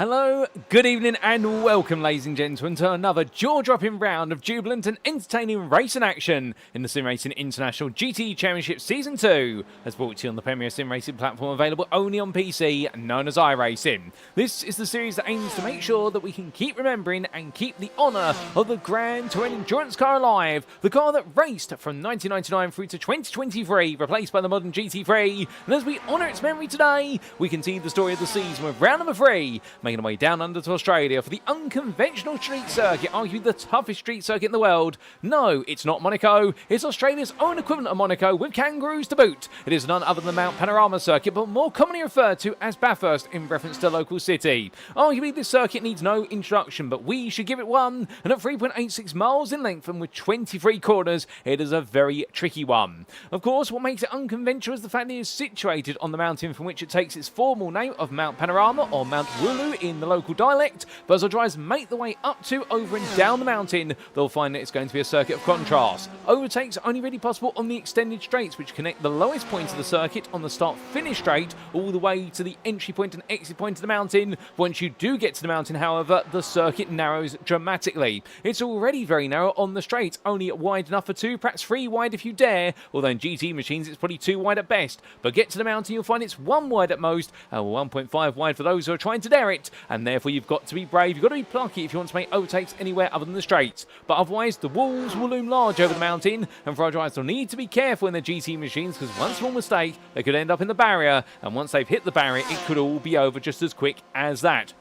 Hello, good evening and welcome ladies and gentlemen to another jaw-dropping round of jubilant and entertaining racing action in the SimRacing International GTE Championship Season 2 as brought to you on the premier SimRacing platform available only on PC known as iRacing. This is the series that aims to make sure that we can keep remembering and keep the honour of the Grand Touring Endurance car alive, the car that raced from 1999 through to 2023, replaced by the modern GT3, and as we honour its memory today, we continue the story of the season with round number 3, making our way down under to Australia for the unconventional street circuit, arguably the toughest street circuit in the world. No, it's not Monaco, it's Australia's own equivalent of Monaco with kangaroos to boot. It is none other than the Mount Panorama circuit, but more commonly referred to as Bathurst in reference to the local city. Arguably this circuit needs no introduction, but we should give it one, and at 3.86 miles in length and with 23 corners, it is a very tricky one. Of course, what makes it unconventional is the fact that it is situated on the mountain from which it takes its formal name of Mount Panorama or Mount Wulu in the local dialect, but as our drivers make their way up to, over and down the mountain, they'll find that it's going to be a circuit of contrast. Overtakes are only really possible on the extended straights, which connect the lowest point of the circuit on the start-finish straight all the way to the entry point and exit point of the mountain. Once you do get to the mountain, however, the circuit narrows dramatically. It's already very narrow on the straight, only wide enough for 2, perhaps 3 wide if you dare, although in GT machines it's probably 2 wide at best. But get to the mountain, you'll find it's 1 wide at most, and 1.5 wide for those who are trying to dare it, and therefore you've got to be brave, you've got to be plucky if you want to make overtakes anywhere other than the straights. But otherwise, the walls will loom large over the mountain, and for our drivers they'll need to be careful in their GT machines, because one small mistake, they could end up in the barrier, and once they've hit the barrier, it could all be over just as quick as that.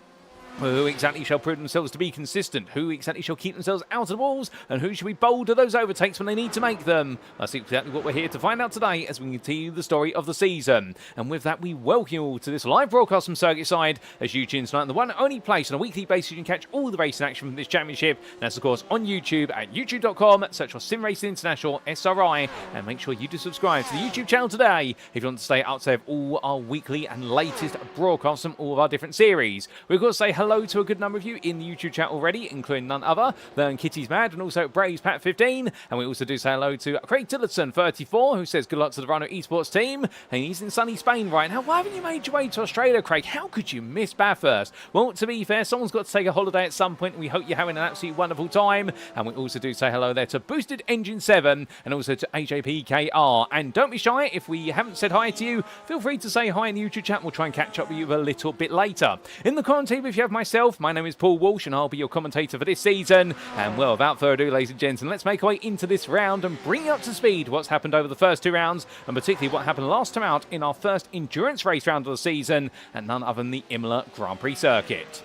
Who exactly shall prove themselves to be consistent? Who exactly shall keep themselves out of the walls? And who should be bold to those overtakes when they need to make them? That's exactly what we're here to find out today as we continue the story of the season. And with that, we welcome you all to this live broadcast from Circuit Side as you tune tonight, the one and only place on a weekly basis you can catch all the racing action from this championship. And that's, of course, on YouTube at youtube.com. Search for SimRacing International, SRI, and make sure you do subscribe to the YouTube channel today if you want to stay up to date with all our weekly and latest broadcasts from all of our different series. We've got to say hello to a good number of you in the YouTube chat already, including none other than Kitty's Mad and also Braves Pat 15. And we also do say hello to Craig Tillotson 34, who says good luck to the Rhino Esports team. And he's in sunny Spain right now. Why haven't you made your way to Australia, Craig? How could you miss Bathurst? Well, to be fair, someone's got to take a holiday at some point. We hope you're having an absolutely wonderful time. And we also do say hello there to Boosted Engine 7 and also to AJPKR. And don't be shy, if we haven't said hi to you, feel free to say hi in the YouTube chat. We'll try and catch up with you a little bit later. In the comment table, if you have myself, my name is Paul Walsh and I'll be your commentator for this season. And well, without further ado, ladies and gentlemen, let's make our way into this round and bring you up to speed what's happened over the first 2 rounds, and particularly what happened last time out in our first endurance race round of the season, and none other than the Imola Grand Prix circuit.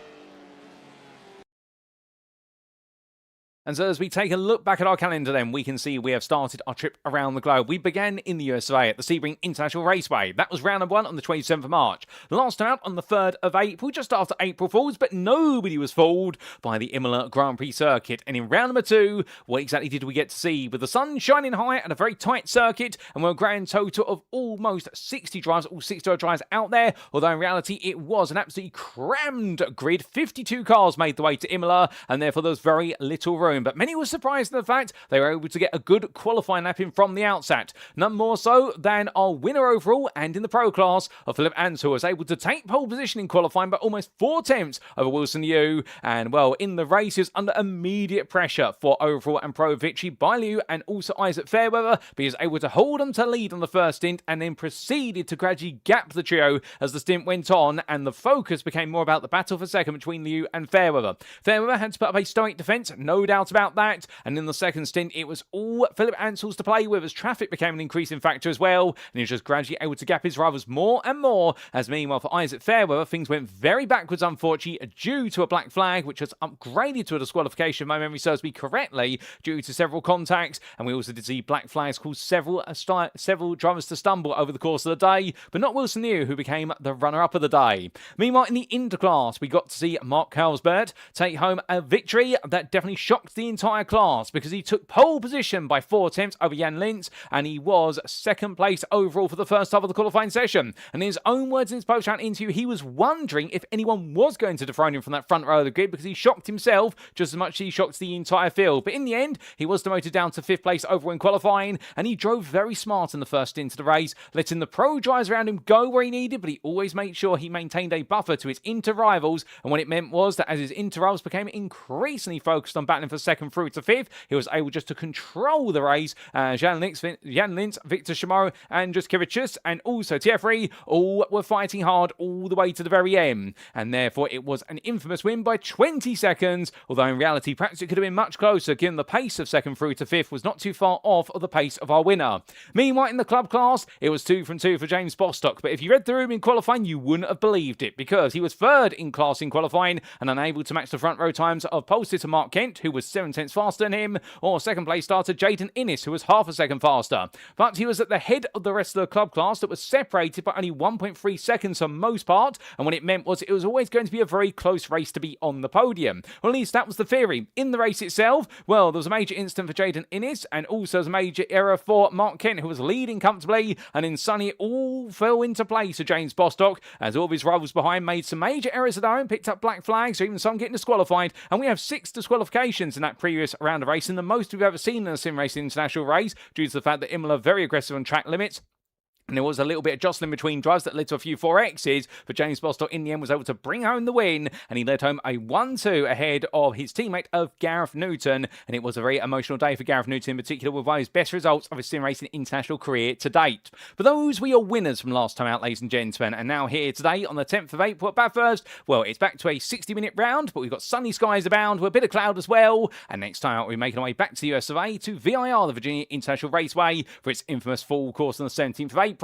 And so as we take a look back at our calendar then, we can see we have started our trip around the globe. We began in the USA at the Sebring International Raceway. That was round number 1 on the 27th of March. Last time out on the 3rd of April, just after April Fools, but nobody was fooled by the Imola Grand Prix circuit. And in round number 2, what exactly did we get to see? With the sun shining high and a very tight circuit, and we're a grand total of almost 60 drivers, all 60 drivers out there, although in reality it was an absolutely crammed grid. 52 cars made the way to Imola, and therefore there was very little room. But many were surprised in the fact they were able to get a good qualifying lap in from the outset. None more so than our winner overall and in the pro class of Philip Ansell, was able to take pole position in qualifying by almost 4 tenths over Wilson Liu. And well, in the race, he was under immediate pressure for overall and pro victory by Liu and also Isaac Fairweather, but he was able to hold on to lead on the first stint and then proceeded to gradually gap the trio as the stint went on, and the focus became more about the battle for second between Liu and Fairweather. Fairweather had to put up a stoic defence, no doubt about that, and in the second stint it was all Philip Ansell's to play with as traffic became an increasing factor as well, and he was just gradually able to gap his rivals more and more, as meanwhile for Isaac Fairweather things went very backwards unfortunately due to a black flag which was upgraded to a disqualification, if my memory serves me correctly, due to several contacts. And we also did see black flags cause several drivers to stumble over the course of the day, but not Wilson Liu, who became the runner-up of the day. Meanwhile in the interclass we got to see Mark Carlsberg take home a victory that definitely shocked shocked the entire class because he took pole position by 4 attempts over Jan Lintz, and he was second place overall for the first half of the qualifying session. And in his own words in his post-round interview, he was wondering if anyone was going to dethrone him from that front row of the grid because he shocked himself just as much as he shocked the entire field. But in the end, he was demoted down to 5th place overall in qualifying, and he drove very smart in the first stint of the race, letting the pro drivers around him go where he needed, but he always made sure he maintained a buffer to his inter-rivals. And what it meant was that as his inter-rivals became increasingly focused on battling for 2nd through to 5th, he was able just to control the race. Jan Lintz, Victor Chamorro, and Juskiewicz, and also Thierry, all were fighting hard all the way to the very end. And therefore, it was an infamous win by 20 seconds, although in reality, perhaps it could have been much closer, given the pace of 2nd through to 5th was not too far off of the pace of our winner. Meanwhile, in the club class, it was 2 from 2 for James Bostock, but if you read the room in qualifying, you wouldn't have believed it, because he was 3rd in class in qualifying and unable to match the front row times of pole sitter Mark Kent, who was 7 tenths faster than him, or 2nd place starter Jayden Innes, who was half a second faster. But he was at the head of the rest of the club class that was separated by only 1.3 seconds for most part, and what it meant was it was always going to be a very close race to be on the podium. Well, at least that was the theory. In the race itself, well, there was a major incident for Jayden Innes, and also a major error for Mark Kent, who was leading comfortably, and in Sunny it all fell into place for James Bostock, as all of his rivals behind made some major errors of their own, picked up black flags, or even some getting disqualified, and we have 6 disqualifications in that previous round of racing, the most we've ever seen in a SimRacing International race, due to the fact that Imola are very aggressive on track limits. And there was a little bit of jostling between drives that led to a few 4Xs, but James Bostock in the end was able to bring home the win, and he led home a 1-2 ahead of his teammate of Gareth Newton, and it was a very emotional day for Gareth Newton in particular, with one of his best results of his SimRacing International career to date. But those were your winners from last time out, ladies and gentlemen, and now here today on the 10th of April at Bathurst, well, it's back to a 60-minute round, but we've got sunny skies abound with a bit of cloud as well, and next time out we're making our way back to the US of A to VIR, the Virginia International Raceway, for its infamous fall course on the 17th of April.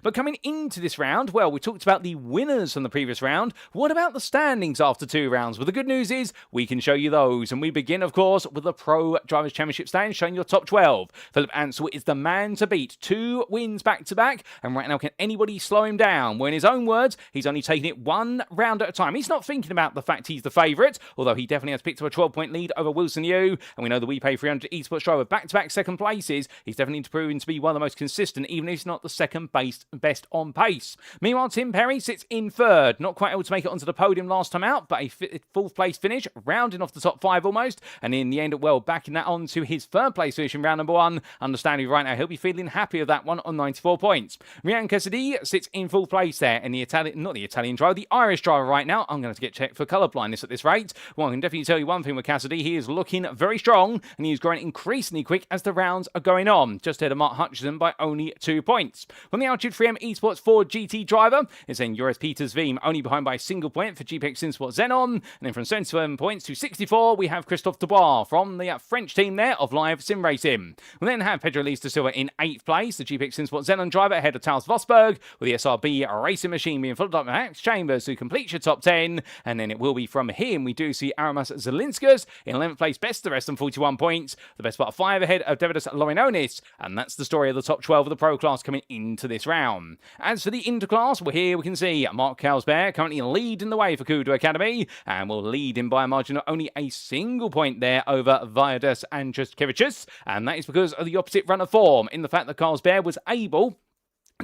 But coming into this round, well, we talked about the winners from the previous round. What about the standings after 2 rounds? Well, the good news is we can show you those. And we begin, of course, with the Pro Drivers' Championship standings, showing your top 12. Philip Ansell is the man to beat. 2 wins back-to-back. And right now, can anybody slow him down? Well, in his own words, he's only taking it 1 round at a time. He's not thinking about the fact he's the favourite, although he definitely has picked up a 12-point lead over Wilson Yu. And we know that we pay 300 esports driver back-to-back second places. He's definitely proven to be one of the most consistent, even if he's not the second best on pace. Meanwhile, Tim Perry sits in 3rd, not quite able to make it onto the podium last time out, but a 4th place finish, rounding off the top 5 almost, and in the end, well, backing that on to his 3rd place finish in round number 1. Understandably right now, he'll be feeling happy with that one on 94 points. Ryan Cassidy sits in 4th place there, and the Irish driver right now. I'm going to get checked for colour blindness at this rate. Well, I can definitely tell you one thing with Cassidy, he is looking very strong, and he is growing increasingly quick as the rounds are going on, just ahead of Mark Hutchinson by only 2 points. From the Altitude 3M Esports Ford GT driver, it's then Joris Peters Veem, only behind by a single point for GPX SimSport Xenon. And then from 77 points to 64, we have Christophe Dubois from the French team there of Live Sim Racing. We then have Pedro Liz da Silva in 8th place, the GPX SimSport Xenon driver ahead of Taos Vosberg, with the SRB Racing Machine being followed up by Max Chambers, who completes your top 10. And then it will be from him, we do see Aramas Zelinskas in 11th place, best the rest on 41 points, the best part of 5 ahead of Davidas Lorinonis. And that's the story of the top 12 of the pro class coming into this round. As for the interclass, well, here we can see Mark Kalsberg currently leading the way for Kudu Academy, and will lead him by a margin of only a single point there over Viadas and Juskiewicz, and that is because of the opposite run of form, in the fact that Kalsberg was able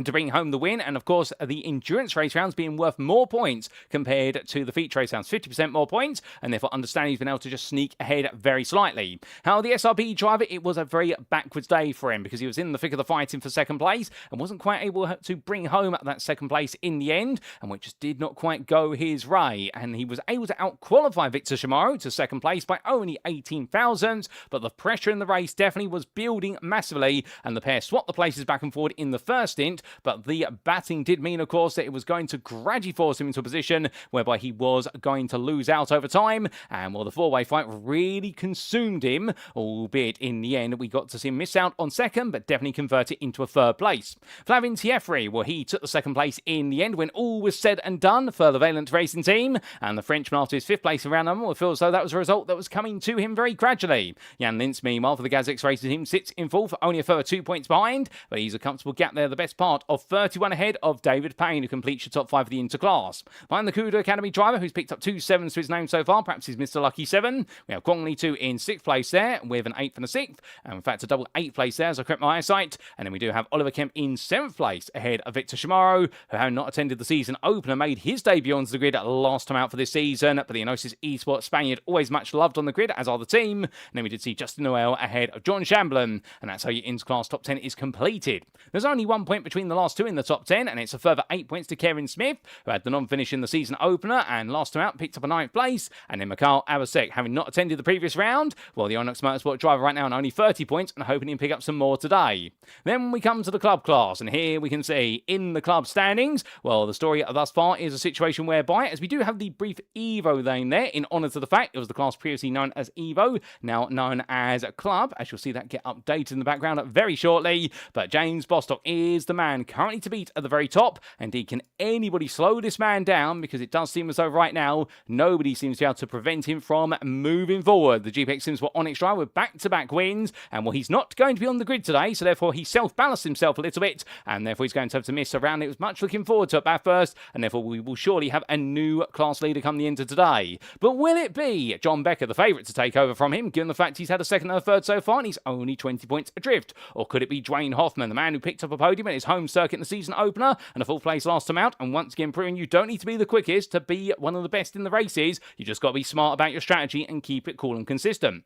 to bring home the win, and of course the endurance race rounds being worth more points compared to the feature race rounds, 50% more points, and therefore understand he's been able to just sneak ahead very slightly. How the SRB driver, it was a very backwards day for him, because he was in the thick of the fighting for 2nd place and wasn't quite able to bring home that 2nd place in the end, and which just did not quite go his way, and he was able to out-qualify Victor Chamorro to 2nd place by only 18 thousandths, but the pressure in the race definitely was building massively, and the pair swapped the places back and forward in the first stint, but the batting did mean, of course, that it was going to gradually force him into a position whereby he was going to lose out over time, and well, the 4-way fight really consumed him, albeit in the end we got to see him miss out on 2nd, but definitely convert it into a 3rd place. Flavin Thierry, well, he took the 2nd place in the end when all was said and done for the Valent Racing team, and the Frenchman after his 5th place in round number, feels as though that was a result that was coming to him very gradually. Jan Lintz, meanwhile, for the Gazix Racing team, sits in 4th, only a further 2 points behind, but he's a comfortable gap there, the best part start of 31 ahead of David Payne, who completes your top 5 of the Interclass. Behind the Kudu Academy driver, who's picked up 2 7s to his name so far, perhaps he's Mr. Lucky 7. We have Guangli 2 in 6th place there, with an 8th and a 6th, and in fact a double 8th place there as I correct my eyesight. And then we do have Oliver Kemp in 7th place, ahead of Victor Shimaro, who had not attended the season opener, made his debut onto the grid last time out for this season, but the Enosis Esports Spaniard always much loved on the grid, as are the team. And then we did see Justin Noel ahead of John Shamblin, and that's how your Interclass top 10 is completed. There's only 1 point between the last two in the top 10, and it's a further 8 points to Kevin Smith, who had the non-finish in the season opener, and last time out picked up a 9th place, and then Mikhail Abasek, having not attended the previous round, well, the Onyx Motorsport driver right now on only 30 points, and hoping he can pick up some more today. Then we come to the club class, and here we can see in the club standings, well, the story thus far is a situation whereby, as we do have the brief Evo lane there, in honour to the fact it was the class previously known as Evo, now known as Club, as you'll see that get updated in the background very shortly. But James Bostock is the man currently to beat at the very top. Indeed, can anybody slow this man down? Because it does seem as though right now nobody seems to be able to prevent him from moving forward. The GPX SimSport Onyx driver with back-to-back wins, and well, he's not going to be on the grid today, so therefore he self-balanced himself a little bit, and therefore he's going to have to miss a round it was much looking forward to at Bathurst, and therefore we will surely have a new class leader come the end of today. But will it be John Becker, the favourite, to take over from him, given the fact he's had a second and a third so far, and he's only 20 points adrift? Or could it be Dwayne Hoffman, the man who picked up a podium at his home circuit in the season opener, and a full place last time out, and once again proving you don't need to be the quickest to be one of the best in the races, you just got to be smart about your strategy and keep it cool and consistent.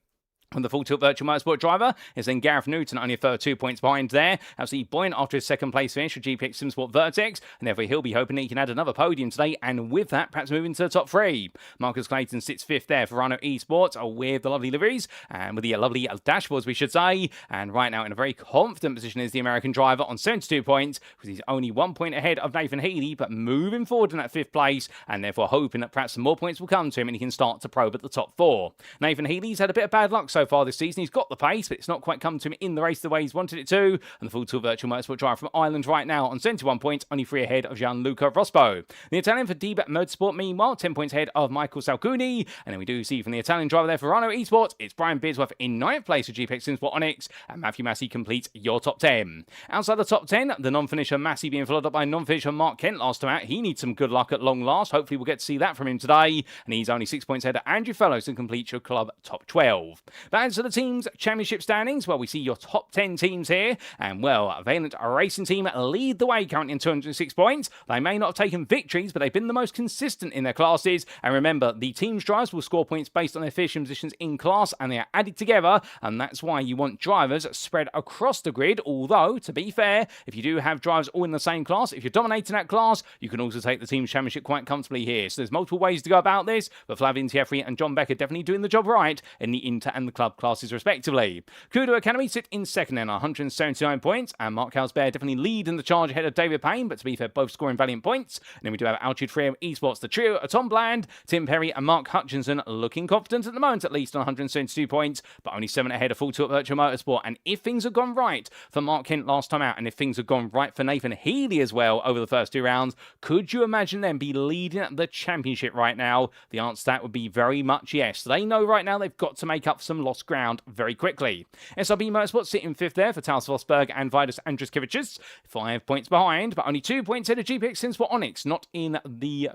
And the Full Tilt Virtual Motorsport driver is then Gareth Newton, only a further 2 points behind there. Absolutely buoyant after his second place finish with GPX SimSport Vertex, and therefore he'll be hoping he can add another podium today, and with that, perhaps moving to the top 3. Marcus Clayton sits 5th there for Rhino Esports, with the lovely liveries, and with the lovely dashboards, we should say. And right now, in a very confident position, is the American driver on 72 points, because he's only 1 point ahead of Nathan Healy, but moving forward in that 5th place, and therefore hoping that perhaps some more points will come to him, and he can start to probe at the top 4. Nathan Healy's had a bit of bad luck so far this season. He's got the pace, but it's not quite come to him in the race the way he's wanted it to. And the Full Tilt Virtual Motorsport driver from Ireland right now on 71 points, only 3 ahead of Gianluca Rospo. The Italian for D-Bet Motorsport, meanwhile, 10 points ahead of Michael Salcuni. And then we do see from the Italian driver there for Rhino Esports, it's Brian Bidsworth in 9th place for GPX SimSport Onyx, and Matthew Massey completes your top 10. Outside the top 10, the non-finisher Massey being followed up by non-finisher Mark Kent last time out. He needs some good luck at long last. Hopefully we'll get to see that from him today. And he's only 6 points ahead of Andrew Fellows to complete your club top 12. That's for the team's championship standings. Well, we see your top 10 teams here, and well, Valent Racing Team lead the way currently in 206 points. They may not have taken victories, but they've been the most consistent in their classes. And remember, the team's drivers will score points based on their finishing positions in class, and they are added together, and that's why you want drivers spread across the grid. Although, to be fair, if you do have drivers all in the same class, if you're dominating that class, you can also take the team's championship quite comfortably here. So there's multiple ways to go about this, but Flavin Tiefri and John Becker definitely doing the job right in the inter and the club classes respectively. Kudu Academy sit in second then, 179 points, and Mark Halsbear definitely lead in the charge ahead of David Payne, but to be fair, both scoring valiant points. And then we do have Altitude Free Esports, the trio of Tom Bland, Tim Perry, and Mark Hutchinson looking confident at the moment, at least on 172 points, but only 7 ahead of Full Tilt Virtual Motorsport. And if things have gone right for Mark Kent last time out, and if things have gone right for Nathan Healy as well over the first 2 rounds, could you imagine them be leading the championship right now? The answer to that would be very much yes. They know right now they've got to make up some lost ground very quickly. SRB Motorsport sitting 5th there for Taos Vosberg and Vidas Andruskevicius, 5 points behind, but only 2 points ahead of GPX SimSport Onyx, not in the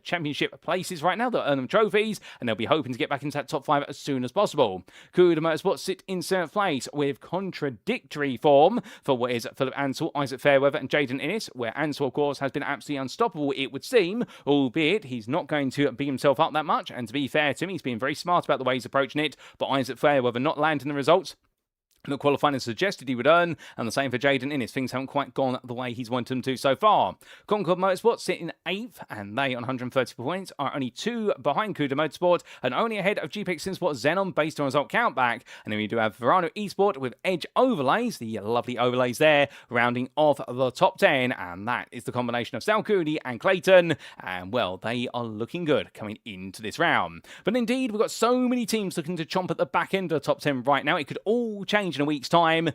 championship places right now. They'll earn them trophies, and they'll be hoping to get back into that top 5 as soon as possible. Kuda Motorsport sit in 7th place with contradictory form for what is Philip Ansell, Isaac Fairweather, and Jaden Innes, where Ansell, of course, has been absolutely unstoppable, it would seem, albeit he's not going to beat himself up that much, and to be fair to him, he's been very smart about the way he's approaching it, but Isaac Fairweather not landing the results the qualifying has suggested he would earn, and the same for Jaden Innes. Things haven't quite gone the way he's wanted them to so far. Concord Motorsport sit in 8th, and they on 130 points are only 2 behind Kuda Motorsport, and only ahead of GPX SimSport Xenon based on result countback. And then we do have Verano Esport with Edge Overlays, the lovely overlays there, rounding off the top 10, and that is the combination of Sal Cooney and Clayton, and well, they are looking good coming into this round. But indeed, we've got so many teams looking to chomp at the back end of the top 10 right now. It could all change in a week's time.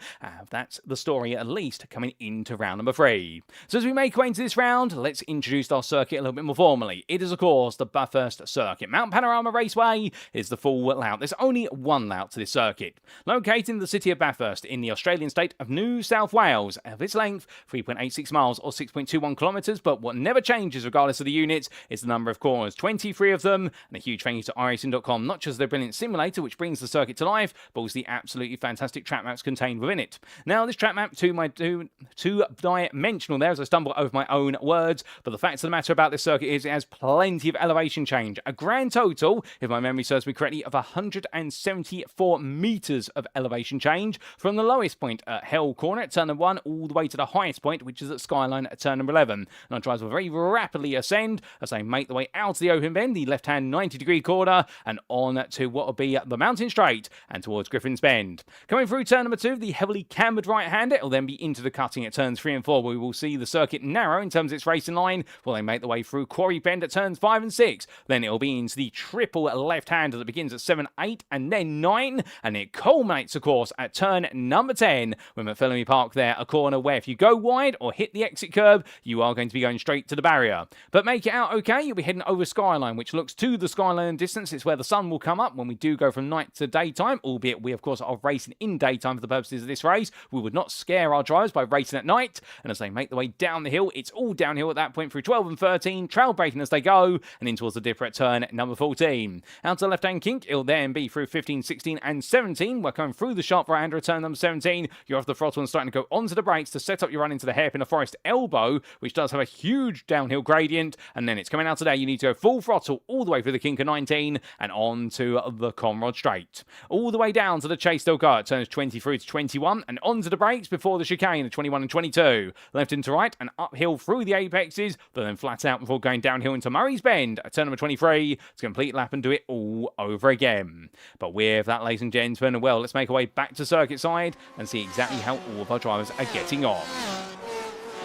That's the story, at least, coming into round number 3. So as we make our way into this round, let's introduce our circuit a little bit more formally. It is, of course, the Bathurst circuit. Mount Panorama Raceway is the full layout. There's only one layout to this circuit. Located in the city of Bathurst in the Australian state of New South Wales. Of its length, 3.86 miles or 6.21 kilometres, but what never changes regardless of the units is the number of corners. 23 of them, and a huge thank you to iRacing.com, not just their brilliant simulator which brings the circuit to life, but also the absolutely fantastic track maps contained within it. Now, this track map, two-dimensional there as I stumble over my own words, but the fact of the matter about this circuit is it has plenty of elevation change. A grand total, if my memory serves me correctly, of 174 metres of elevation change from the lowest point at Hell Corner at turn number 1 all the way to the highest point, which is at Skyline at turn number 11. And our drivers will very rapidly ascend as they make their way out of the open bend, the left-hand 90-degree corner, and on to what will be the mountain straight and towards Griffin's Bend. Coming through turn number 2, the heavily cambered right-hander, it will then be into the cutting at turns 3 and 4, where we will see the circuit narrow in terms of its racing line, while they make their way through Quarry Bend at turns 5 and 6. Then it will be into the triple left-hander that begins at 7, 8, and then 9, and it culminates, of course, at turn number 10, when McPhillamy Park there, a corner where if you go wide or hit the exit curb, you are going to be going straight to the barrier. But make it out okay, you'll be heading over Skyline, which looks to the Skyline distance. It's where the sun will come up when we do go from night to daytime, albeit we, of course, are racing in daytime for the purposes of this race. We would not scare our drivers by racing at night. And as they make their way down the hill, it's all downhill at that point through 12 and 13, trail breaking as they go, and in towards the dipper at turn number 14. Out to the left-hand kink, it'll then be through 15, 16, and 17. We're coming through the sharp right-hander at turn number 17. You're off the throttle and starting to go onto the brakes to set up your run into the hairpin of Forest Elbow, which does have a huge downhill gradient, and then it's coming out today. You need to go full throttle all the way through the kink of 19 and on to the Conrod Straight. All the way down to the Chase Del Go at turns 20 through to 21 and onto the brakes before the chicane of 21 and 22. Left into right and uphill through the apexes, but then flat out before going downhill into Murray's Bend at turn number 23 to complete lap and do it all over again. But with that, ladies and gentlemen, well, let's make our way back to circuit side and see exactly how all of our drivers are getting on.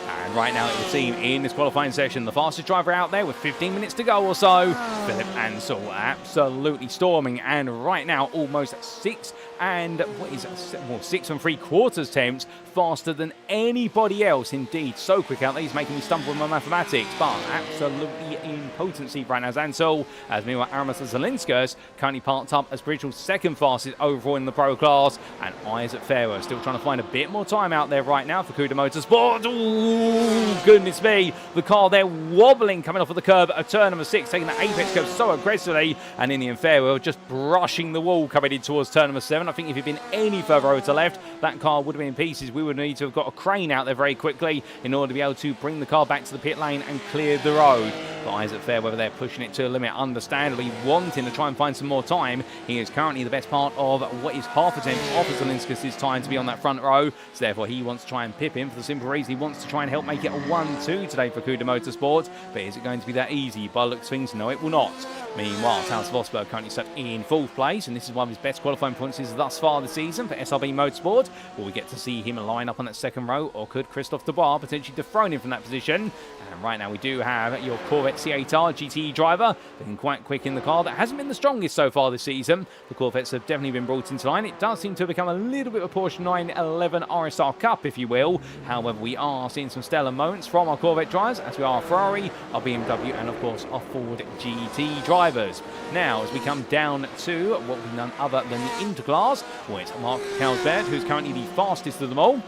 And right now it would seem in this qualifying session, the fastest driver out there with 15 minutes to go or so, Philip Ansell, absolutely storming, and right now almost 6 3/4 temps faster than anybody else. Indeed, so quick out there, he's making me stumble with my mathematics, but absolutely in potency right now as Ansell, as meanwhile Aramis Zelinskas currently parked up as Bridgell's second fastest overall in the pro class, and eyes at Fairweather still trying to find a bit more time out there right now for Cuda Motorsport. Ooh, goodness me, the car there wobbling coming off of the curb at turn number 6, taking the apex curve so aggressively, and in the end Fairweather just brushing the wall coming in towards turn number 7. I think if he'd been any further over to left, that car would have been in pieces. We would need to have got a crane out there very quickly in order to be able to bring the car back to the pit lane and clear the road. But Isaac Fairweather there pushing it to a limit, understandably wanting to try and find some more time. He is currently the best part of what is half a tenth off of Zelinskas' time to be on that front row. So therefore he wants to try and pip him for the simple reason he wants to try and help make it a 1-2 today for Cuda Motorsport. But is it going to be that easy? By the looks of things, no, it will not. Meanwhile, Taos Vosberg currently sat in 4th place, and this is one of his best qualifying performances thus far this season for SRB Motorsport. Will we get to see him line up on that second row, or could Christophe Dubois potentially dethrone him from that position? And right now we do have your Corvette C8R GTE driver looking quite quick in the car. That hasn't been the strongest so far this season. The Corvettes have definitely been brought into line. It does seem to have become a little bit of a Porsche 911 RSR Cup, if you will. However, we are seeing some stellar moments from our Corvette drivers, as we are our Ferrari, our BMW, and of course our Ford GT drivers. Now, as we come down to what will be none other than the Interclass, well, it's Mark Kalsberg, who's currently the fastest of them all.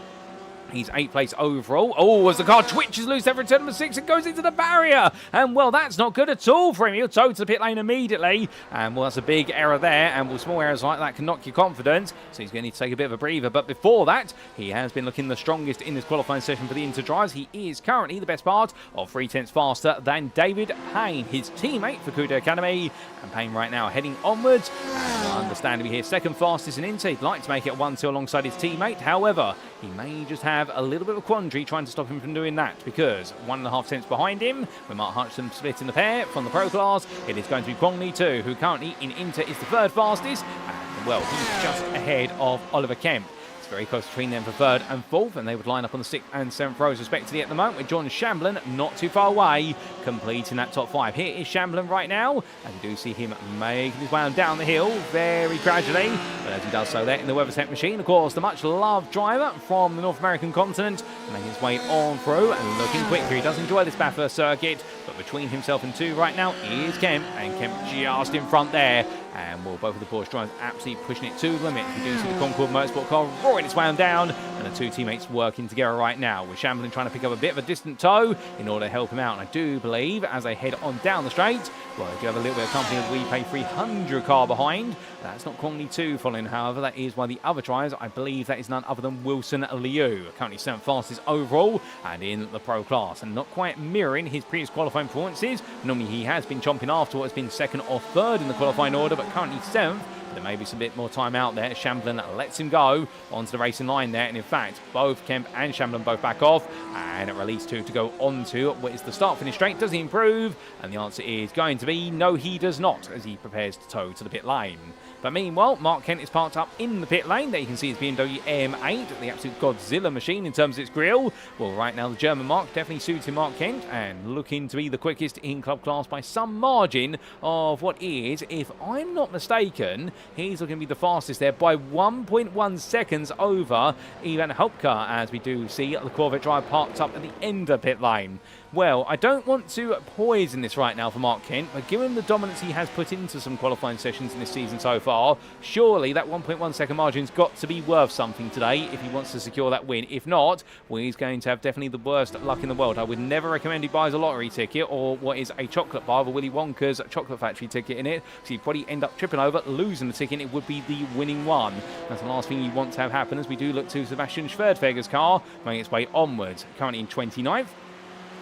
He's 8th place overall. Oh, as the car twitches loose there for turn number 6 and goes into the barrier. And, well, that's not good at all for him. He'll tow to the pit lane immediately. And, well, that's a big error there. And, well, small errors like that can knock your confidence. So he's going to need to take a bit of a breather. But before that, he has been looking the strongest in this qualifying session for the Inter drivers. He is currently the best part of 3 tenths faster than David Payne, his teammate for Cuda Academy. And Payne right now heading onwards. And understandably here, second fastest in Inter. He'd like to make it 1-2 alongside his teammate. However, he may just have a little bit of a quandary trying to stop him from doing that, because 1.5 tenths behind him, with Mark Hutchinson split in the pair from the pro class, it is going to be Kwong Lee 2, who currently in Inter is the 3rd fastest, and well, he's just ahead of Oliver Kemp. very close between them for third and fourth, and they would line up on the 6th and 7th rows respectively at the moment, with John Shamblin not too far away, completing that top 5. Here is Shamblin right now, and you do see him making his way down the hill very gradually, but as he does so there in the WeatherTech machine, of course, the much-loved driver from the North American continent, making his way on through and looking quick here. He does enjoy this Bathurst circuit, but between himself and 2 right now is Kemp, and Kemp just in front there. And well, both of the Porsche drivers absolutely pushing it to the limit. You do see the Concord Motorsport car roaring its way on down, and the 2 teammates working together right now, with Shamblin trying to pick up a bit of a distant tow in order to help him out. And I do believe as they head on down the straight, well, they do have a little bit of company of the We Pay 300 car behind. That's not currently 2 following, however. That is one of the other drivers. I believe that is none other than Wilson Liu, currently 7th fastest overall and in the Pro class, and not quite mirroring his previous qualifying performances. Normally he has been chomping after what has been 2nd or 3rd in the qualifying order, but currently 7th. There may be some bit more time out there. Shamblin lets him go onto the racing line there, and in fact both Kemp and Shamblin both back off, and at release 2 to go on to what is the start finish straight. Does he improve? And the answer is going to be no, he does not, as he prepares to tow to the pit lane. But meanwhile, Mark Kent is parked up in the pit lane. There you can see his BMW M8, the absolute Godzilla machine in terms of its grille. Well, right now the German Mark definitely suiting Mark Kent, and looking to be the quickest in club class by some margin of what is, if I'm not mistaken, he's looking to be the fastest there by 1.1 seconds over Ivan Hopka, as we do see the Corvette drive parked up at the end of pit lane. Well, I don't want to poison this right now for Mark Kent, but given the dominance he has put into some qualifying sessions in this season so far, surely that 1.1 second margin's got to be worth something today if he wants to secure that win. If not, well, he's going to have definitely the worst luck in the world. I would never recommend he buys a lottery ticket or what is a chocolate bar with Willy Wonka's chocolate factory ticket in it, because he'd probably end up tripping over, losing the ticket, and it would be the winning one. That's the last thing you want to have happen, as we do look to Sebastian Schwerdtfeger's car making its way onwards, currently in 29th.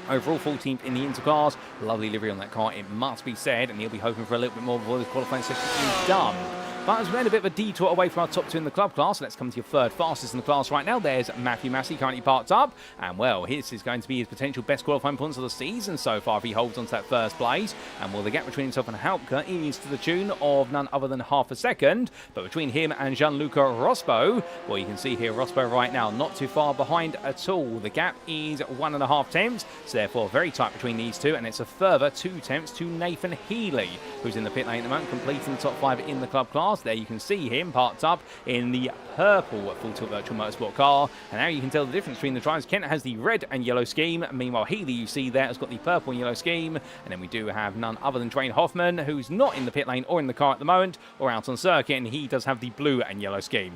Overall 14th in the Intercars. Lovely livery on that car, it must be said, and he'll be hoping for a little bit more before the qualifying session is done. But as we made a bit of a detour away from our top 2 in the club class, let's come to your 3rd fastest in the class right now. There's Matthew Massey, currently parked up, and well, this is going to be his potential best qualifying points of the season so far if he holds on to that 1st place. And well, the gap between himself and Hauptke is to the tune of none other than half a second, but between him and Gianluca Rospo, well, you can see here Rospo right now not too far behind at all. The gap is 1.5 tenths, so therefore very tight between these 2, and it's a further 2 tenths to Nathan Healy, who's in the pit lane at the moment, completing the top 5 in the club class. There you can see him parked up in the purple Full Tilt Virtual Motorsport car, and now you can tell the difference between the drivers. Kent has the red and yellow scheme, meanwhile Healy, you see there, has got the purple and yellow scheme. And then we do have none other than Dwayne Hoffman, who's not in the pit lane or in the car at the moment or out on circuit, and he does have the blue and yellow scheme.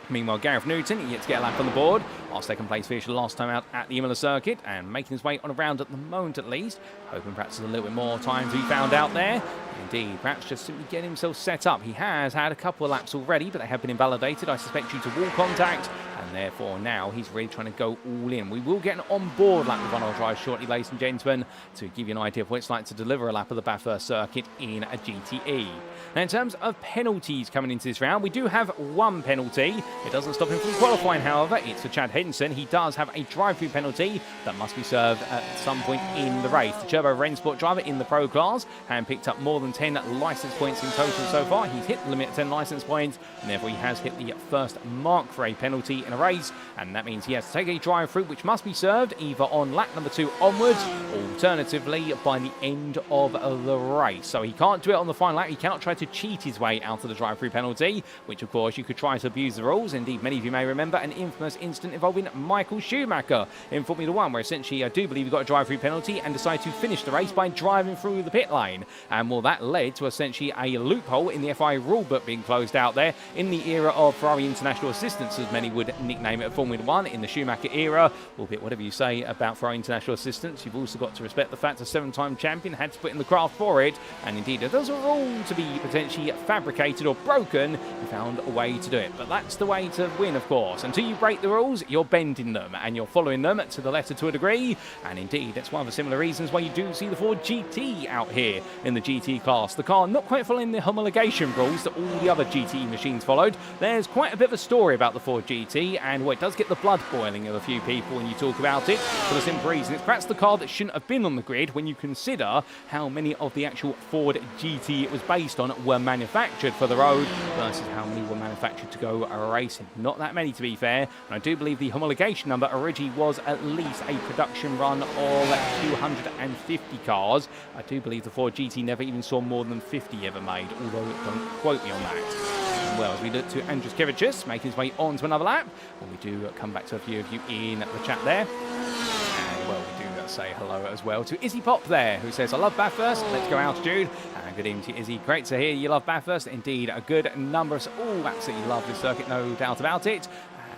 Meanwhile, Gareth Newton, he gets to get a lap on the board. Our 2nd place finish last time out at the Imola circuit, and making his way on a round at the moment at least. Hoping perhaps there's a little bit more time to be found out there. Indeed, perhaps just simply getting himself set up. He has had a couple of laps already, but they have been invalidated, I suspect, due to wall contact, and therefore now he's really trying to go all in. We will get an on-board lap with one of our drives shortly, ladies and gentlemen, to give you an idea of what it's like to deliver a lap of the Bathurst circuit in a GTE. Now, in terms of penalties coming into this round, we do have 1 penalty. It doesn't stop him from qualifying, however. It's for Chad Henson. He does have a drive-through penalty that must be served at some point in the race. The Turbo Rennsport driver in the Pro class and picked up more than 10 licence points in total so far. He's hit the limit of 10 licence points, and therefore he has hit the first mark for a penalty in a race, and that means he has to take a drive-through which must be served either on lap number 2 onwards, alternatively by the end of the race. So he can't do it on the final lap. He cannot try to cheat his way out of the drive-through penalty, which of course you could try to abuse the rules. Indeed, many of you may remember an infamous incident involving Michael Schumacher in Formula 1, where essentially I do believe he got a drive-through penalty and decided to finish the race by driving through the pit lane. And well, that led to essentially a loophole in the FIA rulebook being closed out there in the era of Ferrari International Assistance, as many would nickname it at Formula 1 in the Schumacher era. Albeit whatever you say about Ferrari International Assistance, you've also got to respect the fact a 7-time champion had to put in the craft for it, and indeed it doesn't rule to be potentially fabricated or broken. You found a way to do it, but that's the way to win, of course. Until you break the rules, you're bending them and you're following them to the letter to a degree, and indeed that's one of the similar reasons why you do see the Ford GT out here in the GT class. The car not quite following the homologation rules that all the other GT machines followed. There's quite a bit of a story about the Ford GT, and well, it does get the blood boiling of a few people when you talk about it, for the simple reason it's perhaps the car that shouldn't have been on the grid when you consider how many of the actual Ford GT it was based on were manufactured for the road versus how many were manufactured to go race. Not that many, to be fair. And I do believe the homologation number originally was at least a production run of 250 cars. I do believe the Ford GT never even saw more than 50 ever made, although don't quote me on that. Well, as we look to Andrews Kevicius making his way on to another lap, we do come back to a few of you in the chat there. And, well, we do say hello as well to Izzy Pop there, who says, I love Bathurst, let's go altitude. And good evening to Izzy, great to hear you love Bathurst. Indeed, a good number of us all absolutely love this circuit, no doubt about it.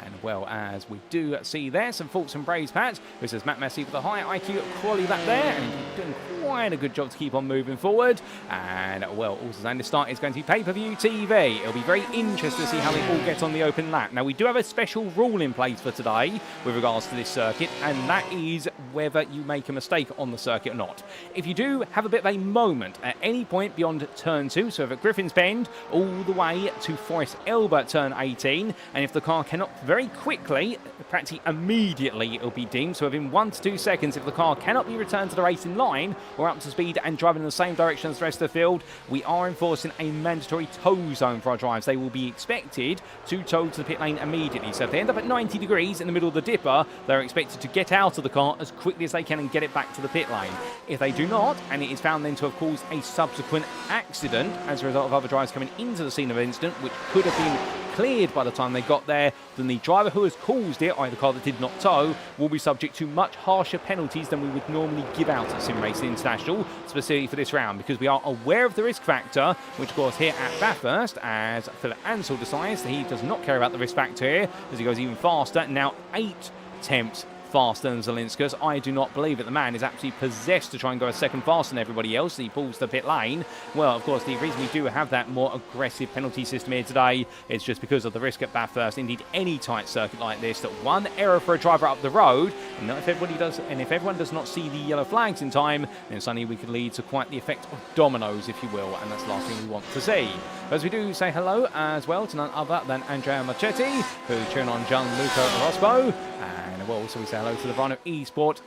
And well, as we do see there, some faults from Braves Pat, who says Matt Messi with a high IQ quality lap there, and he's doing quite a good job to keep on moving forward. And well, also saying the start is going to be pay-per-view TV. It'll be very interesting to see how they all get on the open lap. Now, we do have a special rule in place for today with regards to this circuit, and that is whether you make a mistake on the circuit or not. If you do have a bit of a moment at any point beyond turn 2, so at Griffin's Bend all the way to Forest Elba turn 18, and if the car cannot very quickly, practically immediately, it'll be deemed, so within 1 to 2 seconds, if the car cannot be returned to the racing line or up to speed and driving in the same direction as the rest of the field, we are enforcing a mandatory tow zone for our drivers. They will be expected to tow to the pit lane immediately. So if they end up at 90 degrees in the middle of the dipper, they're expected to get out of the car as quickly as they can and get it back to the pit lane. If they do not, and it is found then to have caused a subsequent accident as a result of other drivers coming into the scene of the incident, which could have been cleared by the time they got there, then the driver who has caused it, or the car that did not tow, will be subject to much harsher penalties than we would normally give out at SimRacing International, specifically for this round, because we are aware of the risk factor, which of course here at Bathurst, as Philip Ansell decides that he does not care about the risk factor here, as he goes even faster, now 8 attempts faster than Zelinskas. I do not believe it. The man is absolutely possessed to try and go a second faster than everybody else. He pulls the pit lane. Well, of course, the reason we do have that more aggressive penalty system here today is just because of the risk at Bathurst. Indeed, any tight circuit like this, that one error for a driver up the road, and if everybody does, and if everyone does not see the yellow flags in time, then suddenly we could lead to quite the effect of dominoes, if you will, and that's the last thing we want to see. But as we do say hello as well to none other than Andrea Marchetti, who's cheering on Gianluca Rospo, and we'll also say hello to the Rhino eSport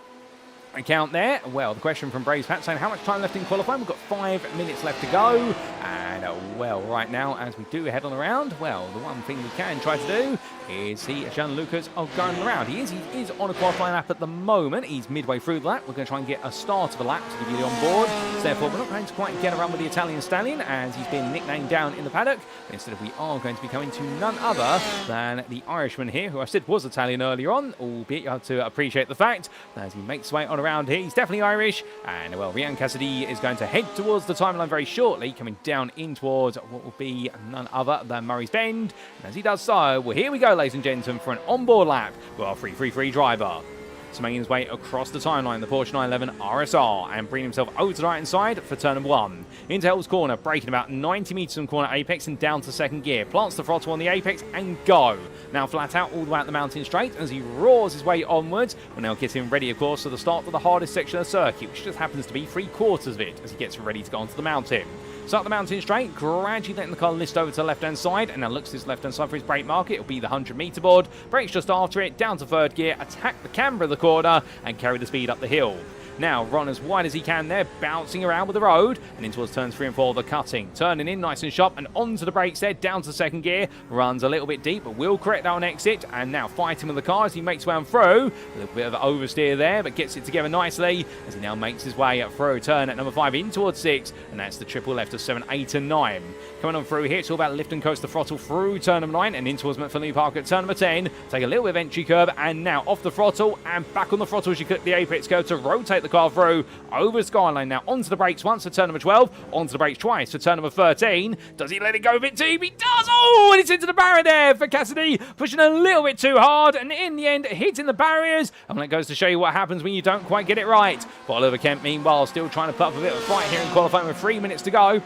account there. Well, the question from Braves Pat saying, how much time left in qualifying? We've got 5 minutes left to go. And, well, right now, as we do head on around, well, the one thing we can try to do is see Gianluca's going around. He is on a qualifying lap at the moment. He's midway through the lap. We're going to try and get a start of a lap to give you the on-board. So therefore, we're not going to quite get around with the Italian Stallion, as he's been nicknamed down in the paddock. Instead, we are going to be coming to none other than the Irishman here, who I said was Italian earlier on, albeit you have to appreciate the fact that as he makes his way on around here, he's definitely Irish. And, well, Ryan Cassidy is going to head towards the timeline very shortly, coming down in towards what will be none other than Murray's Bend. And as he does so, well, here we go, ladies and gentlemen, for an onboard lap with our 333 driver. So making his way across the timeline, the Porsche 911 RSR, and bringing himself over to the right-hand side for turn number 1. Into Hell's Corner, braking about 90 metres from corner apex and down to second gear. Plants the throttle on the apex and go. Now flat out all the way out the mountain straight as he roars his way onwards. We're now getting ready, of course, for the start of the hardest section of the circuit, which just happens to be 3/4 of it as he gets ready to go onto the mountain. Start the mountain straight, gradually letting the car list over to the left-hand side, and now looks to his left-hand side for his brake mark. It'll be the 100-metre board. Brakes just after it, down to third gear, attack the camber of the corner, and carry the speed up the hill. Now run as wide as he can there, bouncing around with the road, and in towards turns 3 and 4, the cutting. Turning in nice and sharp, and onto the brakes there, down to second gear. Runs a little bit deep, but will correct that on exit, and now fighting with the car as he makes way on through. A little bit of oversteer there, but gets it together nicely as he now makes his way up through. Turn at number 5 in towards 6, and that's the triple left of 7, 8 and 9. Coming on through here, it's all about lift and coast the throttle through turn number 9, and in towards McPhilly Park at turn number 10. Take a little bit of entry curve, and now off the throttle, and back on the throttle as you clip the apex curve to rotate the car through. Over Skyline now, onto the brakes once for turn number 12, onto the brakes twice for turn number 13. Does he let it go a bit deep? He does! Oh, and it's into the barrier there for Cassidy, pushing a little bit too hard, and in the end, hitting the barriers. And that goes to show you what happens when you don't quite get it right. But Oliver Kemp, meanwhile, still trying to put up a bit of a fight here in qualifying with 3 minutes to go.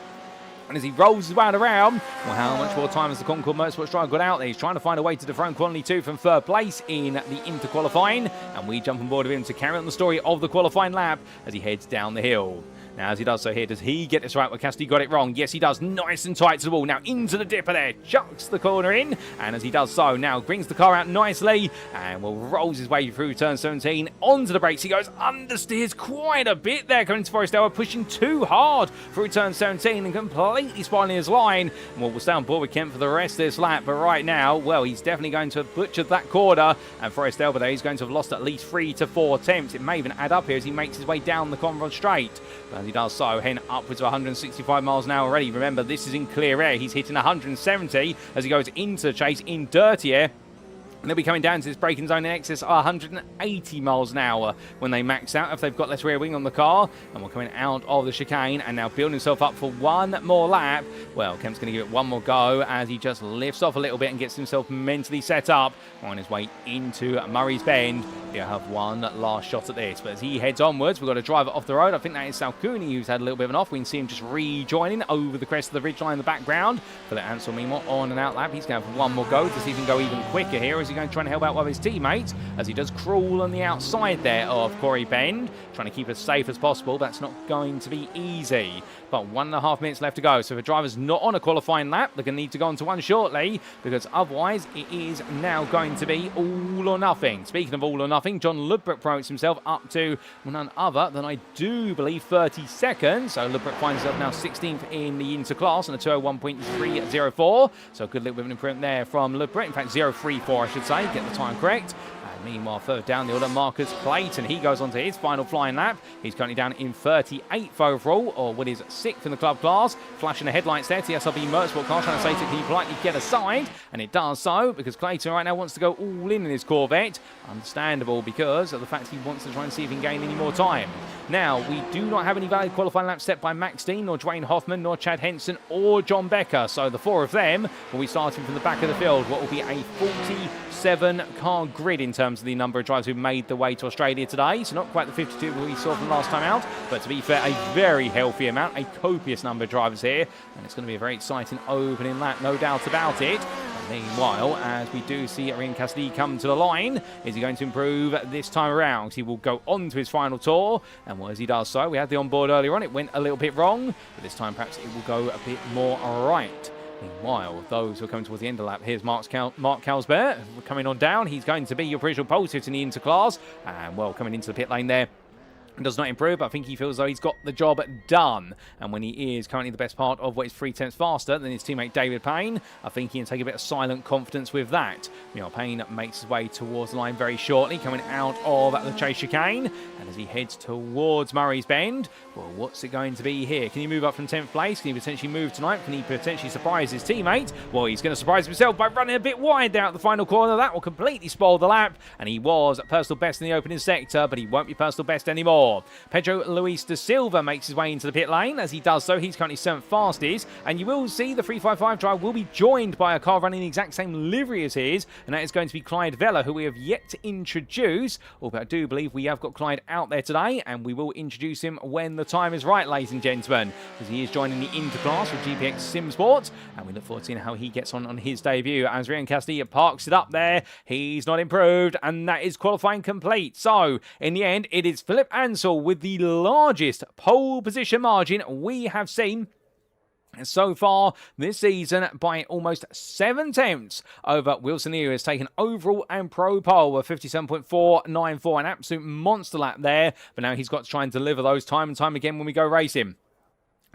And as he rolls his way around, well, how much more time has the Concord Motorsports driver got out there? He's trying to find a way to dethrone Quality 2 from third place in the inter-qualifying. And we jump on board with him to carry on the story of the qualifying lap as he heads down the hill. Now, as he does so here, does he get this right? Well, Cassidy got it wrong. Yes, he does. Nice and tight to the wall. Now, into the dipper there. Chucks the corner in. And as he does so, now brings the car out nicely. And rolls his way through turn 17. Onto the brakes. He goes understeers quite a bit there. Coming to Forest Elba, pushing too hard through turn 17 and completely spoiling his line. And we'll stay on board with Kemp for the rest of this lap. But right now, well, he's definitely going to butcher that corner. And Forest Elba there, he's going to have lost at least 3 to 4 attempts. It may even add up here as he makes his way down the Conrod Straight. But as he does so, heading upwards of 165 miles an hour already. Remember, this is in clear air. He's hitting 170 as he goes into the chase in dirty air. And they'll be coming down to this braking zone in excess of 180 miles an hour when they max out, if they've got less rear wing on the car. And we're coming out of the chicane and now building himself up for one more lap. Well, Kemp's going to give it one more go as he just lifts off a little bit and gets himself mentally set up on his way into Murray's Bend. He'll have one last shot at this. But as he heads onwards, we've got a driver off the road. I think that is Salcuni, who's had a little bit of an off. We can see him just rejoining over the crest of the ridgeline in the background. For the Ansell Mimo on and out lap. He's going to have one more go to see if he can go even quicker here as he's going to try and help out one of his teammates as he does crawl on the outside there of Corey Bend, trying to keep as safe as possible. That's not going to be easy. But 1.5 minutes left to go. So if a driver's not on a qualifying lap, they're going to need to go on to one shortly, because otherwise it is now going to be all or nothing. Speaking of all or nothing, John Ludbrook promotes himself up to none other than, I do believe, 32nd. So Ludbrook finds himself now 16th in the interclass on a 201.304. So a good little bit of an improvement there from Ludbrook. In fact, 0.34, I should say. Get the time correct. Meanwhile, further down the order, Marcus Clayton, he goes on to his final flying lap. He's currently down in 38th overall, or what is 6th in the club class. Flashing the headlights there to the SRB Motorsport car, trying to say to can you politely get aside? And it does so, because Clayton right now wants to go all in his Corvette. Understandable, because of the fact he wants to try and see if he can gain any more time. Now, we do not have any valid qualifying laps set by Max Dean, nor Dwayne Hoffman, nor Chad Henson, or John Becker. So the four of them will be starting from the back of the field, what will be a 47-car grid in terms of the number of drivers who made the way to Australia today. So not quite the 52 we saw from last time out, but to be fair, a very healthy amount, a copious number of drivers here. And it's going to be a very exciting opening lap, no doubt about it. Meanwhile, as we do see Arian Cassidy come to the line, is he going to improve this time around? He will go on to his final tour, and as he does so, we had the onboard earlier on, it went a little bit wrong, but this time perhaps it will go a bit more right. Meanwhile, those who are coming towards the end of the lap, here's Mark Calsbert coming on down. He's going to be your provisional pole sitter in the interclass, and well, coming into the pit lane there. Does not improve, but I think he feels as though he's got the job done. And when he is currently the best part of what is 3 tenths faster than his teammate David Payne, I think he can take a bit of silent confidence with that. You know, Payne makes his way towards the line very shortly, coming out of the chase chicane. And as he heads towards Murray's Bend, well, what's it going to be here? Can he move up from 10th place? Can he potentially move tonight? Can he potentially surprise his teammate? Well, he's going to surprise himself by running a bit wide there at the final corner. That will completely spoil the lap. And he was personal best in the opening sector, but he won't be personal best anymore. Pedro Luis da Silva makes his way into the pit lane. As he does so, he's currently 7th fastest, and you will see the 355 drive will be joined by a car running the exact same livery as his, and that is going to be Clyde Vella, who we have yet to introduce, albeit I do believe we have got Clyde out there today, and we will introduce him when the time is right, ladies and gentlemen, because he is joining the interclass with GPX SimSport, and we look forward to seeing how he gets on his debut. As Rian Cassidy parks it up there, he's not improved, and that is qualifying complete. So, in the end, it is Philip Ansell with the largest pole position margin we have seen so far this season by almost 7 tenths over Wilson Yu, has taken overall and pro pole of 57.494, an absolute monster lap there, but now he's got to try and deliver those time and time again when we go racing.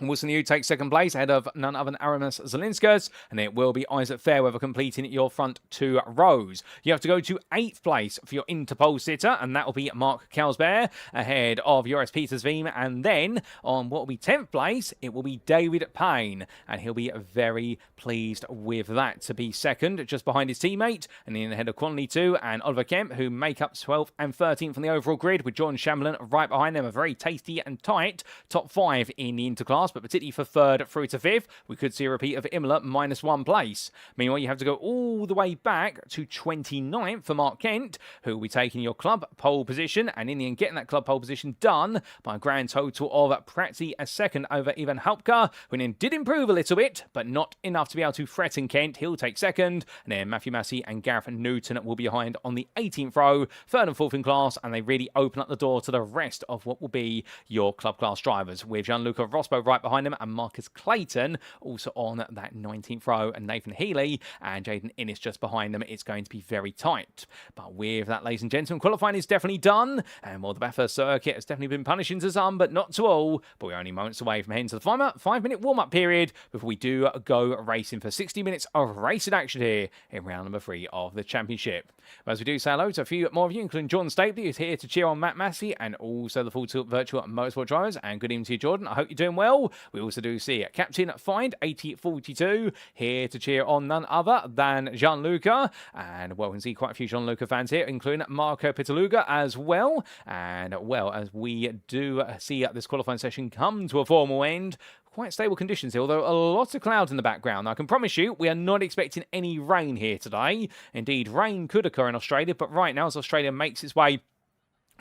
Wilson Yu takes 2nd place ahead of none other than Aramis Zelinskas, and it will be Isaac Fairweather completing your front 2 rows. You have to go to 8th place for your interpole sitter, and that will be Mark Calsbert ahead of Joris Petersveen, and then on what will be 10th place, it will be David Payne, and he'll be very pleased with that to be 2nd, just behind his teammate, and then ahead of Quanley 2 and Oliver Kemp, who make up 12th and 13th on the overall grid, with John Shamlin right behind them, a very tasty and tight top 5 in the interclass. class, but particularly for 3rd through to 5th, we could see a repeat of Imola -1 place. Meanwhile, you have to go all the way back to 29th for Mark Kent, who will be taking your club pole position, and in the end getting that club pole position done by a grand total of practically a second over Ivan Halpka, who then did improve a little bit, but not enough to be able to threaten Kent. He'll take 2nd, and then Matthew Massey and Gareth Newton will be behind on the 18th row, 3rd and 4th in class, and they really open up the door to the rest of what will be your club class drivers, with Gianluca Rospo right behind them and Marcus Clayton also on that 19th row, and Nathan Healy and Jaden Innes just behind them. It's going to be very tight. But with that, ladies and gentlemen, qualifying is definitely done, and while the Bathurst circuit has definitely been punishing to some, but not to all, but we're only moments away from heading to the 5-minute warm-up period before we do go racing for 60 minutes of racing action here in round number 3 of the championship. But as we do say hello to a few more of you, including Jordan Stapley, who's here to cheer on Matt Massey, and also the Full Tilt Virtual Motorsport drivers. And good evening to you, Jordan. I hope you're doing well. We also do see Captain Find 8042 here to cheer on none other than Gianluca. And well, we can see quite a few Gianluca fans here, including Marco Pitaluga as well. And well, as we do see this qualifying session come to a formal end, quite stable conditions here, although a lot of clouds in the background. I can promise you we are not expecting any rain here today. Indeed, rain could occur in Australia, but right now as Australia makes its way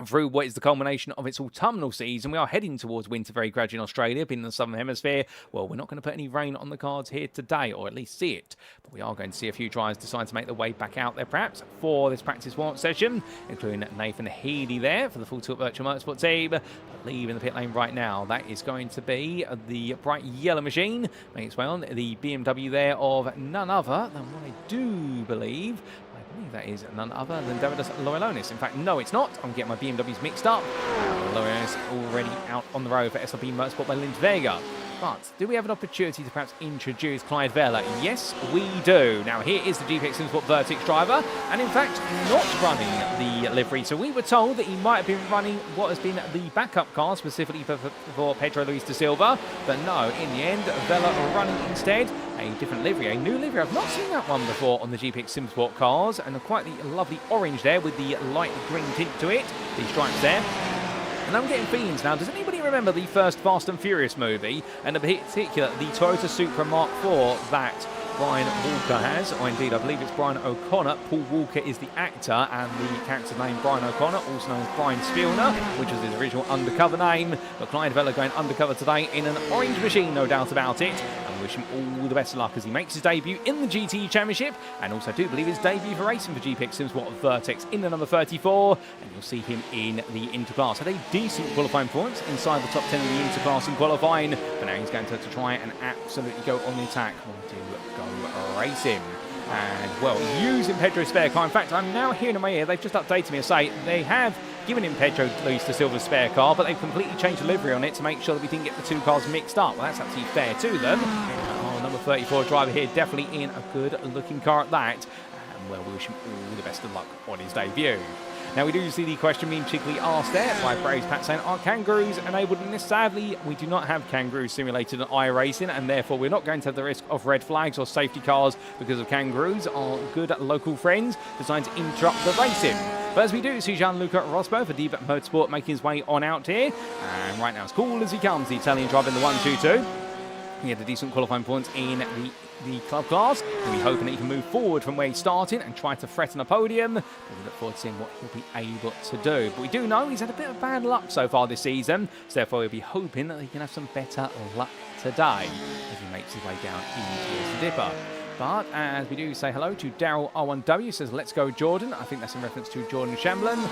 through what is the culmination of its autumnal season, we are heading towards winter very gradually in Australia, being in the southern hemisphere. Well, we're not going to put any rain on the cards here today, or at least see it. But we are going to see a few drivers decide to make their way back out there, perhaps, for this practice warm-up session, including Nathan Healy there for the Full Tilt Virtual Motorsport team. But leaving the pit lane right now, that is going to be the bright yellow machine, making its way on the BMW there of none other than what I do believe that is none other than Davidas Loilonis. In fact, no, it's not. I'm getting my BMWs mixed up. Loilonis already out on the road for SLP Motorsport by Lind Vega. But do we have an opportunity to perhaps introduce Clyde Vela? Yes, we do. Now, here is the GTE Championship Vertex driver, and in fact, not running the livery. So we were told that he might have been running what has been the backup car, specifically for Pedro Luis da Silva. But no, in the end, Vela running instead a different livery, a new livery. I've not seen that one before on the GPX SimSport cars, and quite the lovely orange there with the light green tint to it, the stripes there. And I'm getting feelings now. Does anybody remember the first Fast and Furious movie, and in particular the Toyota Supra Mark IV that Brian Walker has, or indeed I believe it's Brian O'Connor. Paul Walker is the actor, and the character's name Brian O'Connor, also known as Brian Spielner, which was his original undercover name. But Clyde Vela going undercover today in an orange machine, no doubt about it. And we wish him all the best of luck as he makes his debut in the GTE Championship, and also I do believe his debut for racing for GPX SimSport Vertex in the number 34. And you'll see him in the Interclass. Had a decent qualifying performance inside the top 10 of the Interclass in qualifying, but now he's going to try and absolutely go on the attack. Go racing. And well, using Pedro's spare car. In fact, I'm now hearing in my ear, they've just updated me to say they have given him Pedro Luis da Silva's spare car, but they've completely changed the livery on it to make sure that we didn't get the two cars mixed up. Well, that's absolutely fair to them. Oh, number 34 driver here, definitely in a good looking car at that. And well, we wish him all the best of luck on his debut. Now, we do see the question being cheekily asked there by Braves Pat saying, are kangaroos enabled in this? Sadly, we do not have kangaroos simulated in iRacing, and therefore we're not going to have the risk of red flags or safety cars because of kangaroos. Our good local friends designed to interrupt the racing. But as we do see Gianluca Rospo for DBAT Motorsport making his way on out here, and right now as cool as he comes, the Italian driver in the 1-2-2. He had a decent qualifying points in the club class, and we're hoping that he can move forward from where he's starting and try to threaten a podium. But we look forward to seeing what he'll be able to do. But we do know he's had a bit of bad luck so far this season, so therefore we'll be hoping that he can have some better luck today as he makes his way down into the Dipper. But as we do say hello to Daryl R1W, says, let's go Jordan. I think that's in reference to Jordan Shamblin. And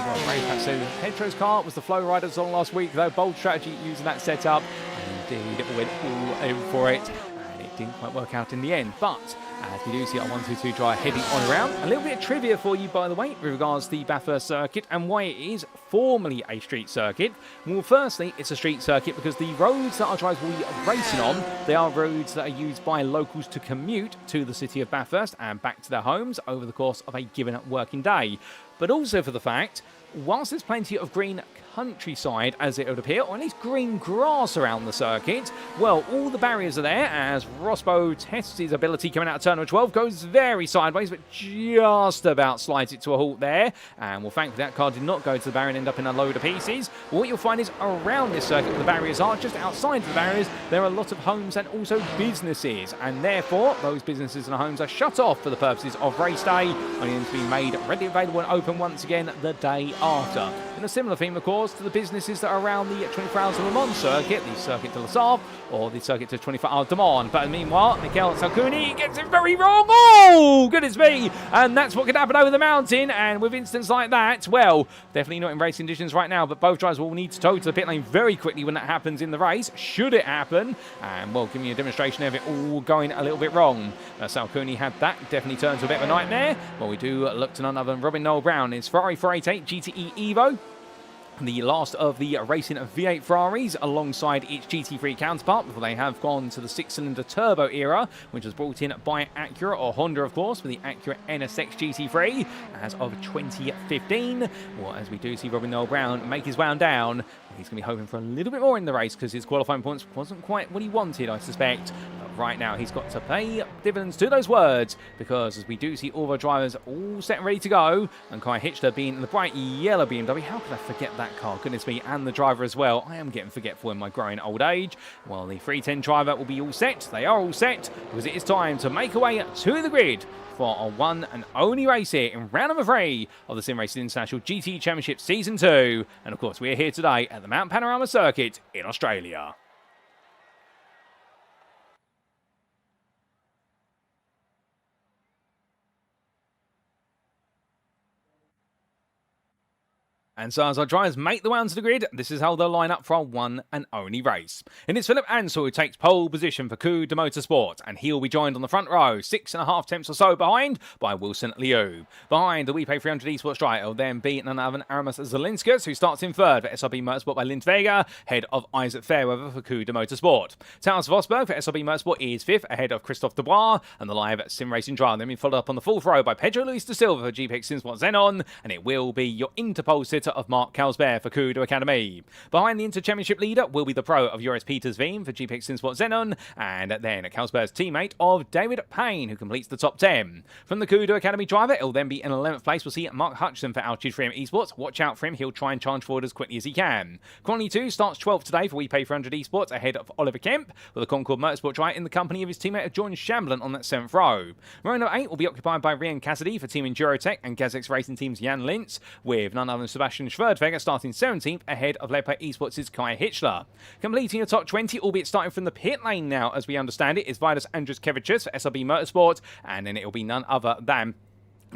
well, so Pedro's car was the Flow Riders on last week, though. Bold strategy using that setup. And indeed, it went all over for it. And it didn't quite work out in the end. But as we do see our 1-2-2 driver heading on around. A little bit of trivia for you, by the way, with regards to the Bathurst circuit and why it is formally a street circuit. Well, firstly, it's a street circuit because the roads that our drivers will be racing on, they are roads that are used by locals to commute to the city of Bathurst and back to their homes over the course of a given working day. But also for the fact whilst there's plenty of green countryside, as it would appear, or at least green grass around the circuit, well, all the barriers are there as Rosbo tests his ability coming out of turn 12, goes very sideways, but just about slides it to a halt there. And well, thankfully that car did not go to the barrier and end up in a load of pieces. What you'll find is around this circuit where the barriers are, just outside the barriers, there are a lot of homes and also businesses, and therefore those businesses and homes are shut off for the purposes of race day, only to be made readily available and open once again the day after. In a similar theme, of course, to the businesses that are around the 24 Hours of Le Mans circuit, the Circuit de la Sarthe, or the Circuit de 24 Hours de Mans. But meanwhile, Mikel Salcuni gets it very wrong. Oh, goodness me! And that's what could happen over the mountain. And with incidents like that, well, definitely not in race conditions right now, but both drivers will need to tow to the pit lane very quickly when that happens in the race, should it happen. And, well, giving you a demonstration of it all going a little bit wrong. Salcuni had that, definitely turned to a bit of a nightmare. Well, we do look to none other than Robin Noel Brown. His Ferrari 488 GTE Evo, the last of the racing V8 Ferraris alongside its GT3 counterpart before they have gone to the 6-cylinder turbo era, which was brought in by Acura, or Honda of course, with the Acura NSX GT3 as of 2015. Well, as we do see Robin Noel Brown make his way on down, he's going to be hoping for a little bit more in the race because his qualifying points wasn't quite what he wanted, I suspect. But right now he's got to pay dividends to those words, because as we do see all the drivers all set and ready to go, and Kai Hitchler being in the bright yellow BMW, how could I forget that car? Goodness me, and the driver as well. I am getting forgetful in my growing old age. Well, the 310 driver will be all set. They are all set because it is time to make our way to the grid for our one and only race here in round number 3 of the SimRacing International GTE Championship Season 2. And of course, we are here today at the Mount Panorama circuit in Australia. And so as our drivers make the way onto the grid, this is how they'll line up for our one and only race. And it's Philip Ansell who takes pole position for Coup de Motorsport, and he'll be joined on the front row, 6.5 tenths or so behind, by Wilson Liu. Behind the WePay 300 Esports driver, it'll then be none other than Aramis Zelinskas, who starts in third for SRB Motorsport by Lint Vega, ahead of Isaac Fairweather for Coup de Motorsport. Taos Vosberg for SRB Motorsport is fifth, ahead of Christophe Dubois, and the live SimRacing driver then being followed up on the fourth row by Pedro Luis da Silva for GPX SimSport Xenon, and it will be your Interpol sitter of Mark Carlsberg for Coup de Academy. Behind the Inter Championship leader will be the pro of Joris Peters Veem for GPX SimSport Xenon, and then Carlsberg's teammate of David Payne, who completes the top 10. From the Coup de Academy driver, it'll then be in 11th place. We'll see Mark Hutchison for Altitude Freedom Esports. Watch out for him, he'll try and charge forward as quickly as he can. Quantity 2 starts 12th today for WePay 400 Esports, ahead of Oliver Kemp, with a Concord Motorsport driver in the company of his teammate Jordan Shamblin on that 7th row. Row number 8 will be occupied by Rian Cassidy for Team Endurotech and Gazix Racing Team's Jan Lintz, with none other than Sebastian Schwerdweger starting 17th, ahead of Leopard Esports' Kai Hitchler. Completing the top 20, albeit starting from the pit lane now, as we understand it, is Vidas Andruskevicius for SRB Motorsport, and then it will be none other than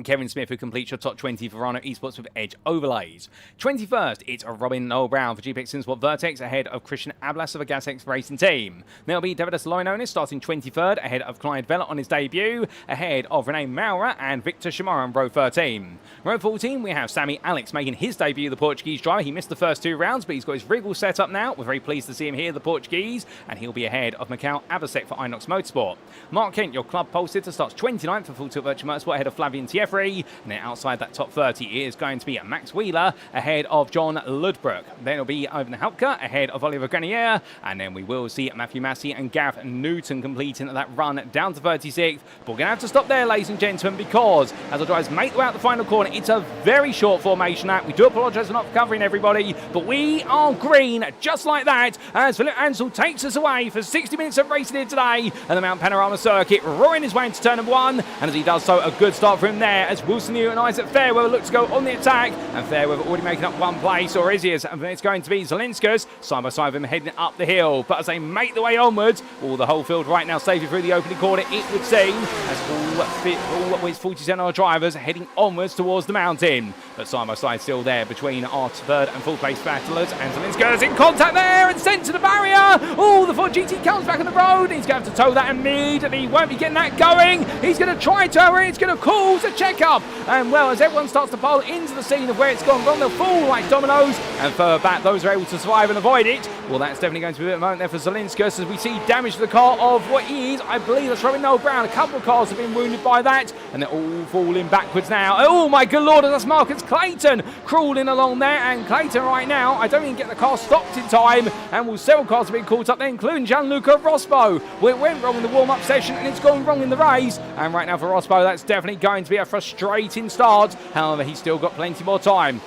Kevin Smith, who completes your top 20 for Rhino Esports with Edge Overlays. 21st, it's Robin Noel Brown for GPX SimSport Vertex, ahead of Christian Ablas of a Gasex Racing Team. Then it'll be Davidas Loinonis starting 23rd, ahead of Clyde Vella on his debut, ahead of Rene Maurer and Victor Shimara on row 13. Row 14, we have Sammy Alex making his debut, the Portuguese driver. He missed the first 2 rounds, but he's got his rig all set up now. We're very pleased to see him here, the Portuguese, and he'll be ahead of Mikhail Abasek for Inox Motorsport. Mark Kent, your club pole sitter, starts 29th for Full Tilt Virtual Motorsport, ahead of Flavian Tiefri. And then outside that top 30 is going to be Max Wheeler, ahead of John Ludbrook. Then it'll be Ivan Halpka, ahead of Oliver Grenier. And then we will see Matthew Massey and Gav Newton completing that run down to 36th. But we're going to have to stop there, ladies and gentlemen, because as the drivers make their way out the final corner, it's a very short formation that. We do apologise for not covering everybody, but we are green just like that as Philip Ansell takes us away for 60 minutes of racing here today at the Mount Panorama circuit, roaring his way into turn number 1. And as he does so, a good start for him there as Wilson Liu and Isaac Fairweather look to go on the attack, and Fairweather already making up 1 place, or is he? And it's going to be Zelinskas side by side with him heading up the hill. But as they make the way onwards, all the whole field right now safely through the opening corner, it would seem, as all with 47 of our drivers heading onwards towards the mountain. But side by side still there between our third and full place battlers, and Zelinskas in contact there and sent to the barrier. Oh, the Ford GT comes back on the road. He's going to have to tow that immediately. He won't be getting that going. He's going to try to, it's going to cause a check-up. And well, as everyone starts to pile into the scene of where it's gone wrong, they'll fall like dominoes. And further back, those are able to survive and avoid it. Well, that's definitely going to be a bit of a moment there for Zelinskas as we see damage to the car of what is, I believe, that's Robin Noel Brown. A couple of cars have been wounded by that, and they're all falling backwards now. Oh my good lord, that's Marcus Clayton crawling along there, and Clayton right now, I don't even get the car stopped in time, and well, several cars have been caught up there, including Gianluca Rospo. Well, it went wrong in the warm-up session, and it's gone wrong in the race, and right now for Rospo, that's definitely going to be a frustrating start. However, he's still got plenty more time.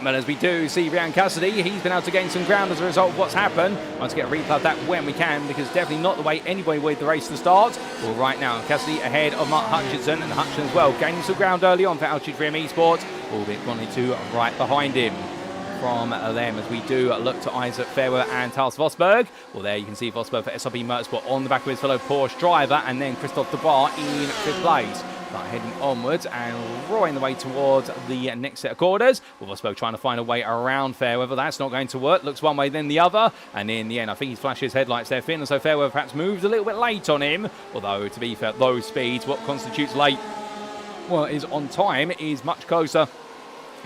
But as we do see Ryan Cassidy, he's been able to gain some ground as a result of what's happened. I want to get a replay of that when we can, because definitely not the way anybody would the race to start. Well, right now, Cassidy ahead of Mark Hutchinson, and Hutchinson as well, gaining some ground early on for Altitude 3M Esports. Albeit 1-2 right behind him. From them as we do look to Isaac Fairweather and Tals Vosberg. Well, there you can see Vosberg for SRB Motorsport on the back of his fellow Porsche driver, and then Christophe Debar in 5th place. But heading onwards and roaring the way towards the next set of quarters. Well, Vosberg trying to find a way around Fairweather. That's not going to work. Looks one way, then the other. And in the end, I think he's flashed his headlights there, Finn. And so Fairweather perhaps moved a little bit late on him. Although, to be fair, those speeds, what constitutes late, well, is on time, is much closer.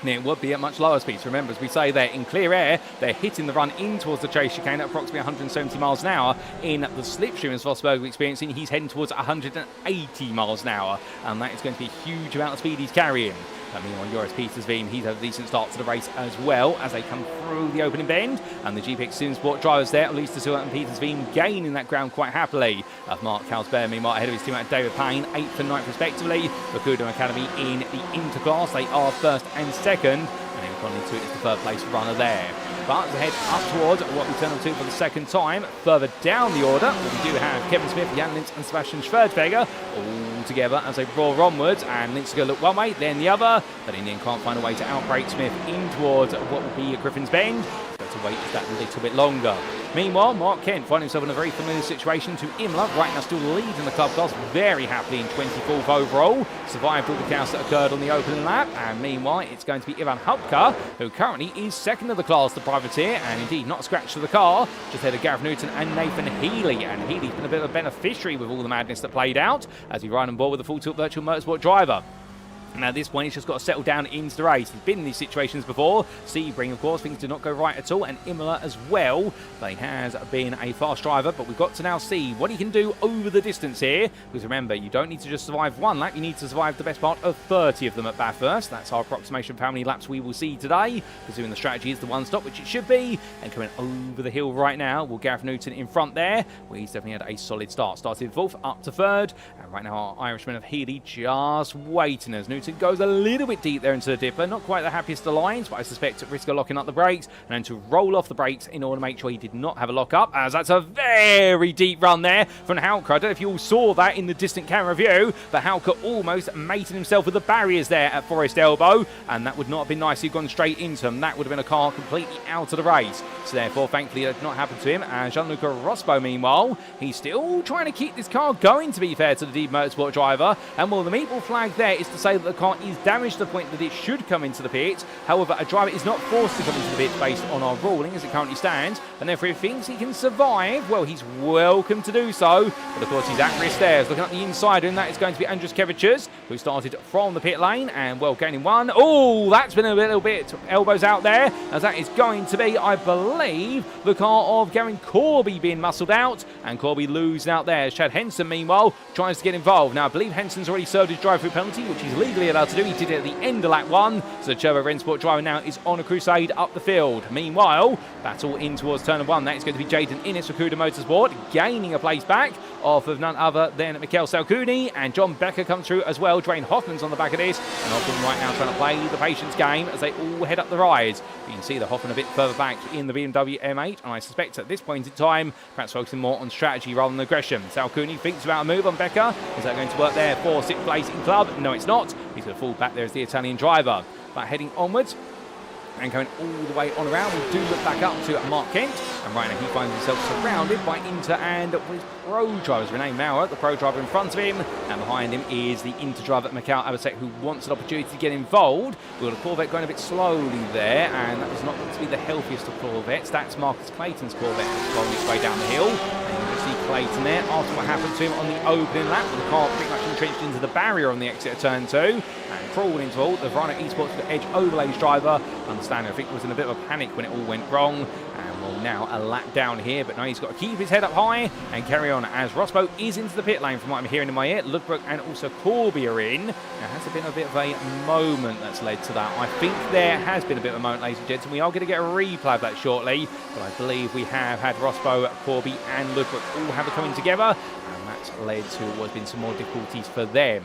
It would be at much lower speeds. Remember, as we say there, in clear air, they're hitting the run in towards the chase chicane at approximately 170 miles an hour. In the slipstream, as Vosberg is experiencing, he's heading towards 180 miles an hour. And that is going to be a huge amount of speed he's carrying. I mean, on Joris Petersveen, he's had a decent start to the race as well as they come through the opening bend. And the GPX SimSport drivers there, at least Stewart and Petersveen, gaining that ground quite happily. Mark Carlsberg, meanwhile, ahead of his teammate David Payne, 8th and 9th respectively. Bakudo Academy in the Interclass, they are 1st and 2nd. And then Conley 2 is the 3rd place runner there. But to head up towards what we turn on to for the 2nd time, further down the order, we do have Kevin Smith, Jan Lintz and Sebastian Schwerdberger all together as they roar onwards, and Lintz going to look one way, then the other, but in the end can't find a way to outbrake Smith in towards what will be Griffin's Bend. Got to wait just that little bit longer. Meanwhile, Mark Kent finding himself in a very familiar situation to Imola, right now still leading the club class very happily in 24th overall. Survived all the chaos that occurred on the opening lap, and meanwhile it's going to be Ivan Hupka, who currently is 2nd of the class, the privateer, and indeed not a scratch to the car. Just ahead of Gareth Newton and Nathan Healy, and Healy's been a bit of a beneficiary with all the madness that played out as he ride on board with a full tilt virtual motorsport driver. Now at this point, he's just got to settle down into the race. He's been in these situations before. Sebring, of course, things did not go right at all, and Imola as well. But he has been a fast driver, but we've got to now see what he can do over the distance here. Because remember, you don't need to just survive one lap, you need to survive the best part of 30 of them at Bathurst. That's our approximation for how many laps we will see today, presuming the strategy is the one stop, which it should be. And coming over the hill right now, well, Gareth Newton in front there. Well, he's definitely had a solid start. Started 4th, up to 3rd. And right now, our Irishman of Healy just waiting as Newton goes a little bit deep there into the dipper. Not quite the happiest of lines, but I suspect at risk of locking up the brakes, and then to roll off the brakes in order to make sure he did not have a lock up, as that's a very deep run there from Hauke. I don't know if you all saw that in the distant camera view, but Hauke almost mated himself with the barriers there at Forest Elbow, and that would not have been nice if he'd gone straight into him. That would have been a car completely out of the race. So therefore, thankfully, that did not happen to him. And Gianluca Rospo, meanwhile, he's still trying to keep this car going, to be fair to the Deep Motorsport driver. And well, the meatball flag there is to say that the car is damaged to the point that it should come into the pit. However, a driver is not forced to come into the pit based on our ruling as it currently stands, and therefore if he thinks he can survive, well, he's welcome to do so. But of course, he's at risk there. Looking at the inside, and that is going to be Andres Kevicius, who started from the pit lane and, well, gaining one. Oh, that's been a little bit elbows out there, as that is going to be, I believe, the car of Garen Corby being muscled out, and Corby losing out there. Chad Henson, meanwhile, tries to get involved. Now, I believe Henson's already served his drive-through penalty, which he's legally allowed to do. He did it at the end of lap 1, so the Turbo Rennsport driver now is on a crusade up the field. Meanwhile, battle in towards turn 1. That is going to be Jaden Innes for Kuda Motorsport, gaining a place back off of none other than Mikhail Salkuni, and John Becker comes through as well. Drain Hoffman's on the back of this, and Hoffman right now trying to play the patience game as they all head up the rise. You can see the Hoffman a bit further back in the BMW M8, and I suspect at this point in time, perhaps focusing more on strategy rather than aggression. Salkuni thinks about a move on Becker. Is that going to work there for 6th place in club? No, it's not. He's going to fall back there as the Italian driver. But heading onwards and going all the way on around, we do look back up to Mark Kent, and right now he finds himself surrounded by Inter and his pro drivers. Renee Maurer, the pro driver in front of him, and behind him is the Inter driver Mikhail Abasek, who wants an opportunity to get involved. We've got a Corvette going a bit slowly there, and that does not look to be the healthiest of Corvettes. That's Marcus Clayton's Corvette that's rolling its way down the hill. And you can see Clayton there after what happened to him on the opening lap, with the car pretty much in entrenched into the barrier on the exit of turn 2 and crawled into all. The Verano Esports with Edge Overlays driver, understanding I think was in a bit of a panic when it all went wrong. Well, now a lap down here, but now he's got to keep his head up high and carry on as Rospo is into the pit lane from what I'm hearing in my ear. Ludbrook and also Corby are in. Now, has there been a bit of a moment that's led to that? I think there has been a bit of a moment, ladies and gentlemen. We are going to get a replay of that shortly, but I believe we have had Rospo, Corby and Ludbrook all have it coming together, and that's led to what's been some more difficulties for them.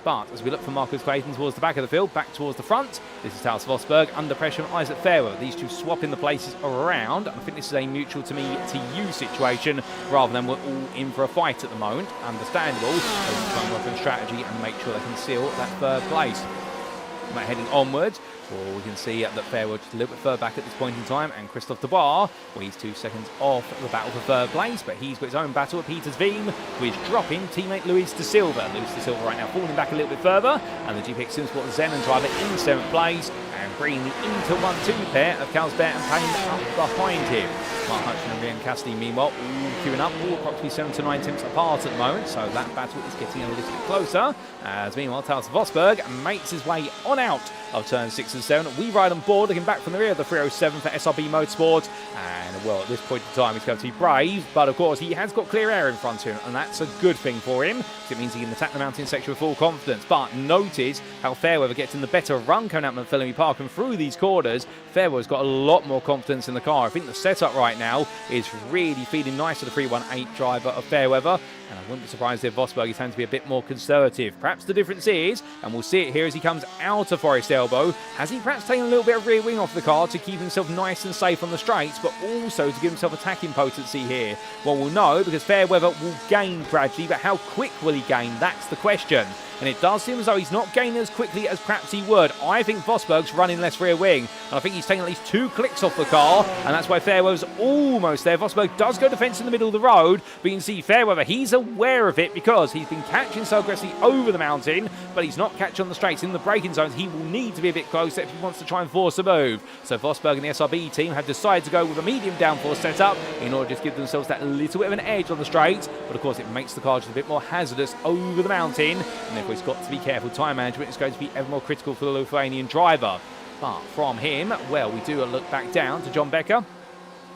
But as we look for Marcus Clayton towards the back of the field, back towards the front, this is Taos Vosberg under pressure from Isaac Fairweather. These two swapping the places around. I think this is a mutual to me to you situation rather than we're all in for a fight at the moment. Understandable. They want to try and work on strategy and make sure they can seal that third place. We're heading onwards. Well, we can see that Fairweather just a little bit further back at this point in time, and Christophe de Bar, well, he's 2 seconds off the battle for third place, but he's got his own battle at Peters Veem, who is dropping teammate Luis de Silva. Luis de Silva right now falling back a little bit further, and the GPX SimSport Zenon driver in 7th place, and bringing the into 1-2 pair of Carlsberg and Payne up behind him. Mark Hutchin and Ryan Cassidy, meanwhile, all queuing up, all approximately 7 to 9 tenths apart at the moment, so that battle is getting a little bit closer. As meanwhile, Taos Vosberg makes his way on out of turn 6 and 7. We ride on board, looking back from the rear of the 307 for SRB Motorsport, and well, at this point in time, he's going to be brave, but of course, he has got clear air in front of him, and that's a good thing for him, because it means he can attack the mountain section with full confidence. But notice how Fairweather gets in the better run coming out of Philly Park and through these corners. Fairweather's got a lot more confidence in the car. I think the setup right now is really feeling nice to the 318 driver of Fairweather, and I wouldn't be surprised if Vosberg is going to be a bit more conservative. Perhaps the difference is, and we'll see it here as he comes out of Forest Elbow, has he perhaps taken a little bit of rear wing off the car to keep himself nice and safe on the straights, but also to give himself attacking potency here? Well, we'll know, because Fairweather will gain gradually, but how quick will he gain? That's the question. And it does seem as though he's not gaining as quickly as perhaps he would. I think Vosberg's running less rear wing, and I think he's taking at least 2 clicks off the car, and that's why Fairweather's almost there. Vosberg does go defence in the middle of the road, but you can see Fairweather, he's aware of it because he's been catching so aggressively over the mountain, but he's not catching on the straights. In the braking zones, he will need to be a bit closer if he wants to try and force a move. So Vosberg and the SRB team have decided to go with a medium downforce setup in order to just give themselves that little bit of an edge on the straights, but of course it makes the car just a bit more hazardous over the mountain, and therefore he's got to be careful. Time management is going to be ever more critical for the Lithuanian driver. But from him, well, we do a look back down to John Becker,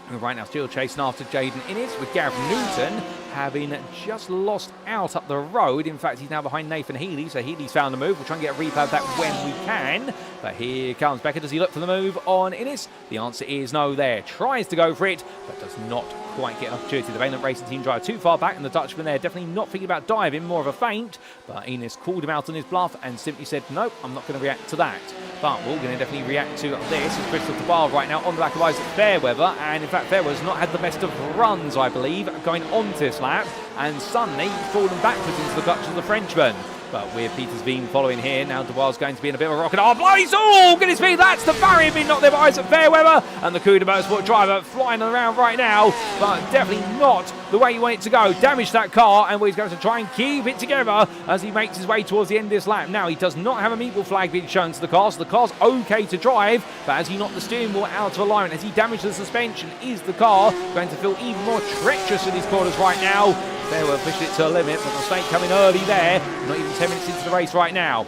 who right now still chasing after Jaden Innes, with Gareth Newton having just lost out up the road. In fact, he's now behind Nathan Healy, so Healy's found a move. We'll try and get a replay of that when we can. But here comes Becker. Does he look for the move on Innes? The answer is no there. Tries to go for it, but does not quite get an opportunity. The Valent Racing team drive too far back, and the Dutchman there definitely not thinking about diving, more of a feint. But Innes called him out on his bluff and simply said, nope, I'm not going to react to that. But we're going to definitely react to this. It's Christophe de Bar right now on the back of Isaac Fairweather, and in fact Fairweather's not had the best of runs, I believe, going onto this lap, and suddenly he's fallen backwards into the clutch of the Frenchman. But with Peters Veem following here, now De Wail's going to be in a bit of a rocket. Oh, bloody! Oh, goodness me, that's the barrier being knocked there by Isaac Fairweather, and the Cuda Motorsport driver flying around right now, but definitely not the way you want it to go. Damaged that car, and he's going to try and keep it together as he makes his way towards the end of this lap. Now, he does not have a meatball flag being shown to the car, so the car's okay to drive, but as he knocked the steering wheel out of alignment, as he damaged the suspension, is the car going to feel even more treacherous in these corners right now? Fairweather pushed it to a limit, but the mistake coming early there. Not even 10 minutes into the race right now.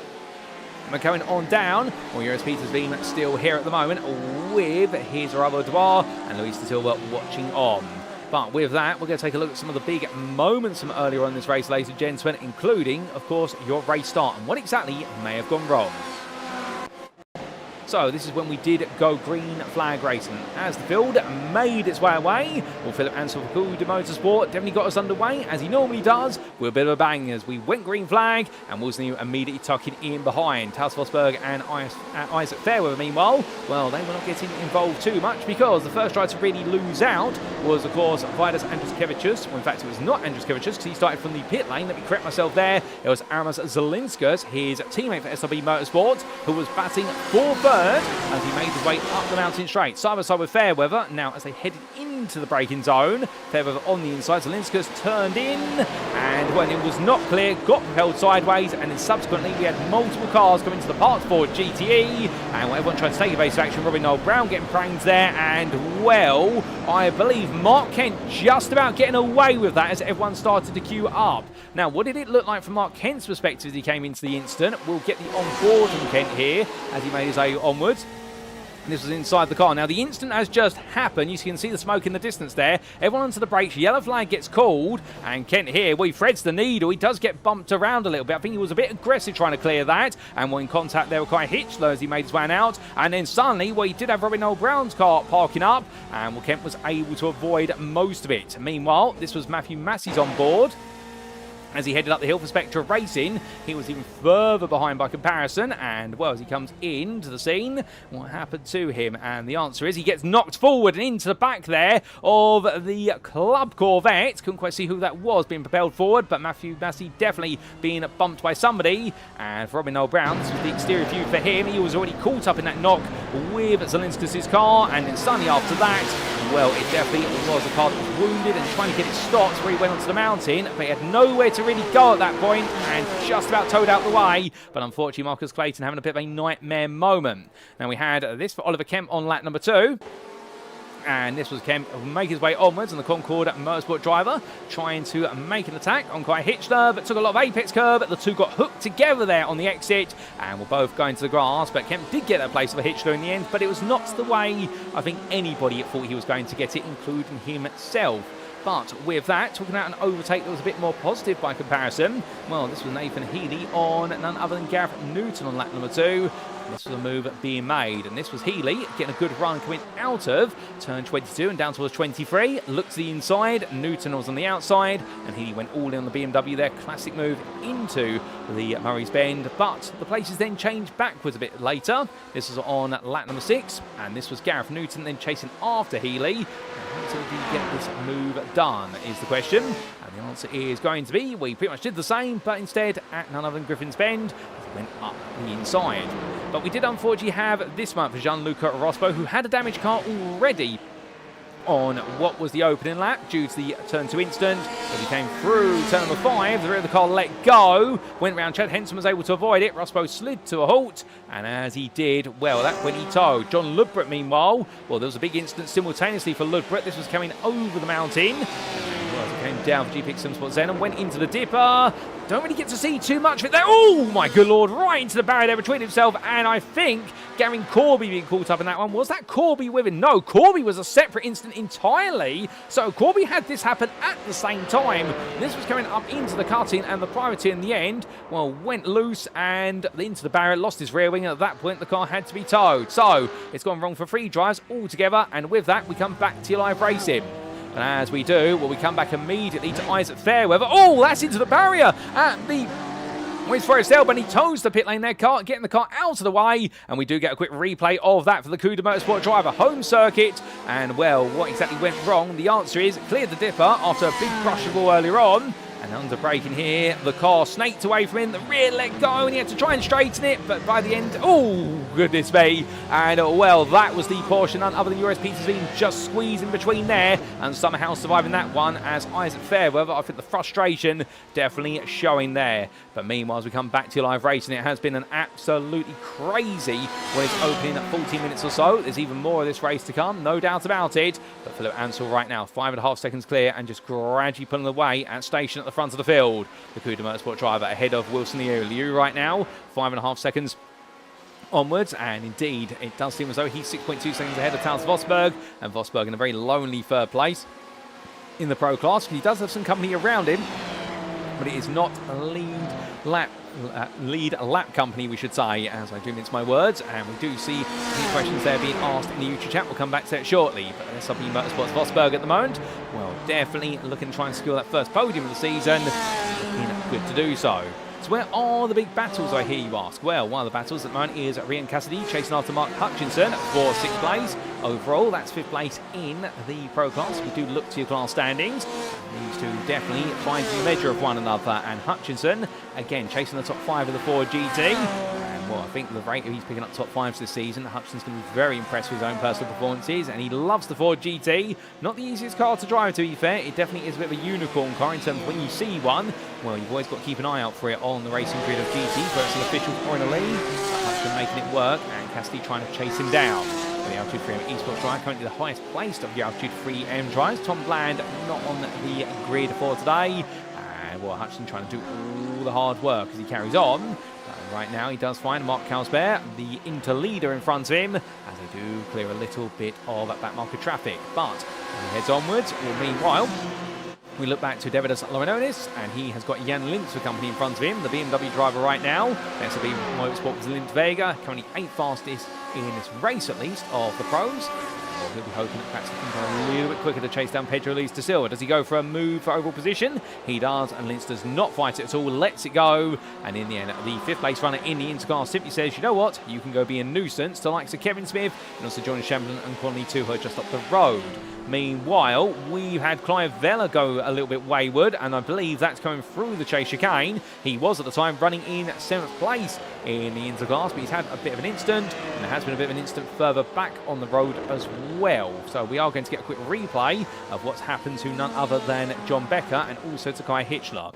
We're going on down. Well, Joris Peters Veem still here at the moment with his Rabo Duar and Luis de Silva watching on. But with that, we're going to take a look at some of the big moments from earlier on in this race, ladies and gentlemen, including, of course, your race start and what exactly may have gone wrong. So this is when we did go green flag racing. As the field made its way away, well, Philip Ansell for Cuda Motorsport definitely got us underway, as he normally does, with a bit of a bang as we went green flag, and Wilson immediately tucking in behind. Taos Vosberg and Isaac Fairweather, meanwhile, well, they were not getting involved too much, because the first driver to really lose out was, of course, Vidas Andruskevicius. Well, in fact, it was not Andruskevicius, because he started from the pit lane. Let me correct myself there. It was Aramas Zelinskas, his teammate for SRB Motorsport, who was batting for first third as he made his way up the mountain straight. Side by side with Fairweather. Now as they headed into the braking zone, Fairweather on the inside. Zelinskas turned in, and when it was not clear, got propelled sideways, and then subsequently we had multiple cars come into the parts for GTE, and everyone tried to take evasive action. Robin Noel Brown getting pranked there, and well, I believe Mark Kent just about getting away with that as everyone started to queue up. Now, what did it look like from Mark Kent's perspective as he came into the incident? We'll get the on-board from Kent here as he made his way onwards. This was inside the car. Now, the incident has just happened. You can see the smoke in the distance there. Everyone onto the brakes. Yellow flag gets called. And Kent here, well, he threads the needle. He does get bumped around a little bit. I think he was a bit aggressive trying to clear that. And when in contact there, were quite Hitchler as he made his way out. And then suddenly, well, he did have Robin Noel Brown's car parking up. And well, Kent was able to avoid most of it. Meanwhile, this was Matthew Massey's on board. As he headed up the hill for Spectre Racing, he was even further behind by comparison. And, well, as he comes into the scene, what happened to him? And the answer is he gets knocked forward and into the back there of the Club Corvette. Couldn't quite see who that was being propelled forward, but Matthew Massey definitely being bumped by somebody. And for Robin Noel Brown, this was the exterior view for him. He was already caught up in that knock with Zelinskas' car. And then suddenly after that, well, it definitely was a car that was wounded and trying to get it stopped where he went onto the mountain, but he had nowhere to really go at that point and just about towed out the way. But unfortunately, Marcus Clayton having a bit of a nightmare moment. Now we had this for Oliver Kemp on lap number 2. And this was Kemp make his way onwards on the Concorde Motorsport driver, trying to make an attack on Kai Hitchler, but took a lot of apex curb. The two got hooked together there on the exit and were both going to the grass. But Kemp did get that place for Hitchler in the end, but it was not the way I think anybody thought he was going to get it, including himself. But with that, talking about an overtake that was a bit more positive by comparison, well, this was Nathan Healy on none other than Gareth Newton on lap number 2. This was a move being made, and this was Healy getting a good run coming out of turn 22 and down towards 23. Looked to the inside, Newton was on the outside, and Healy went all in on the BMW there. Classic move into the Murray's Bend, but the places then changed backwards a bit later. This was on lap number 6, and this was Gareth Newton then chasing after Healy. How did he get this move done is the question. And the answer is going to be, we pretty much did the same, but instead at none other than Griffin's Bend, it went up the inside. But we did unfortunately have this month for Gianluca Rospo, who had a damaged car already on what was the opening lap due to the turn 2 incident. As he came through turn number 5, the rear of the car let go, went round Chad Henson, was able to avoid it. Rospo slid to a halt, and as he did, well, that when he towed. John Ludbrett, meanwhile, well, there was a big incident simultaneously for Ludbrett. This was coming over the mountain. Well, as it came down for GPX SimSport Zen and went into the dipper. Don't really get to see too much of it there. Oh, my good Lord, right into the barrier there between himself and I think Gavin Corby being caught up in that one. Was that Corby with him? No, Corby was a separate incident entirely. So Corby had this happen at the same time. This was coming up into the cutting, and the privateer in the end, well, went loose and into the barrier, lost his rear wing. At that point, the car had to be towed. So it's gone wrong for 3 drives altogether. And with that, we come back to live racing. And as we do, well, we come back immediately to Isaac Fairweather. Oh, that's into the barrier at the Wins Forest Elba, and he tows the pit lane there, getting the car out of the way. And we do get a quick replay of that for the Cuda Motorsport driver. Home circuit. And, well, what exactly went wrong? The answer is cleared the dipper after a big crush of ball earlier on. And under braking here, the car snaked away from him. The rear let go, and he had to try and straighten it. But by the end, oh, goodness me. And, well, that was the portion, none other than US Peters being just squeezed in between there. And somehow surviving that one as Isaac Fairweather. I think the frustration definitely showing there. But meanwhile, as we come back to live racing, it has been an absolutely crazy when it's opening at 14 minutes or so. There's even more of this race to come, no doubt about it. But Philip Ansell right now, 5.5 seconds clear and just gradually pulling away at station at the front of the field. The Cuda Motorsport driver ahead of Wilson Liu. Liu right now, 5.5 seconds onwards, and indeed it does seem as though he's 6.2 seconds ahead of Towns Vosberg, and Vosberg in a very lonely 3rd place in the Pro class. He does have some company around him, but it is not a lead lap company, we should say, as I do mince my words. And we do see any questions there being asked in the YouTube chat. We'll come back to that shortly. But SRP Motorsports Vosberg at the moment, well, definitely looking to try and secure that first podium of the season. Looking good to do so. So where are the big battles, I hear you ask? Well, one of the battles at the moment is Ryan Cassidy chasing after Mark Hutchinson for 6th place. Overall, that's 5th place in the Pro class. We do look to your class standings. These two definitely find the measure of one another. And Hutchinson, again, chasing the top 5 of the Ford GT. And Well, I think the rate he's picking up top fives this season, Hutchinson's going to be very impressed with his own personal performances, and he loves the Ford GT. Not the easiest car to drive, to be fair. It definitely is a bit of a unicorn car in terms of when you see one, well, you've always got to keep an eye out for it on the racing grid of GT. First official for in the lead, Hutchinson making it work, and Cassidy trying to chase him down. The Altitude 3M Esports drive, currently the highest placed of the Altitude 3M drives. Tom Bland not on the grid for today. And well, Hutchinson trying to do all the hard work as he carries on. Right now he does find Mark Calsbear, the interleader in front of him, as they do clear a little bit of back market traffic. But when he heads onwards, well, meanwhile, we look back to Davidas Lorenonis, and he has got Jan Lintz for company in front of him, the BMW driver right now. SLB Motorsport was Lintz Vega, currently 8th fastest in this race at least of the pros. He'll be hoping that perhaps he can go a little bit quicker to chase down Pedro Luis da Silva. Does he go for a move for overall position? He does, and Lintz does not fight it at all, lets it go. And in the end, the 5th place runner in the Intercar simply says, you know what, you can go be a nuisance to the likes of Kevin Smith and also Jordan Chamberlain and Conley too, who are just up the road. Meanwhile, we've had Clive Vella go a little bit wayward, and I believe that's coming through the chase chicane. He was at the time running in 7th place in the Interclass, but he's had a bit of an incident, and there has been a bit of an incident further back on the road as well. So we are going to get a quick replay of what's happened to none other than John Becker and also to Kai Hitchler.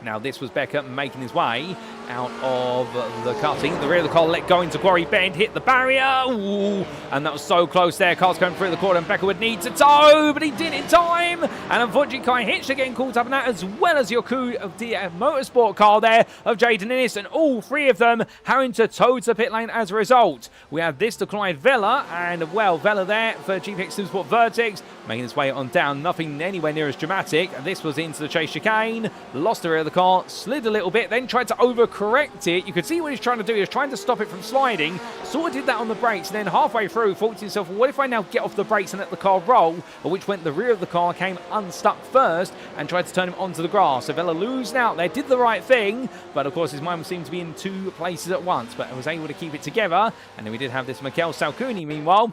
Now, this was Becker making his way out of the cutting. The rear of the car let go into Quarry Bend, hit the barrier. Ooh, and that was so close there. Car's going through the corner, and Becker would need to tow, but he did in time. And unfortunately, Kai Hitchler getting caught up in that, as well as your coup of the motorsport car there of Jaden Innes, and all three of them having to tow to pit lane as a result. We have this to Clyde Vella, and well, Vella there for GPX SimSport Vertex, making his way on down. Nothing anywhere near as dramatic. This was into the chase chicane, lost the rear of the car, slid a little bit, then tried to overcorrect it. You could see what he's trying to do. He was trying to stop it from sliding, sort of did that on the brakes, and then halfway through thought to himself, well, what if I now get off the brakes and let the car roll? At which went the rear of the car came unstuck first and tried to turn him onto the grass. So Vella losing out there, did the right thing, but of course his mind seemed to be in two places at once, but was able to keep it together. And then we did have this Mikel Salcuni meanwhile.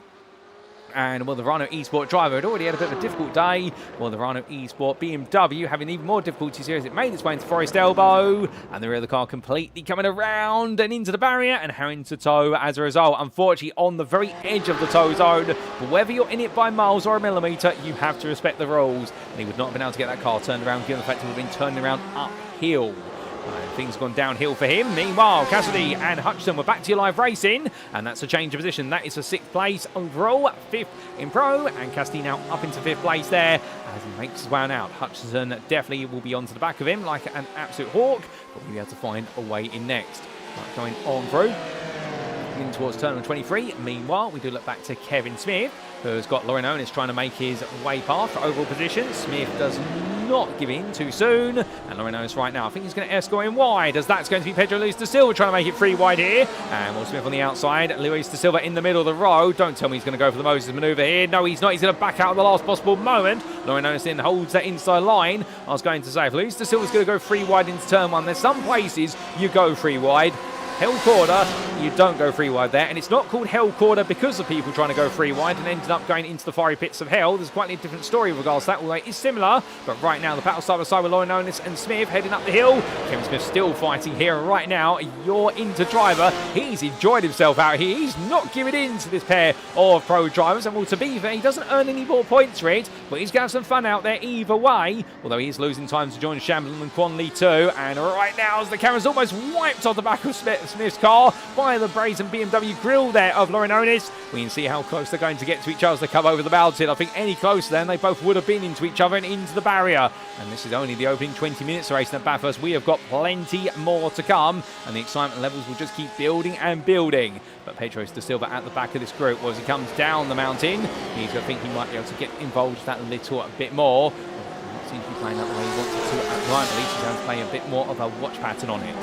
And well, the Rhino Esport driver had already had a bit of a difficult day. Well, the Rhino Esport BMW having even more difficulties here as it made its way into Forest Elbow. And the rear of the car completely coming around and into the barrier and having to tow as a result. Unfortunately, on the very edge of the tow zone. But whether you're in it by miles or a millimetre, you have to respect the rules. And he would not have been able to get that car turned around, given the fact he would have been turning around uphill. Things have gone downhill for him. Meanwhile, Cassidy and Hutchinson were back to your live racing, and that's a change of position. That is for 6th place overall, 5th in pro, and Cassidy now up into 5th place there as he makes his way out. Hutchinson definitely will be onto the back of him like an absolute hawk, but we'll be able to find a way in next. Right, going on through in towards turn 23. Meanwhile, we do look back to Kevin Smith, who's got Lauren Onis trying to make his way past for overall position. Smith does not give in too soon, and Lauren Onis right now, I think he's going to escort him wide, as that's going to be Pedro Luis da Silva trying to make it 3 wide here. And Will Smith on the outside, Luis da Silva in the middle of the road. Don't tell me he's going to go for the Moses manoeuvre here. No, he's not. He's going to back out at the last possible moment. Lauren Onis then holds that inside line. I was going to say, if Luis da Silva's going to go 3 wide into turn 1, there's some places you go 3 wide. Hell Corner, you don't go 3 wide there, and it's not called Hell Corner because of people trying to go 3 wide and ended up going into the fiery pits of hell. There's quite a different story with regards to that, although it is similar. But right now, the battle side by side with Lauren Onis and Smith heading up the hill. Kevin Smith still fighting here right now. You're into driver. He's enjoyed himself out here. He's not giving in to this pair of pro drivers. And well, to be fair, he doesn't earn any more points for it, but he's going to have some fun out there either way. Although he is losing time to John Chamberlain and Quan Lee too. And right now, as the camera's almost wiped off the back of Smith's car by the brazen BMW grille there of Lauren Onis. We can see how close they're going to get to each other as they come over the mountain. I think any closer then they both would have been into each other and into the barrier. And this is only the opening 20 minutes of racing at Bathurst. We have got plenty more to come, and the excitement levels will just keep building and building. But Pedro da Silva at the back of this group, well, as he comes down the mountain, he's going to think he might be able to get involved that little bit more. Seems to be playing that the way he wants it to at the moment. At least he's going to play a bit more of a watch pattern on it.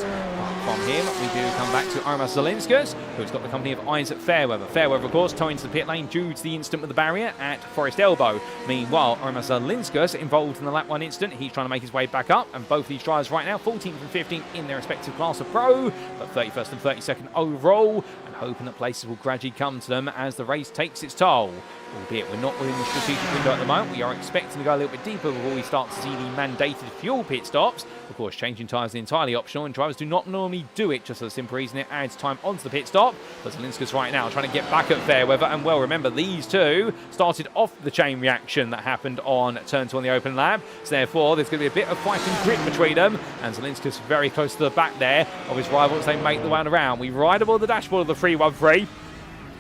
From him, we do come back to Armas Zelinskas, who's got the company of Isaac Fairweather. Fairweather, of course, towing to the pit lane due to the incident with the barrier at Forest Elbow. Meanwhile, Armas Zelinskas involved in the lap 1 incident. He's trying to make his way back up, and both these drivers right now, 14th and 15th in their respective class of pro, but 31st and 32nd overall, and hoping that places will gradually come to them as the race takes its toll. albeit we're not within the strategic window at the moment. We are expecting to go a little bit deeper before we start to see the mandated fuel pit stops. Of course, changing tyres is entirely optional, and drivers do not normally do it just for the simple reason it adds time onto the pit stop. But Zielinski's right now trying to get back at Fairweather, and well, remember, these two started off the chain reaction that happened on turn 2 on the open lap. So therefore, there's going to be a bit of fighting grip between them, and Zielinski's very close to the back there of his rival as they make the round around. We ride aboard the dashboard of the 313.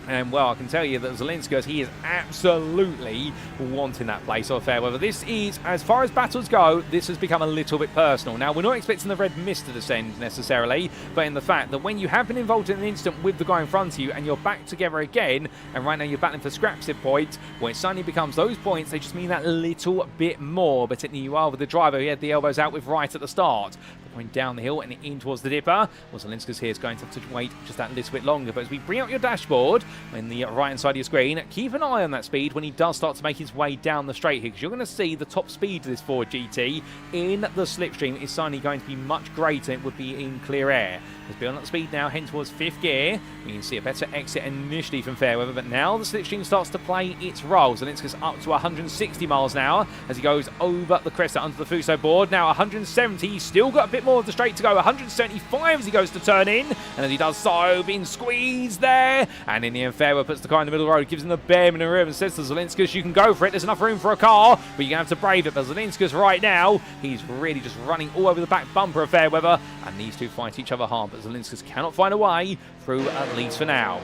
And, well, I can tell you that Zielinski, he is absolutely wanting that place on Fairweather. This is, as far as battles go, this has become a little bit personal. Now, we're not expecting the red mist to descend necessarily, but in the fact that when you have been involved in an incident with the guy in front of you and you're back together again, and right now you're battling for scraps at points, when it suddenly becomes those points, they just mean that little bit more. But technically you are with the driver who had the elbows out with right at the start. Going down the hill and in towards the dipper. Well, Zielinski's here is going to have to wait just that little bit longer. But as we bring up your dashboard in the right-hand side of your screen, keep an eye on that speed when he does start to make his way down the straight here, because you're going to see the top speed of this Ford GT in the slipstream is suddenly going to be much greater than it would be in clear air. He's beyond that speed now, heading towards 5th gear. We can see a better exit initially from Fairweather, but now the slipstream starts to play its role. Zielinski's up to 160 miles an hour as he goes over the crest onto the Fuso board. Now 170, he's still got a bit more of the straight to go. 175 as he goes to turn in, and as he does so, being squeezed there. And in the end, Fairweather puts the car in the middle of the road, gives him the bare minimum room and says to Zielinski, you can go for it. There's enough room for a car, but you're going to have to brave it. But Zielinski's right now, he's really just running all over the back bumper of Fairweather, and these two fight each other hard. But Zielinski's cannot find a way through, at least for now.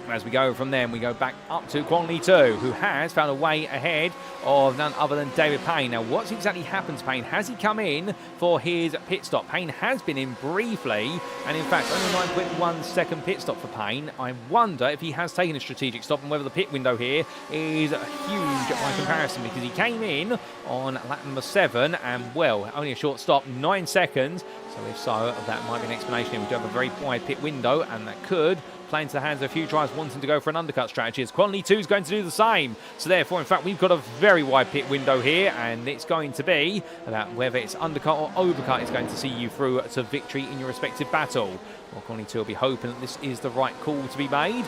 As we go from them, we go back up to Quanley 2, who has found a way ahead of none other than David Payne. Now, what's exactly happened to Payne? Has he come in for his pit stop? Payne has been in briefly, and in fact, only 9.1 second pit stop for Payne. I wonder if he has taken a strategic stop and whether the pit window here is huge by comparison, because he came in on lap number 7 and, well, only a short stop, 9 seconds. So if so, that might be an explanation. We do have a very wide pit window, and that could play into the hands of a few drivers wanting to go for an undercut strategy, as Quanley 2 is going to do the same. So therefore, in fact, we've got a very wide pit window here, and it's going to be about whether it's undercut or overcut is going to see you through to victory in your respective battle. Well, Quanley 2 will be hoping that this is the right call to be made.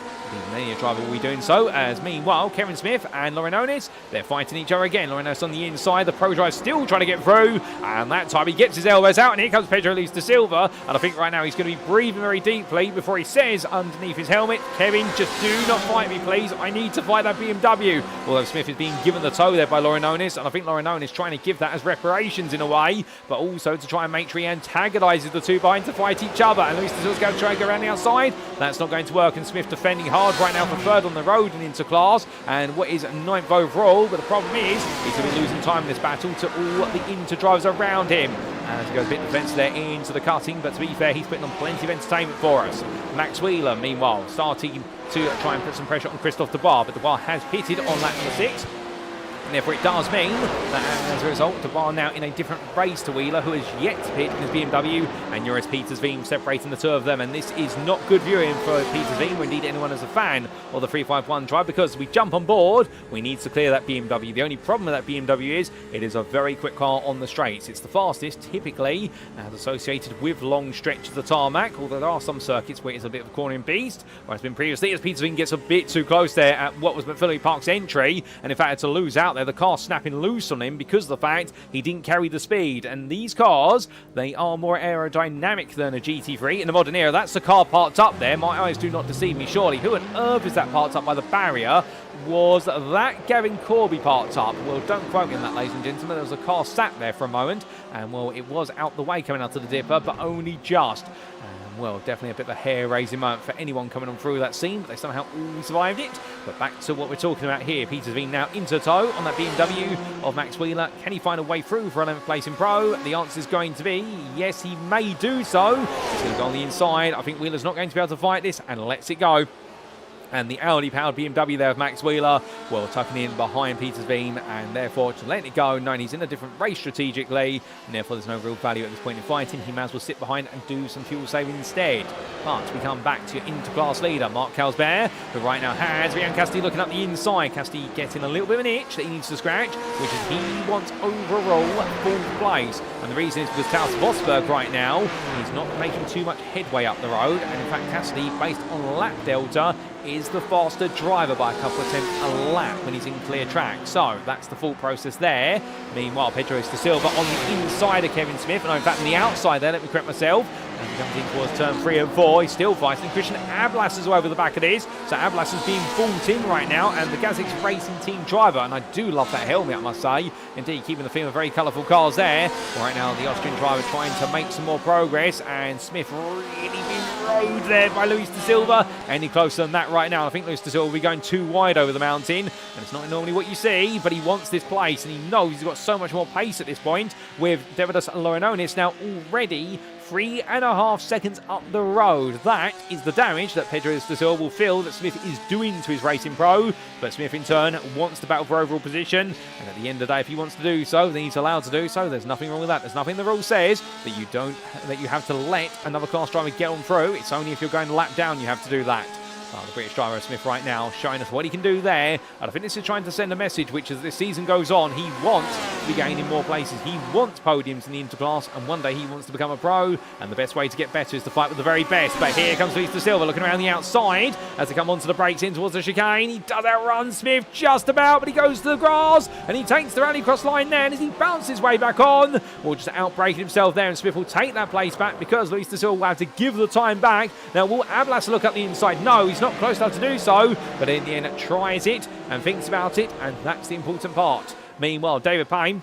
Many a driver will be doing so, as meanwhile, Kevin Smith and Lauren Onis, they're fighting each other again. Lauren Onis on the inside, the pro driver still trying to get through, and that time he gets his elbows out, and here comes Pedro Luis da Silva, and I think right now he's going to be breathing very deeply before he says underneath his helmet, Kevin, just do not fight me, please. I need to fight that BMW. Although Smith is being given the toe there by Lauren Onis, and I think Lauren Onis trying to give that as reparations in a way, but also to try and make sure he antagonises the two behind to fight each other. And Luis da Silva's going to try and go around the outside. That's not going to work, and Smith defending hard right now for third on the road and into class, and what is 9th overall. But the problem is he's going to be losing time in this battle to all the inter drivers around him. As he goes a bit defensive there into the cutting, but to be fair, he's putting on plenty of entertainment for us. Max Wheeler, meanwhile, starting to try and put some pressure on Christophe Debar, but Debar has pitted on lap number 6. And therefore it does mean that as a result, Debar now in a different race to Wheeler, who has yet to pit in his BMW, and Joris Petersveen separating the two of them. And this is not good viewing for Petersveen, or indeed anyone as a fan of the 351 drive, because we jump on board, we need to clear that BMW. The only problem with that BMW is it is a very quick car on the straights. It's the fastest, typically, as associated with long stretches of tarmac, although there are some circuits where it's a bit of a cornering beast, where it's been previously, as Petersveen gets a bit too close there at what was McPhilly Park's entry, and in fact had to lose out there. The car snapping loose on him because of the fact he didn't carry the speed. And these cars, they are more aerodynamic than a GT3 in the modern era. That's the car parked up there. My eyes do not deceive me, surely. Who on earth is that parked up by the barrier? Was that Gavin Corby parked up? Well, don't quote me on that, ladies and gentlemen. There was a car sat there for a moment, and well, it was out the way coming out to the dipper, but only just. Well, definitely a bit of a hair-raising moment for anyone coming on through that scene, but they somehow all survived it. But back to what we're talking about here. Petersveen now into tow on that BMW of Max Wheeler. Can he find a way through for 11th place in Pro? The answer is going to be yes, he may do so. He's going to go on the inside. I think Wheeler's not going to be able to fight this, and lets it go. And the Audi-powered BMW there of Max Wheeler, well, tucking in behind Petersveen, and therefore to let it go, knowing he's in a different race strategically, and therefore there's no real value at this point in fighting. He may as well sit behind and do some fuel saving instead. But we come back to your interclass leader, Mark Calsberg, who right now has Rian Casti looking up the inside. Casti getting a little bit of an itch that he needs to scratch, which is he wants overall 4th place. And the reason is because Klaus Vosberg right now is not making too much headway up the road, and in fact Casti, based on lap delta, is is the faster driver by a couple of tenths a lap when he's in clear track. So that's the thought process there. Meanwhile, Pedro da Silva on the inside of Kevin Smith. No, in fact, on the outside there, let me correct myself. As he comes in towards turn 3 and 4, he's still fighting. Christian Ablas is over the back of this. So Ablas is being brought in right now, and the Gazix Racing Team driver, and I do love that helmet, I must say. Indeed, keeping the theme of very colourful cars there. Right now, the Austrian driver trying to make some more progress, and Smith really being rode there by Luis da Silva. Any closer than that right now? I think Luis da Silva will be going too wide over the mountain, and it's not normally what you see, but he wants this place, and he knows he's got so much more pace at this point with Devidas Lauronis now already 3.5 seconds up the road. That is the damage that Pedro da Silva will feel that Smith is doing to his Racing Pro, but Smith in turn wants to battle for overall position, and at the end of the day, if he wants to do so, then he's allowed to do so. There's nothing wrong with that. There's nothing in the rule says that you have to let another class driver get on through. It's only if you're going to lap down you have to do that. The British driver Smith right now showing us what he can do there. And I think this is trying to send a message, which as this season goes on, he wants to be gaining more places. He wants podiums in the interclass, and one day he wants to become a pro, and the best way to get better is to fight with the very best. But here comes Luis da Silva looking around the outside as they come onto the brakes in towards the chicane. He does outrun Smith just about, but he goes to the grass and he takes the rallycross line there, and as he bounces his way back on, or just outbraking himself there, and Smith will take that place back because Luis da Silva will have to give the time back. Now, will Ablas look up the inside? No, he's not close enough to do so, but in the end tries it and thinks about it, and that's the important part. Meanwhile, David Payne,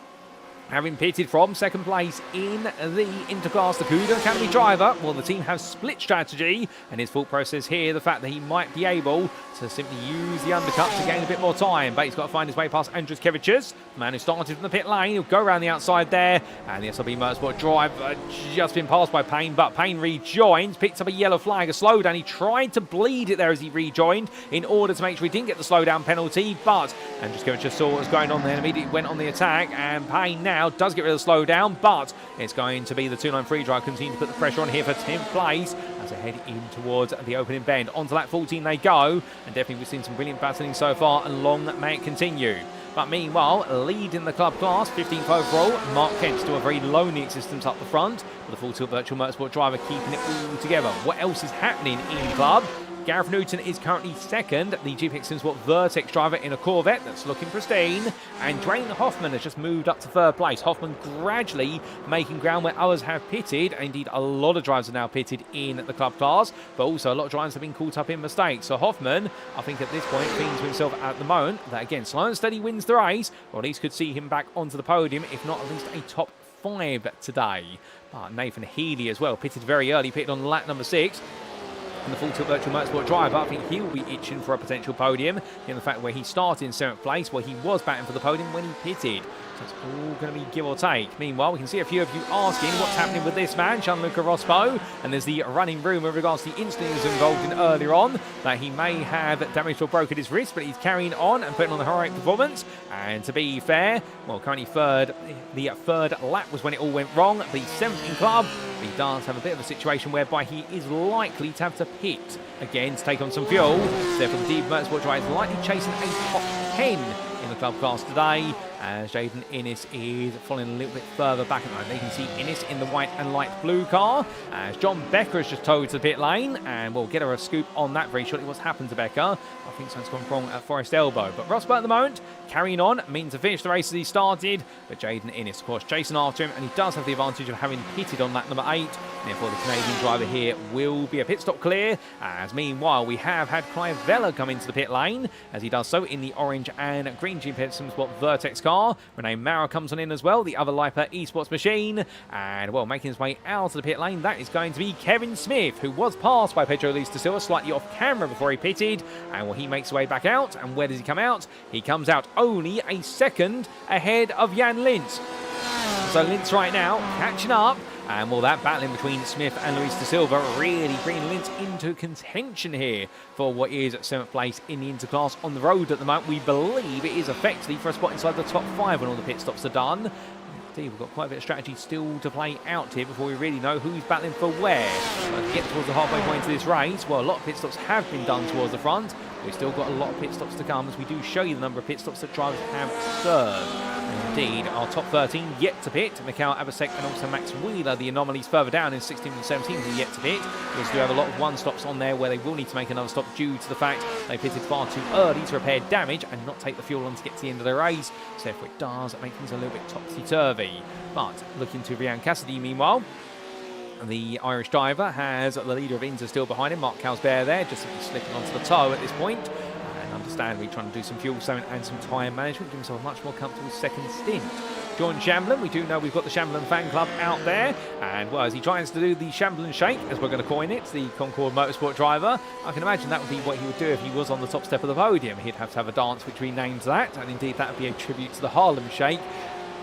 having pitted from second place in the Interclass, the Cougar Academy driver, well, the team have split strategy, and his thought process here, the fact that he might be able to simply use the undercut to gain a bit more time, but he's got to find his way past Andres Kevicius, the man who started from the pit lane. He'll go around the outside there, and the SLB Motorsport driver just been passed by Payne, but Payne rejoins, picks up a yellow flag, a slowdown. He tried to bleed it there as he rejoined in order to make sure he didn't get the slowdown penalty, but Andres Kevicius saw what was going on there and immediately went on the attack, and Payne now does get rid of the slowdown, but it's going to be the 293 driver continuing to put the pressure on here for 10th place as they head in towards the opening bend. Onto lap 14 they go, and definitely we've seen some brilliant battling so far, and long may it continue. But meanwhile, leading the club class, 15th overall, Mark Kent, still a very lonely existence up the front, with the Full Tilt Virtual Motorsport driver keeping it all together. What else is happening in club? Gareth Newton is currently second, the GTE Championship Vertex driver in a Corvette that's looking pristine, and Dwayne Hoffman has just moved up to third place. Hoffman gradually making ground where others have pitted, and indeed a lot of drivers are now pitted in the club class, but also a lot of drivers have been caught up in mistakes. So Hoffman, I think at this point, thinks to himself at the moment that again, slow and steady wins the race, or at least could see him back onto the podium, if not at least a top 5 today. But Nathan Healy as well, pitted very early, pitted on lap number 6. And the Full Tilt Virtual Motorsport driver, I think he'll be itching for a potential podium, in the fact where he started in 7th place, where he was batting for the podium when he pitted. So it's all going to be give or take. Meanwhile, we can see a few of you asking what's happening with this man, Gianluca Rospo, and there's the running rumour with regards to the incident he was involved in earlier on, that he may have damaged or broken his wrist, but he's carrying on and putting on the heroic performance. And to be fair, well, currently third, the third lap was when it all went wrong, but he's 7th in club. He does have a bit of a situation whereby he is likely to have to pit again to take on some fuel. Therefore, the Deep Motorsport driver is likely chasing a top 10 in the club class today, as Jaden Innes is falling a little bit further back at the moment. You can see Innes in the white and light blue car, as John Becker has just towed to the pit lane, and we'll get her a scoop on that very shortly. What's happened to Becker? I think something's gone wrong at Forest Elbow, but Rosberg at the moment carrying on, means to finish the race as he started, but Jaden Innes of course chasing after him, and he does have the advantage of having pitted on lap number 8. Therefore the Canadian driver here will be a pit stop clear, as meanwhile we have had Clive Vella come into the pit lane, as he does so in the orange and green GP Sport Vertex car. Renee Maurer comes on in as well, the other Lipa esports machine, and well, making his way out of the pit lane, that is going to be Kevin Smith, who was passed by Pedro da Silva slightly off camera before he pitted, and well, he makes his way back out. And where does he come out? He comes out only a second ahead of Jan Lintz. So Lintz right now catching up, and well, that battling between Smith and Luis da Silva really bringing Lintz into contention here for what is 7th place in the Interclass on the road at the moment. We believe it is effectively for a spot inside the top 5 when all the pit stops are done. Indeed, we've got quite a bit of strategy still to play out here before we really know who's battling for where. But to get towards the halfway point of this race, well, a lot of pit stops have been done towards the front. We've still got a lot of pit stops to come as we do show you the number of pit stops that drivers have served. And indeed, our top 13 yet to pit. Mikhail Abasek and also Max Wheeler, the anomalies further down in 16 and 17, who yet to pit. We also do have a lot of one stops on there where they will need to make another stop due to the fact they pitted far too early to repair damage and not take the fuel on to get to the end of the race. So therefore it does make things a little bit topsy-turvy. But looking to Ryan Cassidy, meanwhile, the Irish driver has the leader of Inter still behind him, Mark Calsbear there, just slipping onto the toe at this point. And understandably trying to do some fuel saving and some tyre management, give himself a much more comfortable second stint. John Shamblin, we do know we've got the Shamblin fan club out there, and well, as he tries to do the Shamblin shake, as we're going to coin it, the Concord Motorsport driver, I can imagine that would be what he would do if he was on the top step of the podium. He'd have to have a dance which renames that, and indeed that would be a tribute to the Harlem shake.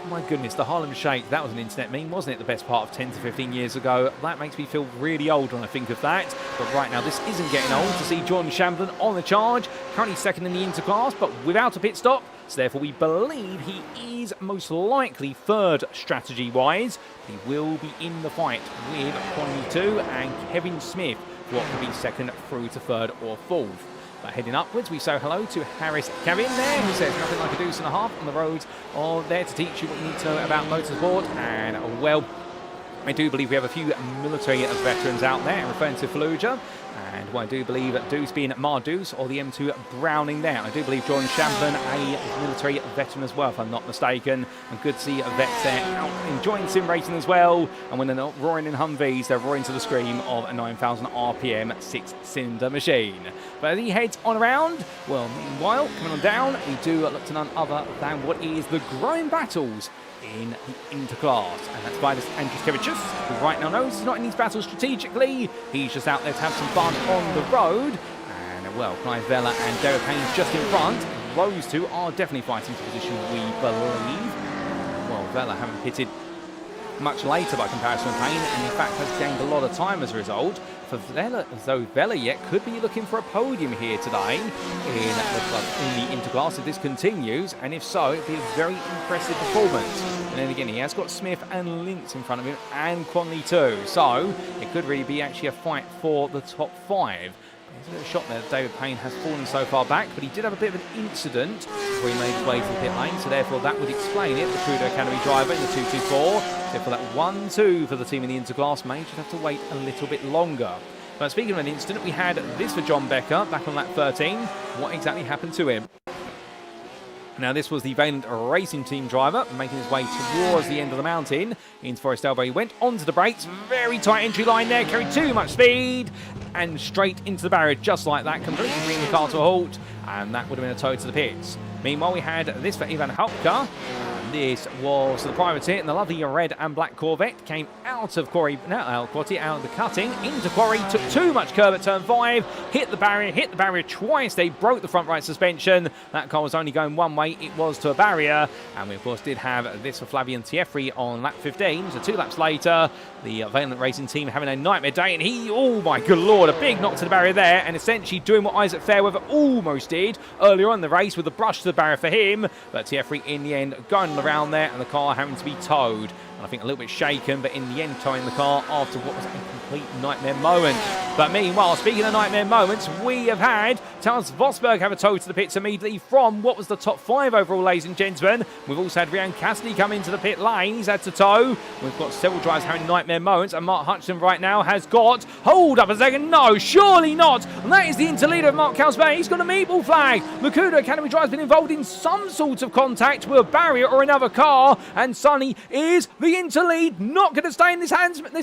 My goodness, the Harlem Shake, that was an internet meme, wasn't it? The best part of 10 to 15 years ago. That makes me feel really old when I think of that. But right now, this isn't getting old to see John Shamblin on the charge. Currently second in the Interclass, but without a pit stop. So therefore, we believe he is most likely third strategy-wise. He will be in the fight with Conley 2 and Kevin Smith for what could be second through to third or fourth. But heading upwards, we say hello to Harris Kevin there, who says nothing like a deuce and a half on the roads are there to teach you what you need to know about motorsport. And, well, I do believe we have a few military veterans out there, referring to Fallujah. And well, I do believe Deuce being Mardeuce or the M2 Browning there. I do believe John Shamblin, a military veteran as well, if I'm not mistaken. And good to see vets there out enjoying sim racing as well. And when they're not roaring in Humvees, they're roaring to the scream of a 9,000 RPM 6-cylinder machine. But as he heads on around, well, meanwhile, coming on down, we do look to none other than what is the growing battles in the Interclass, and that's by this Andruskevicius, who right now knows he's not in these battles strategically. He's just out there to have some fun on the road. And well, Clive Vella and Derek Haynes just in front. Those two are definitely fighting for position, we believe. Well, Vella having pitted much later by comparison with Payne, and in fact has gained a lot of time as a result. For Vella, as though Vella yet could be looking for a podium here today in the Interclass if this continues, and if so, it'd be a very impressive performance. And then again, he has got Smith and Lintz in front of him, and Conley too, so it could really be actually a fight for the top 5. There's a bit of a shot there that David Payne has fallen so far back, but he did have a bit of an incident where he made his way to the pit lane, so therefore that would explain it. The Trudeau Academy driver in the 224, so for that 1-2 for the team in the Interclass, may just have to wait a little bit longer. But speaking of an incident, we had this for John Becker back on lap 13. What exactly happened to him? Now, this was the Valent Racing Team driver making his way towards the end of the mountain into Forest Elbow. He went onto the brakes, very tight entry line there, carried too much speed, and straight into the barrier just like that, completely bringing the car to a halt, and that would have been a tow to the pits. Meanwhile, we had this for Ivan Halpka. This was the privateer, and the lovely red and black Corvette came out of Quarry, out of the cutting into Quarry, took too much curb at turn 5, hit the barrier twice. They broke the front right suspension. That car was only going one way, it was to a barrier. And we of course did have this for Flavian Tieffri on lap 15. So 2 laps later, the Valent Racing Team having a nightmare day, and he, oh my good lord, a big knock to the barrier there, and essentially doing what Isaac Fairweather almost did earlier on in the race with the brush to the barrier for him. But Tieffri in the end going around there, and the car having to be towed. And I think a little bit shaken, but in the end towing the car after what was a complete nightmare moment. But meanwhile, speaking of nightmare moments, we have had Towns Vosberg have a tow to the pits immediately from what was the top 5 overall, ladies and gentlemen. We've also had Ryan Cassidy come into the pit lane. He's had to tow. We've got several drivers having nightmare moments, and Mark Hutchinson right now has got, hold up a second, no, surely not. And that is the interleader of Mark Calsbear. He's got a meatball flag. Makuda Academy driver's been involved in some sort of contact with a barrier or another car, and Sonny is the interlead, not going to stay in this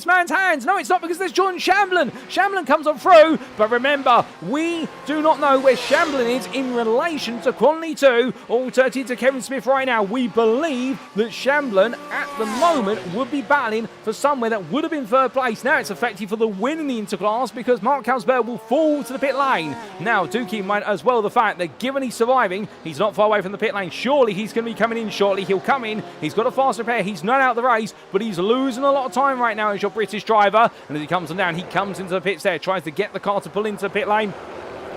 man's hands. No, it's not, because there's John Shamblin. Shamblin comes on through, but remember, we do not know where Shamblin is in relation to Conley 2 or to Kevin Smith right now. We believe that Shamblin at the moment would be battling for somewhere that would have been third place. Now it's effective for the win in the Interclass, because Mark Calsbear will fall to the pit lane. Now do keep in mind as well the fact that given he's surviving, he's not far away from the pit lane. Surely he's going to be coming in shortly. He'll come in. He's got a fast repair. He's not out of the race, but he's losing a lot of time right now as your British driver. And as he comes on down, he comes into the pits there, tries to get the car to pull into the pit lane,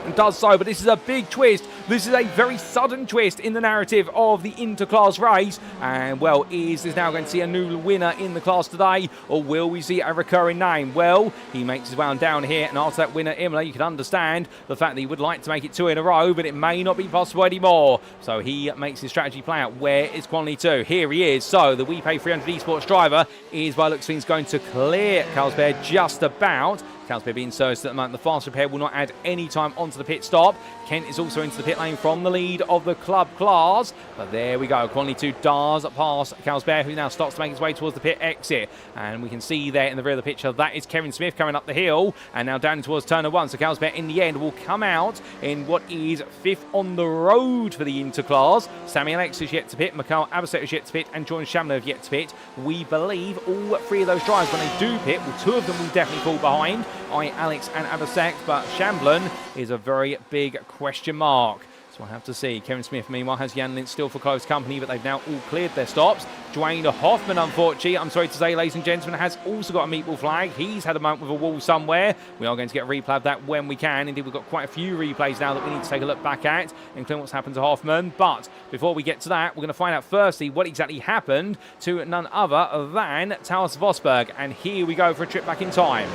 and does so, but this is a big twist This is a very sudden twist in the narrative of the interclass race. And, well, is this now going to see a new winner in the class today? Or will we see a recurring name? Well, he makes his way on down here. And after that winner, Imola, you can understand the fact that he would like to make it 2 in a row. But it may not be possible anymore. So he makes his strategy play out. Where is quality 2? Here he is. So the We Pay 300 esports driver is, by looks of things, going to clear Carlsberg just about. Carlsberg being serviced at the moment. The fast repair will not add any time onto the pit stop. Kent is also into the pit lane from the lead of the club class. But there we go. Quality 2 does pass Carlsberg, who now starts to make his way towards the pit exit. And we can see there in the rear of the picture, that is Kevin Smith coming up the hill. And now down towards Turner 1. So Carlsberg in the end will come out in what is 5th on the road for the interclass. Sammy Alex is yet to pit. Mikhail Abaset is yet to pit. And John Shamler have yet to pit. We believe all 3 of those drivers, when they do pit, well, 2 of them will definitely fall behind. Alex and Abasek, but Shamblin is a very big question mark. So we'll have to see. Kevin Smith, meanwhile, has Jan Lint still for close company, but they've now all cleared their stops. Dwayne Hoffman, unfortunately, I'm sorry to say, ladies and gentlemen, has also got a meatball flag. He's had a moment with a wall somewhere. We are going to get a replay of that when we can. Indeed, we've got quite a few replays now that we need to take a look back at, including what's happened to Hoffman. But before we get to that, we're going to find out firstly what exactly happened to none other than Taos Vosberg. And here we go for a trip back in time.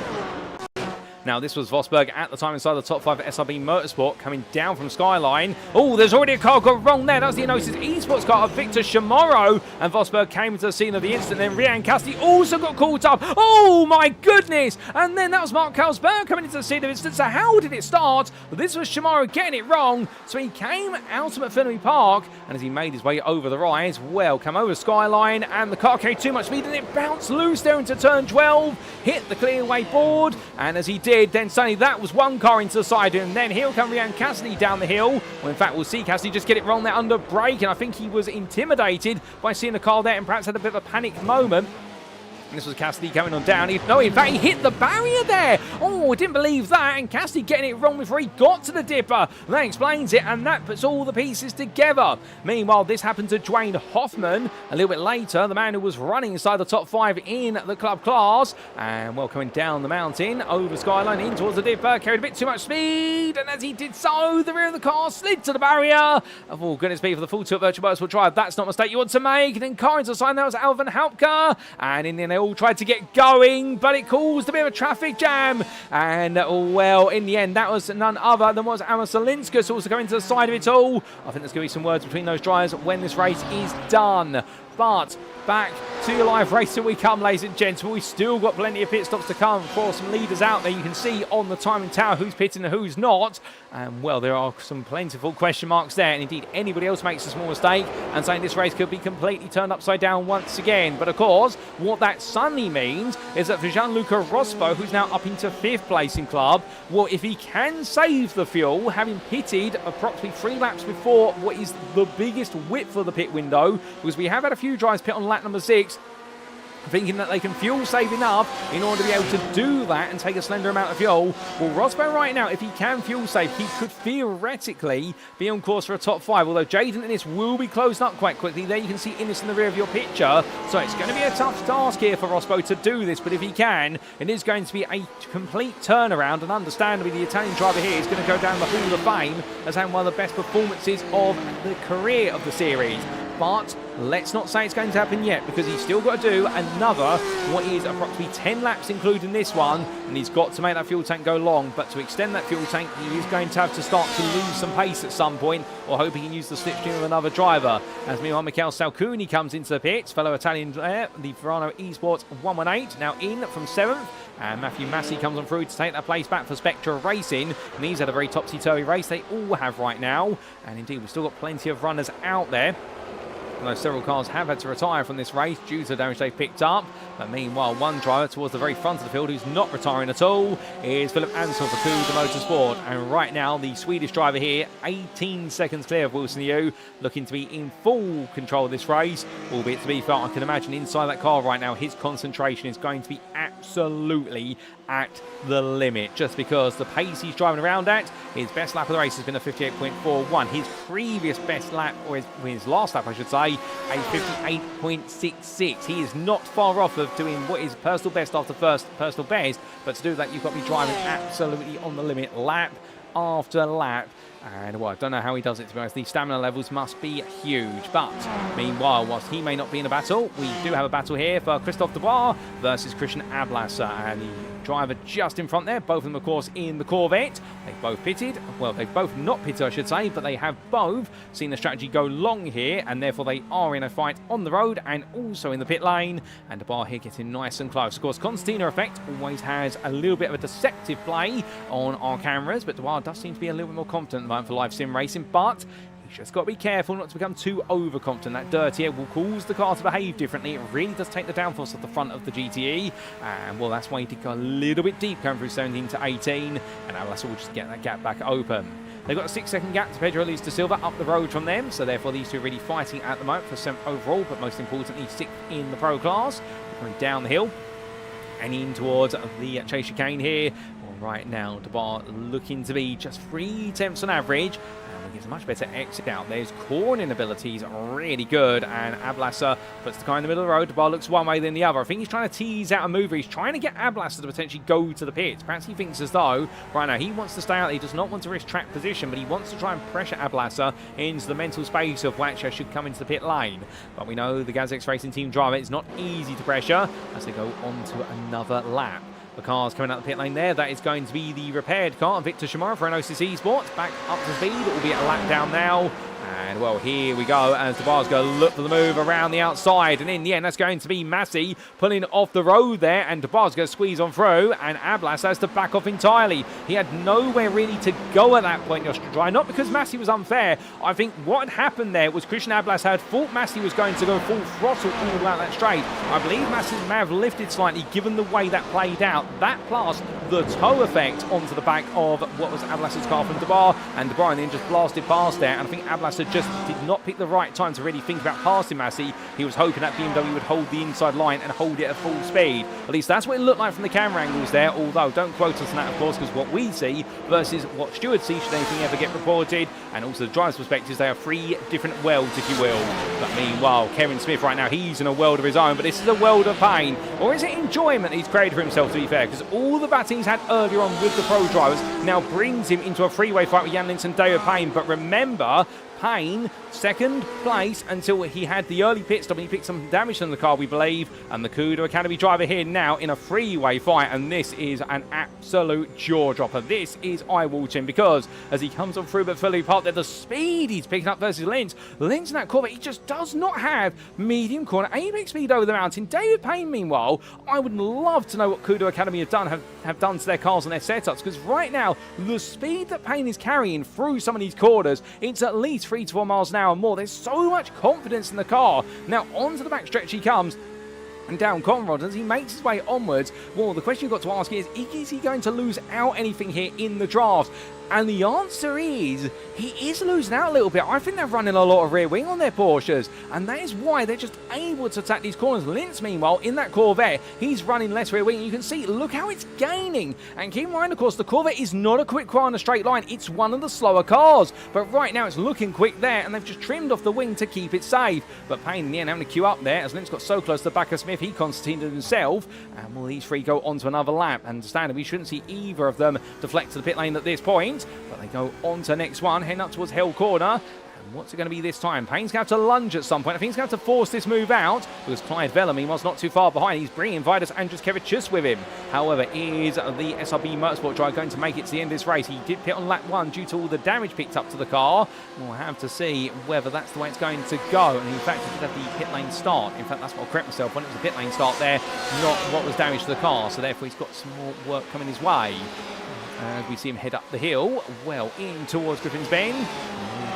Now, this was Vosberg at the time inside the top 5 at SRB Motorsport, coming down from Skyline. Oh, there's already a car got wrong there. That was the Inosis Esports car of Victor Chamorro. And Vosberg came into the scene of the incident. Then Ryan Cassidy also got caught up. Oh, my goodness. And then that was Mark Carlsberg coming into the scene of the incident. So how did it start? Well, this was Chamorro getting it wrong. So he came out of Fenway Park. And as he made his way over the rise, well, come over Skyline. And the car carried too much speed. And it bounced loose there into turn 12. Hit the clearway board. And as he did, then suddenly that was one car into the side, and then here come Ryan Cassidy down the hill. Well, in fact, we'll see Cassidy just get it wrong there under brake, and I think he was intimidated by seeing the car there and perhaps had a bit of a panic moment. This was Cassidy coming on down. No, in fact, he hit the barrier there. Oh, I didn't believe that. And Cassidy getting it wrong before he got to the dipper. That explains it, and that puts all the pieces together. Meanwhile, this happened to Dwayne Hoffman a little bit later, the man who was running inside the top 5 in the club class. And, well, coming down the mountain, over Skyline, in towards the dipper, carried a bit too much speed. And as he did so, the rear of the car slid to the barrier. Oh, goodness me, for the full tilt virtual motorsport drive. That's not a mistake you want to make. And then car into the side, that was Alvin Hauptke. And in the end, they all tried to get going, but it caused a bit of a traffic jam. And, well, in the end, that was none other than was Amos Zelinskas also coming to the side of it all. I think there's going to be some words between those drivers when this race is done. But back to your live racing we come, ladies and gentlemen. We've still got plenty of pit stops to come for some leaders out there. You can see on the timing tower who's pitting and who's not. And, well, there are some plentiful question marks there. And, indeed, anybody else makes a small mistake and saying this race could be completely turned upside down once again. But, of course, what that suddenly means is that for Gianluca Rospo, who's now up into 5th place in club, well, if he can save the fuel, having pitted approximately 3 laps before what is the biggest width of the pit window, because we have had a few drivers pit on lap number 6, thinking that they can fuel save enough in order to be able to do that and take a slender amount of fuel. Well, Rosberg right now, if he can fuel save, he could theoretically be on course for a top 5, although Jaden Innes will be closed up quite quickly. There you can see Innes in the rear of your picture, so it's going to be a tough task here for Rosberg to do this, but if he can, it is going to be a complete turnaround, and understandably the Italian driver here is going to go down the Hall of Fame as having one of the best performances of the career of the series. But let's not say it's going to happen yet, because he's still got to do another, what is approximately 10 laps including this one, and he's got to make that fuel tank go long. But to extend that fuel tank, he is going to have to start to lose some pace at some point, or hope he can use the slipstream of another driver. As meanwhile, Mikhail Salcuni comes into the pits, fellow Italian player, the Verano Esports 118, now in from 7th. And Matthew Massey comes on through to take that place back for Spectra Racing. And he's had a very topsy-turvy race. They all have right now. And indeed, we've still got plenty of runners out there. Although several cars have had to retire from this race due to the damage they've picked up. But meanwhile, one driver towards the very front of the field who's not retiring at all is Philip Ansell for Coupe de Motorsport. And right now, the Swedish driver here, 18 seconds clear of Wilson Yu, looking to be in full control of this race. Albeit, to be fair, I can imagine inside that car right now, his concentration is going to be absolutely at the limit, just because the pace he's driving around at, his best lap of the race has been a 58.41. His previous best lap, or his last lap I should say, a 58.66. He is not far off of doing what is personal best after first personal best, but to do that you've got to be driving absolutely on the limit lap after lap And, well, I don't know how he does it, to be honest. The stamina levels must be huge. But, meanwhile, whilst he may not be in a battle, we do have a battle here for Christophe Dubois versus Christian Ablasser. And the driver just in front there, both of them, of course, in the Corvette. They've both pitted. Well, they've both not pitted, I should say, but they have both seen the strategy go long here, and therefore they are in a fight on the road and also in the pit lane. And Dubois here getting nice and close. Of course, Constantina effect always has a little bit of a deceptive play on our cameras, but Dubois does seem to be a little bit more confident at the moment for live sim racing, but he's just got to be careful not to become too overconfident. That dirty air will cause the car to behave differently. It really does take the downforce off the front of the GTE, and well, that's why he did go a little bit deep going through 17 to 18, and Ablasser will just get that gap back open. They've got a 6-second gap to Pedro Luis da Silva up the road from them, so therefore these two are really fighting at the moment for 7th overall, but most importantly 6th in the pro class. Going down the hill and in towards the chase chicane here. Well, right now, Dubois looking to be just 3/10 on average. Gets a much better exit out. There's cornering abilities really good, and Ablasser puts the car in the middle of the road. Dubois looks one way then the other. I think he's trying to tease out a mover. He's trying to get Ablasser to potentially go to the pits. Perhaps he thinks as though right now he wants to stay out. He does not want to risk track position, but he wants to try and pressure Ablasser into the mental space of Watcher should come into the pit lane. But we know the GazX Racing team driver is not easy to pressure as they go on to another lap. The car's coming out the pit lane there. That is going to be the repaired car. Victor Shimura for an OCC Sports. Back up to speed. It will be a lap down now. And, well, here we go as Dubois going to look for the move around the outside. And in the end, that's going to be Massey pulling off the road there. And Dubois going to squeeze on through. And Ablasser has to back off entirely. He had nowhere really to go at that point, Dry. Not because Massey was unfair. I think what had happened there was Christian Ablasser had thought Massey was going to go full throttle all out that straight. I believe Massey may have lifted slightly given the way that played out. That plus the toe effect onto the back of what was Ablasser's car from Dubois. And Dubois in the end just blasted past there. And I think Ablasser just did not pick the right time to really think about passing Massey. He was hoping that BMW would hold the inside line and hold it at full speed. At least that's what it looked like from the camera angles there, although don't quote us on that, of course, because what we see versus what stewards see should anything ever get reported, and also the driver's perspectives, they are 3 different worlds, if you will. But meanwhile, Kevin Smith right now, he's in a world of his own, but this is a world of pain. Or is it enjoyment he's created for himself, to be fair? Because all the battles he's had earlier on with the pro drivers now brings him into a freeway fight with Jan Lins and David Payne. But remember, Payne, second place until he had the early pit stop and he picked some damage on the car, we believe. And the Kudo Academy driver here now in a freeway fight. And this is an absolute jaw dropper. This is eye-watering because as he comes on through but fully parked there, the speed he's picking up versus Lins. Lins in that Corvette, he just does not have medium corner apex speed over the mountain. David Payne, meanwhile, I would love to know what Kudo Academy have done to their cars and their setups, because right now, the speed that Payne is carrying through some of these corners, it's at least 3 to 4 miles an hour and more. There's so much confidence in the car. Now onto the backstretch he comes. And down Conrad as he makes his way onwards. Well, the question you've got to ask is he going to lose out anything here in the draft? And the answer is, he is losing out a little bit. I think they're running a lot of rear wing on their Porsches, and that is why they're just able to attack these corners. Lins, meanwhile, in that Corvette, he's running less rear wing. You can see, look how it's gaining. And keep in mind, of course, the Corvette is not a quick car on a straight line. It's one of the slower cars. But right now, it's looking quick there, and they've just trimmed off the wing to keep it safe. But Payne, in the end, having to queue up there, as Lins got so close to the back of Smith, he constituted himself. And will these 3 go on to another lap? And understandably, we shouldn't see either of them deflect to the pit lane at this point. But they go on to the next one, heading up towards Hell Corner. And what's it going to be this time? Payne's going to have to lunge at some point. I think he's going to have to force this move out because Clyde Bellamy was not too far behind. He's bringing Vidas Andruskevicius with him. However, is the SRB Motorsport driver going to make it to the end of this race? He did pit on lap 1 due to all the damage picked up to the car. We'll have to see whether that's the way it's going to go. And in fact, he did have the pit lane start. In fact, that's what I correct myself when it was a pit lane start there, not what was damaged to the car. So therefore, he's got some more work coming his way. As we see him head up the hill, well in towards Griffin's Bend.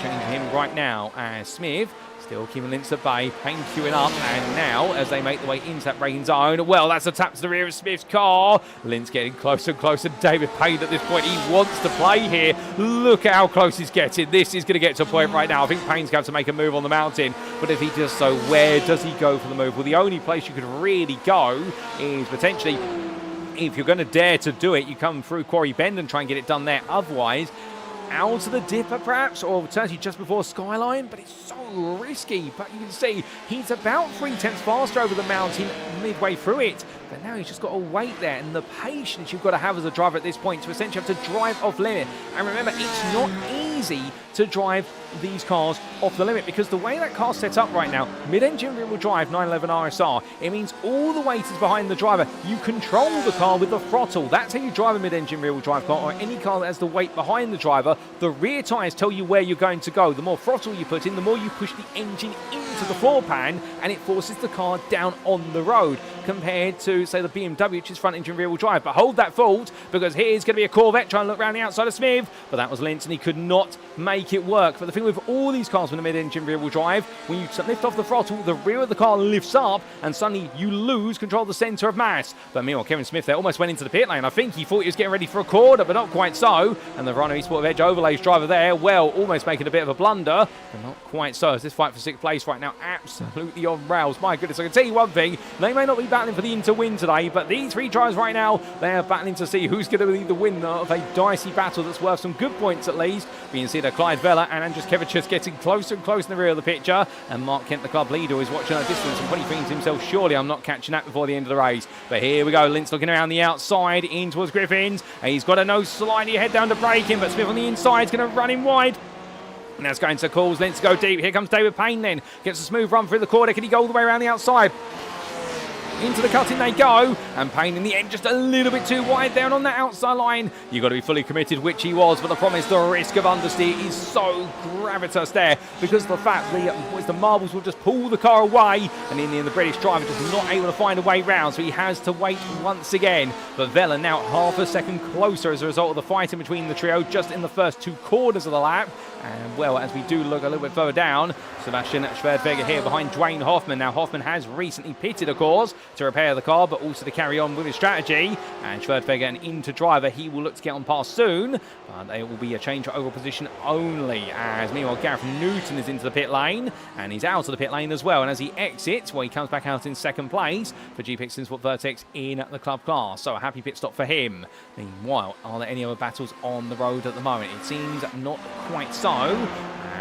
Changing him right now as Smith still keeping Lins at bay. Payne queuing up, and now as they make their way into that braking zone, well, that's a tap to the rear of Smith's car. Lins getting closer and closer. David Payne at this point, he wants to play here. Look at how close he's getting. This is going to get to a point right now. I think Payne's going to make a move on the mountain, but if he does so, where does he go for the move? Well, the only place you could really go is potentially, if you're going to dare to do it, you come through Quarry Bend and try and get it done there. Otherwise, out of the dipper perhaps, or alternatively just before Skyline, but it's so risky. But you can see he's about 3/10 faster over the mountain midway through it. But now he's just got to wait there, and the patience you've got to have as a driver at this point to essentially have to drive off limit. And remember, it's not easy easy to drive these cars off the limit, because the way that car's set up right now, mid-engine rear-wheel drive 911 RSR, it means all the weight is behind the driver. You control the car with the throttle. That's how you drive a mid-engine rear-wheel drive car, or any car that has the weight behind the driver. The rear tyres tell you where you're going to go. The more throttle you put in, the more you push the engine into the floor pan, and it forces the car down on the road, compared to, say, the BMW, which is front-engine rear-wheel drive. But hold that thought, because here's going to be a Corvette trying to look around the outside of Smith, but that was Lentz, and he could not make it work. But the thing with all these cars with a mid-engine rear-wheel drive, when you lift off the throttle, the rear of the car lifts up, and suddenly you lose control of the centre of mass. But meanwhile, Kevin Smith there almost went into the pit lane. I think he thought he was getting ready for a corner, but not quite so. And the Rhino Esports Edge Overlays driver there, well, almost making a bit of a blunder, but not quite so, as this fight for 6th place right now absolutely on rails. My goodness, I can tell you one thing, they may not be battling for the inter-win today, but these three drivers right now, they are battling to see who's going to be the winner of a dicey battle that's worth some good points at least. We can see that Clyde Vella and Andres Kevicius getting closer and closer in the rear of the picture, and Mark Kent, the club leader, is watching at a distance and probably thinking to himself, surely I'm not catching that before the end of the race. But here we go, Lentz looking around the outside in towards Griffins, and he's got a nose slightly ahead down to braking, but Smith on the inside is going to run him wide. And that's going to cause Lentz to go deep. Here comes David Payne then. Gets a smooth run through the corner. Can he go all the way around the outside? Into the cutting they go, and Payne in the end just a little bit too wide down on that outside line. You've got to be fully committed, which he was, but the problem is the risk of understeer is so gravitas there, because of the fact the marbles will just pull the car away, and in the end the British driver just not able to find a way round, so he has to wait once again. But Vella now half a second closer as a result of the fighting between the trio just in the first 2 quarters of the lap. And well, as we do look a little bit further down, Sebastian Schwerdweger here behind Dwayne Hoffman. Now Hoffman has recently pitted, of course, to repair the car, but also to carry on with his strategy. And Schwerdweger, an into driver, he will look to get on past soon, but there will be a change for overall position only, as meanwhile Gareth Newton is into the pit lane, and he's out of the pit lane as well. And as he exits, well, he comes back out in 2nd place for GP Extensport Vertex in the club class, so a happy pit stop for him. Meanwhile, are there any other battles on the road at the moment? It seems not quite so,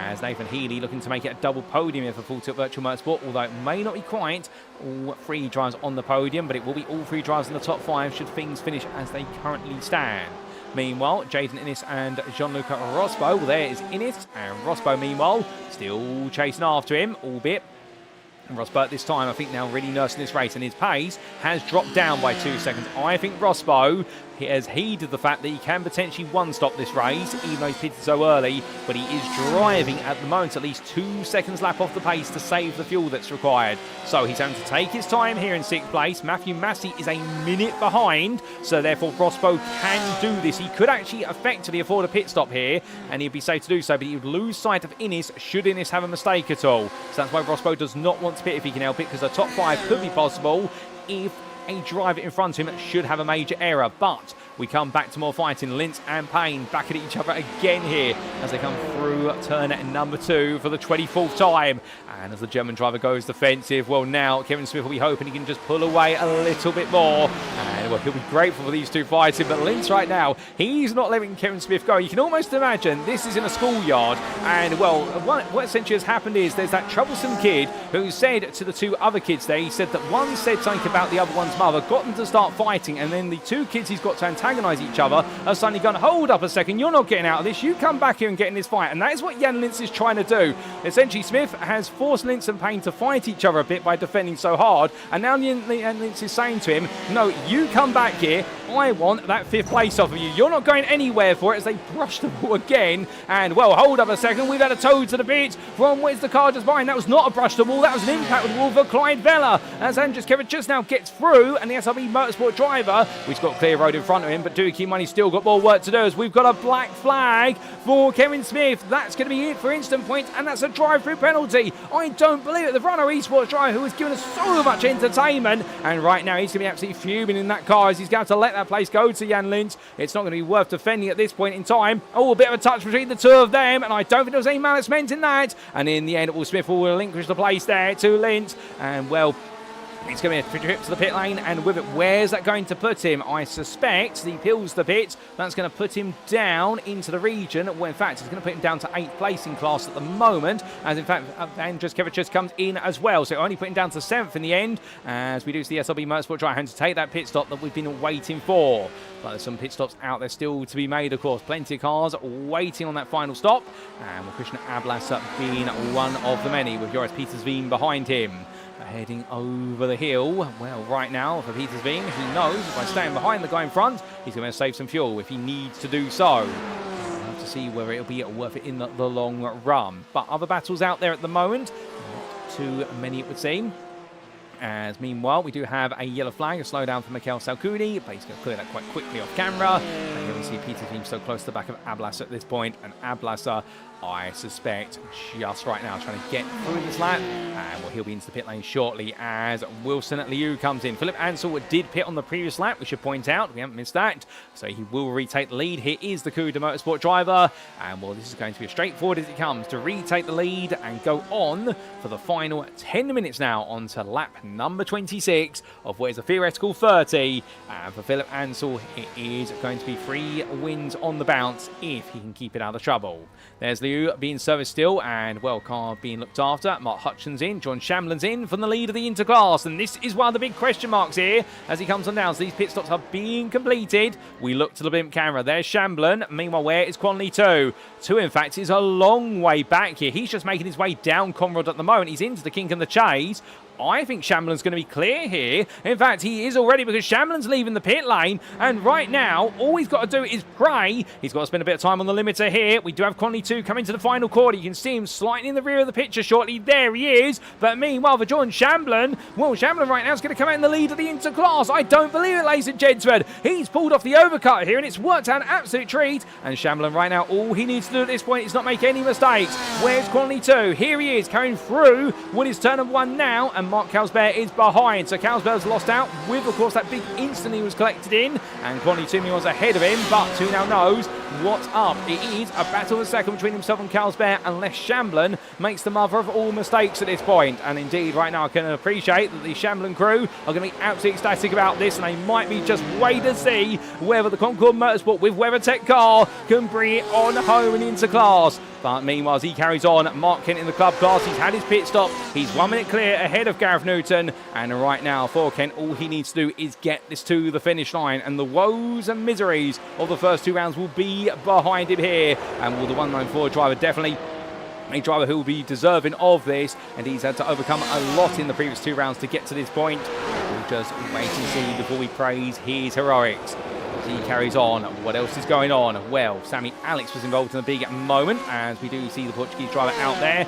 as Nathan Healy looking to make it a double podium here for Full Tilt Virtual Motorsport, although it may not be quite all 3 drivers on the podium, but it will be all 3 drivers in the top 5 should things finish as they currently stand. Meanwhile, Jaden Innes and Gianluca Rospo, well, there is Innes, and Rospo meanwhile still chasing after him, albeit Rospo at this time, I think, now really nursing this race, and his pace has dropped down by 2 seconds. I think Rospo has heeded the fact that he can potentially one-stop this race, even though he's pitted so early, but he is driving at the moment at least 2 seconds lap off the pace to save the fuel that's required. So he's having to take his time here in 6th place. Matthew Massey is a minute behind, so therefore Rospo can do this. He could actually effectively afford a pit stop here, and he'd be safe to do so, but he would lose sight of Innes should Innes have a mistake at all. So that's why Rospo does not want to pit if he can help it, because the top 5 could be possible if a driver in front of him should have a major error. But we come back to more fighting. Lentz and Payne back at each other again here as they come through turn number 2 for the 24th time. And as the German driver goes defensive, well, now Kevin Smith will be hoping he can just pull away a little bit more. And well, he'll be grateful for these 2 fighting. But Lentz right now, he's not letting Kevin Smith go. You can almost imagine this is in a schoolyard. And well, what essentially has happened is there's that troublesome kid who said to the 2 other kids there, he said that one said something about the other one's mother, got them to start fighting, and then the 2 kids he's got to antagonise each other are suddenly going, hold up a second, you're not getting out of this, you come back here and get in this fight. And that is what Jan Lentz is trying to do. Essentially, Smith has forced Lentz and Payne to fight each other a bit by defending so hard, and now Lentz is saying to him, no, you come back here, I want that 5th place off of you, you're not going anywhere for it, as they brush the ball again. And well, hold up a second, we've had a toe to the bit from where's the car just behind. That was not a brush to the wall, that was an impact with the wall for Clyde Vella, as Andres Kevin just now gets through, and the SRB Motorsport driver, who's got clear road in front of him, but Dookie Money's still got more work to do, as we've got a black flag for Kevin Smith. That's going to be it for instant points, and that's a drive-through penalty. I don't believe it. The Runner Esports driver, who has given us so much entertainment, and right now he's going to be absolutely fuming in that car as he's going to let that place go to Jan Lentz. It's not going to be worth defending at this point in time. Oh, a bit of a touch between the 2 of them, and I don't think there was any malice meant in that. And in the end, Smith will relinquish the place there to Lentz, and well, It's going to be a trip to the pit lane, and with it, where's that going to put him? I suspect he peels the pit. That's going to put him down into the region. Well, in fact, it's going to put him down to 8th place in class at the moment, as in fact, Andres Kevicius comes in as well. So only putting down to 7th in the end, as we do see the SLB Motorsport driver to take that pit stop that we've been waiting for. But there's some pit stops out there still to be made, of course. Plenty of cars waiting on that final stop, and with Krishna Ablas being one of the many, with Joris Petersveen behind him. Heading over the hill. Well, right now for Petersveen, he knows by staying behind the guy in front, he's going to save some fuel if he needs to do so. We'll have to see whether it'll be worth it in the long run. But other battles out there at the moment, not too many it would seem. As meanwhile, we do have a yellow flag, a slowdown for Mikhail Salkuni, but he's going to clear that quite quickly off camera. And here we see Petersveen so close to the back of Ablas at this point, and Ablas, I suspect, just right now trying to get through this lap, and well, he'll be into the pit lane shortly as Wilson Liu comes in. Philip Ansell did pit on the previous lap, we should point out, we haven't missed that, so he will retake the lead. Here is the Cuda Motorsport driver, and well, this is going to be as straightforward as it comes to retake the lead and go on for the final 10 minutes now onto lap number 26 of what is a theoretical 30, and for Philip Ansell, it is going to be 3 wins on the bounce if he can keep it out of trouble. There's Liu being serviced still, and well, car being looked after. Mark Hutchins in, John Shamblin's in from the lead of the interclass, and this is one of the big question marks here as he comes on down. So these pit stops are being completed. We look to the blimp camera. There's Shamblin. Meanwhile, where is Quanley 2? 2, in fact, is a long way back here. He's just making his way down Conrad at the moment. He's into the kink and the chase. I think Shamblin's going to be clear here. In fact, he is already, because Shamblin's leaving the pit lane. And right now, all he's got to do is pray. He's got to spend a bit of time on the limiter here. We do have Conley 2 coming to the final quarter. You can see him slightly in the rear of the picture shortly. There he is. But meanwhile, for John Shamblin, well, Shamblin right now is going to come out in the lead of the interclass. I don't believe it, ladies and gentlemen. He's pulled off the overcut here, and it's worked out an absolute treat. And Shamblin right now, all he needs to do at this point is not make any mistakes. Where's Conley 2? Here he is, carrying through what is turn 1 now, and Mark Kalsberg is behind. So Kalsberg's lost out with, of course, that big instant he was collected in, and Conley Toomey was ahead of him, but who now knows what's up. It is a battle of the second between himself and Kalsberg, unless Shamblin makes the mother of all mistakes at this point. And indeed, right now I can appreciate that the Shamblin crew are going to be absolutely ecstatic about this, and they might be just wait to see whether the Concord Motorsport with WeatherTech car can bring it on home and into class. But meanwhile, as he carries on, Mark Kent in the club class, he's had his pit stop. He's 1 minute clear ahead of Gareth Newton. And right now, for Kent, all he needs to do is get this to the finish line. And the woes and miseries of the first 2 rounds will be behind him here. And will the 194 driver definitely a driver who will be deserving of this, and he's had to overcome a lot in the previous 2 rounds to get to this point. We'll just wait and see before we praise his heroics. He carries on. What else is going on? Well, Sammy Alex was involved in a big moment, as we do see the Portuguese driver out there.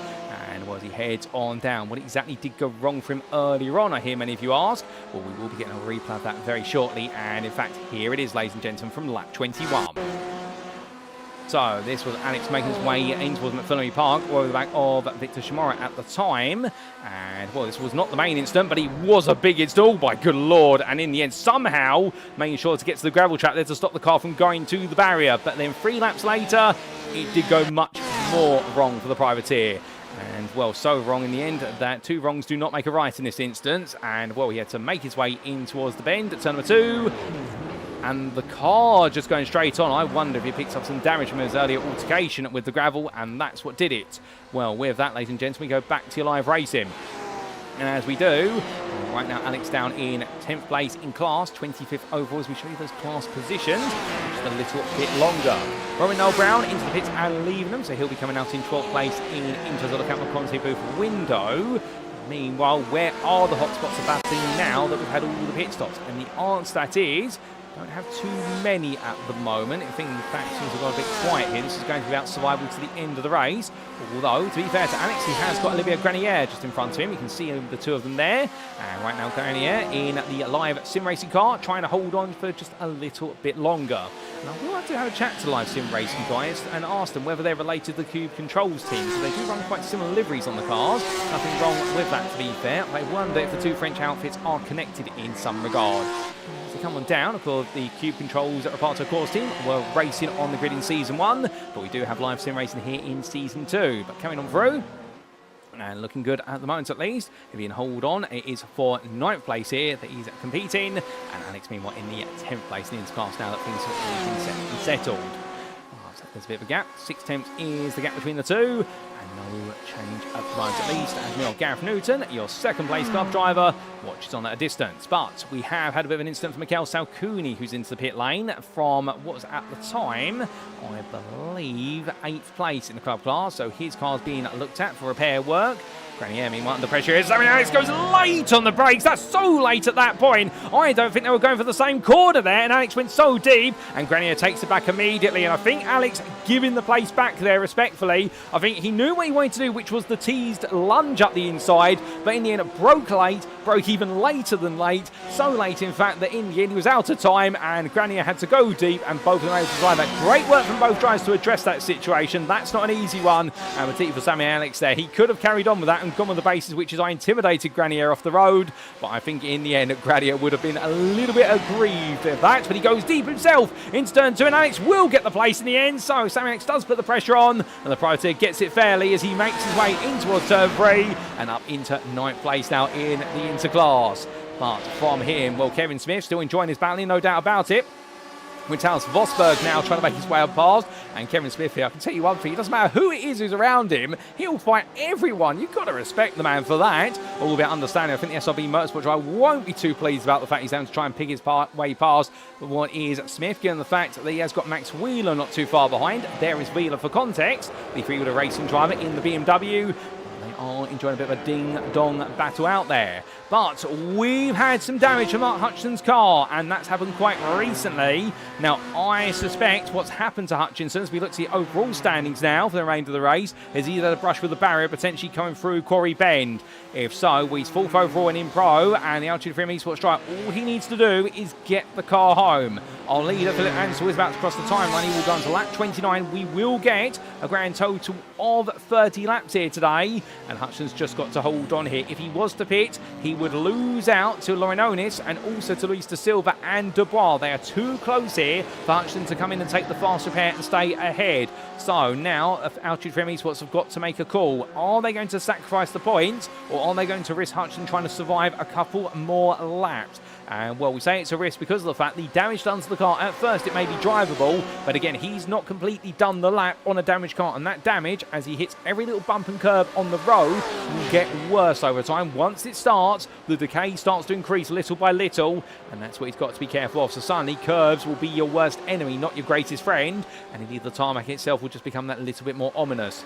And well, as he heads on down, what exactly did go wrong for him earlier on, I hear many of you ask? Well, we will be getting a replay of that very shortly. And in fact, here it is, ladies and gentlemen, from lap 21. So this was Alex making his way in towards McPhillamy Park, over the back of Victor Shimura at the time. And well, this was not the main incident, but he was a big install, by good lord. And in the end, somehow making sure to get to the gravel trap there to stop the car from going to the barrier. But then 3 laps later, it did go much more wrong for the privateer. And well, so wrong in the end that 2 wrongs do not make a right in this instance. And well, he had to make his way in towards the bend at turn number 2. And the car just going straight on. I wonder if he picked up some damage from his earlier altercation with the gravel, and that's what did it. Well, with that, ladies and gentlemen, we go back to your live racing. And as we do, right now Alex down in 10th place in class, 25th overall, as we show you those class positions, just a little bit longer. Rowan Noel Brown into the pits and leaving them, so he'll be coming out in 12th place into the Capital Conte booth window. Meanwhile, where are the hot spots of battling now that we've had all the pit stops? And the answer to that is, don't have too many at the moment. I think, in fact, things have got a bit quiet here. This is going to be about survival to the end of the race. Although, to be fair to Alex, he has got Olivier Granier just in front of him. You can see the 2 of them there. And right now, Granier in the live sim racing car, trying to hold on for just a little bit longer. And I will have to have a chat to the live sim racing guys and ask them whether they're related to the Cube Controls team. So they do run quite similar liveries on the cars. Nothing wrong with that, to be fair. I wonder if the 2 French outfits are connected in some regard. As they come on down, of course, the Cube Controls Reparto Course team were racing on the grid in Season 1, but we do have live sim racing here in Season 2. But coming on through, And looking good at the moment, at least. If he can hold on, it is for 9th place here that he's competing. And Alex, meanwhile, in the 10th place in his class now that things have been settled. Oh, so there's a bit of a gap. 6/10 is the gap between the two. And no change at the moment, at least. As Neil Gareth Newton, your 2nd place club driver, watches on at a distance. But we have had a bit of an incident for Mikhail Salkuni, who's into the pit lane from what was at the time, I believe, 8th place in the club class. So his car's being looked at for repair work. Grenier, meanwhile, under pressure here. Sammy Alex goes late on the brakes. That's so late at that point. I don't think they were going for the same corner there, and Alex went so deep, and Grenier takes it back immediately. And I think Alex giving the place back there respectfully. I think he knew what he wanted to do, which was the teased lunge up the inside, but in the end it broke late, broke even later than late. So late, in fact, that in the end he was out of time, and Grenier had to go deep, and both of them able to drive that. Great work from both drivers to address that situation. That's not an easy one. And particularly for Sammy Alex there, he could have carried on with that and gone on the bases, which is I intimidated Grenier off the road, but I think in the end Grenier would have been a little bit aggrieved at that, but he goes deep himself into turn 2, and Alex will get the place in the end. So Sammy Alex does put the pressure on, and the privateer gets it fairly as he makes his way in towards turn 3 and up into 9th place now in the interclass. But from him, well, Kevin Smith still enjoying his battling, no doubt about it. Witals Vosberg now trying to make his way up past, and Kevin Smith here, I can tell you one thing, it doesn't matter who it is who's around him, he'll fight everyone. You've got to respect the man for that. All bit understanding. I think the SRB Motorsport driver won't be too pleased about the fact he's having to try and pick his way past what is Smith, given the fact that he has got Max Wheeler not too far behind. There is Wheeler for context, the three-wheeler racing driver in the BMW. They are enjoying a bit of a ding-dong battle out there. But we've had some damage from Mark Hutchinson's car, and that's happened quite recently. Now, I suspect what's happened to Hutchinson, as we look at the overall standings now for the remainder of the race, is he had a brush with the barrier, potentially coming through Quarry Bend. If so, he's 4th overall and in pro, and the Altitude Freedom Esports driver, all he needs to do is get the car home. Our leader, Philip Ansell, is about to cross the timeline. He will go on to lap 29. We will get a grand total of 30 laps here today, and Hutchinson's just got to hold on here. If he was to pit, he would lose out to Lauren and also to Luis de Silva and Dubois. They are too close here for Hutchinson to come in and take the fast repair and stay ahead. So now Altitude Freedom Esports have got to make a call. Are they going to sacrifice the points, or are they going to risk Hutchinson trying to survive a couple more laps? And, well, we say it's a risk because of the fact the damage done to the car, at first it may be drivable, but again, he's not completely done the lap on a damaged car, and that damage, as he hits every little bump and curb on the road, will get worse over time. Once it starts, the decay starts to increase little by little, and that's what he's got to be careful of. So suddenly, curves will be your worst enemy, not your greatest friend, and indeed the tarmac itself will just become that little bit more ominous.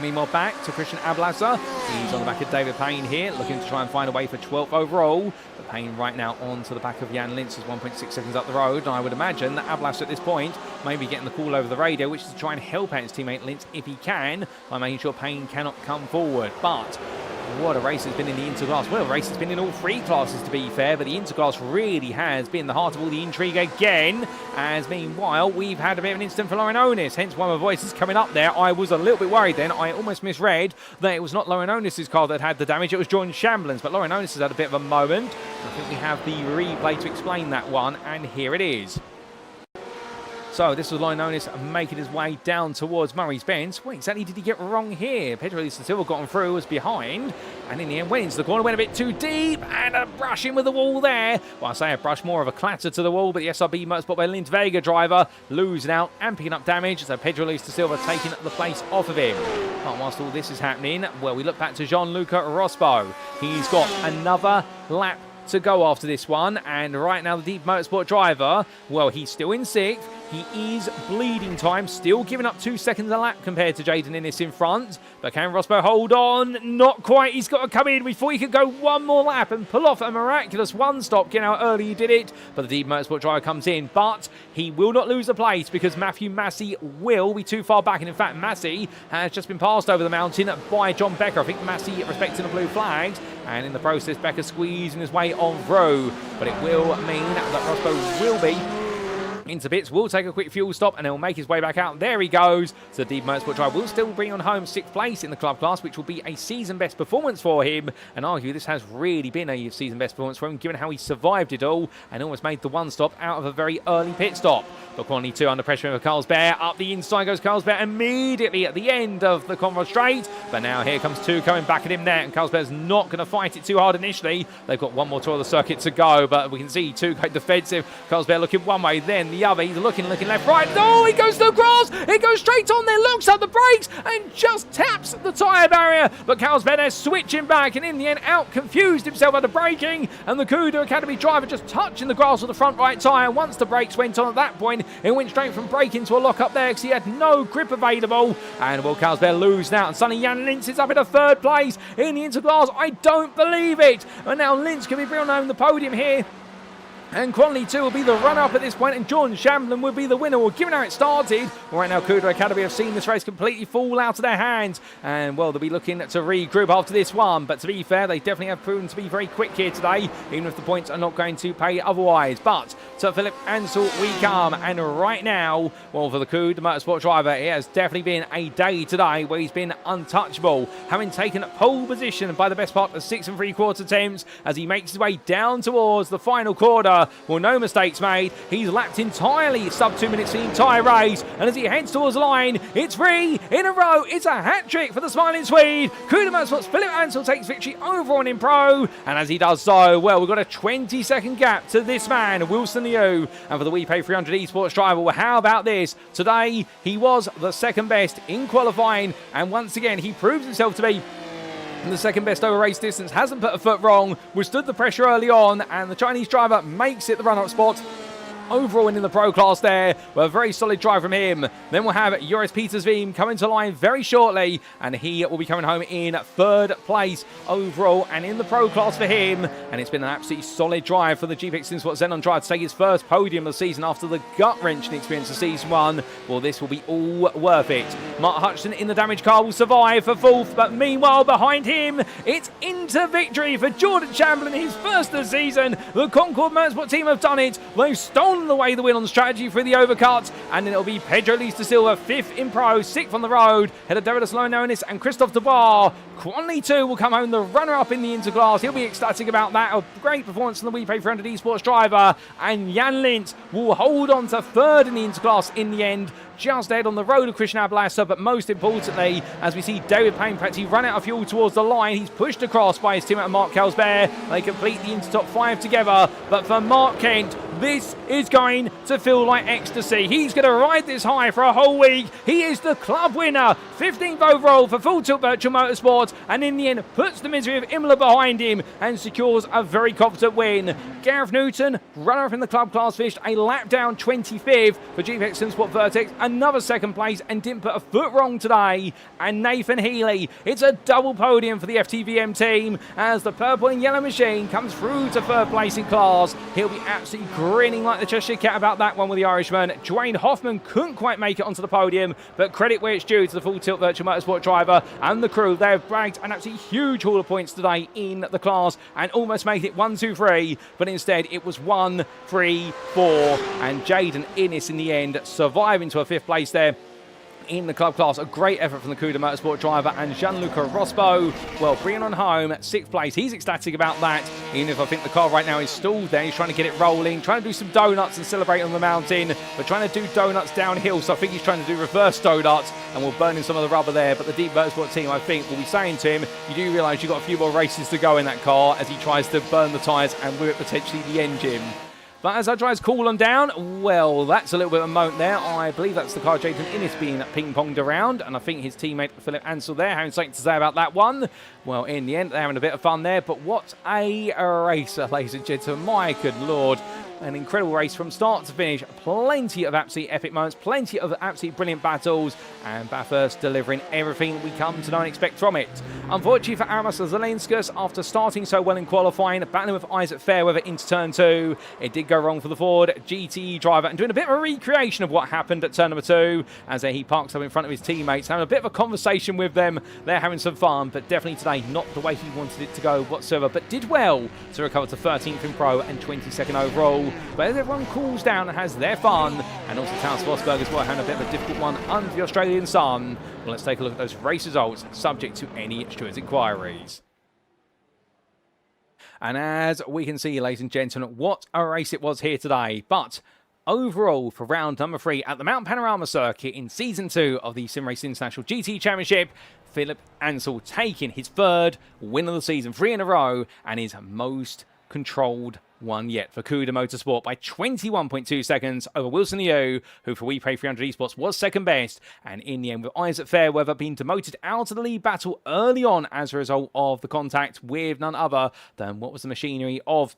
Meanwhile, back to Christian Ablasser. He's on the back of David Payne here, looking to try and find a way for 12th overall. But Payne right now onto the back of Jan Lintz is 1.6 seconds up the road. And I would imagine that Ablasser at this point may be getting the call over the radio, which is to try and help out his teammate Lintz if he can, by making sure Payne cannot come forward. But what a race it's been in the Interclass. Well, a race it's been in all three classes, to be fair, but the Interclass really has been the heart of all the intrigue again, as meanwhile we've had a bit of an incident for Lauren Onis, hence why my voice is coming up there. I was a little bit worried then. I almost misread that it was not Lauren Onis' car that had the damage, it was Jordan Shamblin's, but Lauren Onis has had a bit of a moment. I think we have the replay to explain that one, and here it is. So this was Lauren Onis making his way down towards Murray's Bend. What exactly did he get wrong here? Pedro Luis da Silva got him through, was behind, and in the end went into the corner, went a bit too deep, and a brush in with the wall there. Well, I say a brush, more of a clatter to the wall, but the SRB Motorsport by Lint Vega driver losing out and picking up damage. So Pedro Luis da Silva taking the place off of him. But whilst all this is happening, well, we look back to Jean-Luca Rospo. He's got another lap to go after this one, and right now the Deep Motorsport driver, well, he's still in 6th. He is bleeding time, still giving up 2 seconds a lap compared to Jaden Innes in front. But can Rospo hold on? Not quite. He's got to come in. We thought he could go one more lap and pull off a miraculous one-stop. Get how early he did it. But the Deep Motorsport driver comes in. But he will not lose a place because Matthew Massey will be too far back. And in fact, Massey has just been passed over the mountain by John Becker. I think Massey respecting the blue flags. And in the process, Becker squeezing his way on through. But it will mean that Rospo will be into bits, will take a quick fuel stop, and he'll make his way back out. There he goes. So the Deep Motorsport driver will still bring on home 6th place in the club class, which will be a season best performance for him. And argue this has really been a season best performance for him, given how he survived it all and almost made the one stop out of a very early pit stop. But quantity 2 under pressure with Carlsberg. Up the inside goes Carlsberg immediately at the end of the Conrod Straight. But now here comes 2 coming back at him there, and Carlsberg's not going to fight it too hard initially. They've got one more tour of the circuit to go, but we can see 2 go defensive. Carlsberg looking one way, then the other. He's looking left, right. No, he goes to the grass. He goes straight on there, locks up the brakes, and just taps the tyre barrier. But Carlsberg there switching back, and in the end out confused himself under braking, and the Kuda Academy driver just touching the grass with the front right tyre. Once the brakes went on at that point, it went straight from braking to a lock up there because he had no grip available. And will Carlsberg lose now? And Sonny Jan Lintz is up in a 3rd place in the Interclass. I don't believe it. And now Lintz can be bringing home the podium here. And Quantity 2 will be the runner-up at this point, and John Shamblin will be the winner. Well, given how it started, right now Kuda Academy have seen this race completely fall out of their hands, and well, they'll be looking to regroup after this one. But to be fair, they definitely have proven to be very quick here today, even if the points are not going to pay otherwise. But to Philip Ansell we come, and right now, well, for the Kuda Motorsport driver, it has definitely been a day today where he's been untouchable, having taken pole position by the best part of 6 3/4 attempts as he makes his way down towards the final quarter. Well, no mistakes made. He's lapped entirely sub 2 minutes the entire race. And as he heads towards the line, it's 3 in a row. It's a hat-trick for the smiling Swede. Kuda Motorsport's Philip Ansell takes victory over on in pro. And as he does so, well, we've got a 20-second gap to this man, Wilson Liu. And for the WePay 300 esports driver, well, how about this? Today, he was the 2nd best in qualifying. And once again, he proves himself to be the 2nd best over race distance, hasn't put a foot wrong, withstood the pressure early on, and the Chinese driver makes it the run-up spot. Overall in the pro class there, well, a very solid drive from him. Then we'll have Joris Petersveem coming to line very shortly, and he will be coming home in 3rd place overall and in the pro class for him. And it's been an absolutely solid drive for the GPX SimSport Xenon drive to take his 1st podium of the season after the gut-wrenching experience of season 1. Well, this will be all worth it. Mark Hutchinson in the damaged car will survive for 4th, but meanwhile behind him, it's into victory for Jordan Chamberlain, his 1st of the season. The Concord Motorsport team have done it. They've stolen away the win on strategy through the overcut, and then it'll be Pedro Liz da Silva 5th in pro, 6th on the road, ahead of David Sloanonis and Christophe Dubois. Quantity 2 will come home the runner-up in the Interclass. He'll be ecstatic about that. A great performance from the WePay 300 esports driver, and Jan Lintz will hold on to 3rd in the Interclass in the end, just ahead on the road of Christian Ablasa. But most importantly, as we see David Payne practically run out of fuel towards the line, he's pushed across by his teammate Mark Carlsberg. They complete the Intertop 5 together, but for Mark Kent, this is going to feel like ecstasy. He's going to ride this high for a whole week. He is the club winner, 15th overall for Full Tilt Virtual Motorsport, and in the end puts the misery of Imola behind him and secures a very confident win. Gareth Newton, runner-up in the club class, finished a lap down 25th for GPX SimSport Vertex, another 2nd place, and didn't put a foot wrong today. And Nathan Healy, it's a double podium for the FTVM team as the purple and yellow machine comes through to 3rd place in class. He'll be absolutely grinning like the Cheshire Cat about that one with the Irishman. Dwayne Hoffman couldn't quite make it onto the podium, but credit where it's due to the Full Tilt Virtual Motorsport driver and the crew. They have bagged an absolutely huge haul of points today in the class and almost made it 1, 2, 3, but instead it was 1, 3, 4, and Jaden Innes in the end surviving to a 5th place there in the club class. A great effort from the Kuda Motorsport driver, and Gianluca Rospo, well, bringing on home 6th place. He's ecstatic about that, even if I think the car right now is stalled there. He's trying to get it rolling, trying to do some donuts and celebrate on the mountain, but trying to do donuts downhill, so I think he's trying to do reverse donuts and will burn in some of the rubber there. But the Deep Motorsport team, I think, will be saying to him, you do realise you've got a few more races to go in that car, as he tries to burn the tyres and with it potentially the engine. But as our drives cool on down, well, that's a little bit of a moat there. I believe that's the car Jaden Innes being ping-ponged around, and I think his teammate Philip Ansell there having something to say about that one. Well, in the end, they're having a bit of fun there, but what a racer, ladies and gentlemen. My good Lord. An incredible race from start to finish. Plenty of absolutely epic moments, plenty of absolutely brilliant battles, and Bathurst delivering everything we come to know and expect from it. Unfortunately for Aramis Zelenskas, after starting so well in qualifying, battling with Isaac Fairweather into turn 2, it did go wrong for the Ford GTE driver, and doing a bit of a recreation of what happened at turn number 2, as he parks up in front of his teammates, having a bit of a conversation with them. They're having some fun, but definitely today not the way he wanted it to go whatsoever, but did well to recover to 13th in pro and 22nd overall. But as everyone cools down and has their fun, and also Taos Vosberg as well, having a bit of a difficult one under the Australian sun. Well, let's take a look at those race results, subject to any stewards' inquiries. And as we can see, ladies and gentlemen, what a race it was here today. But overall, for round number 3 at the Mount Panorama circuit in Season 2 of the SimRacing International GTE Championship, Philip Ansell taking his 3rd win of the season, 3 in a row, and his most controlled one yet for Cuda Motorsport by 21.2 seconds over Wilson Liu, who for We Pay 300 Esports was 2nd best, and in the end with Isaac Fairweather being demoted out of the lead battle early on as a result of the contact with none other than what was the machinery of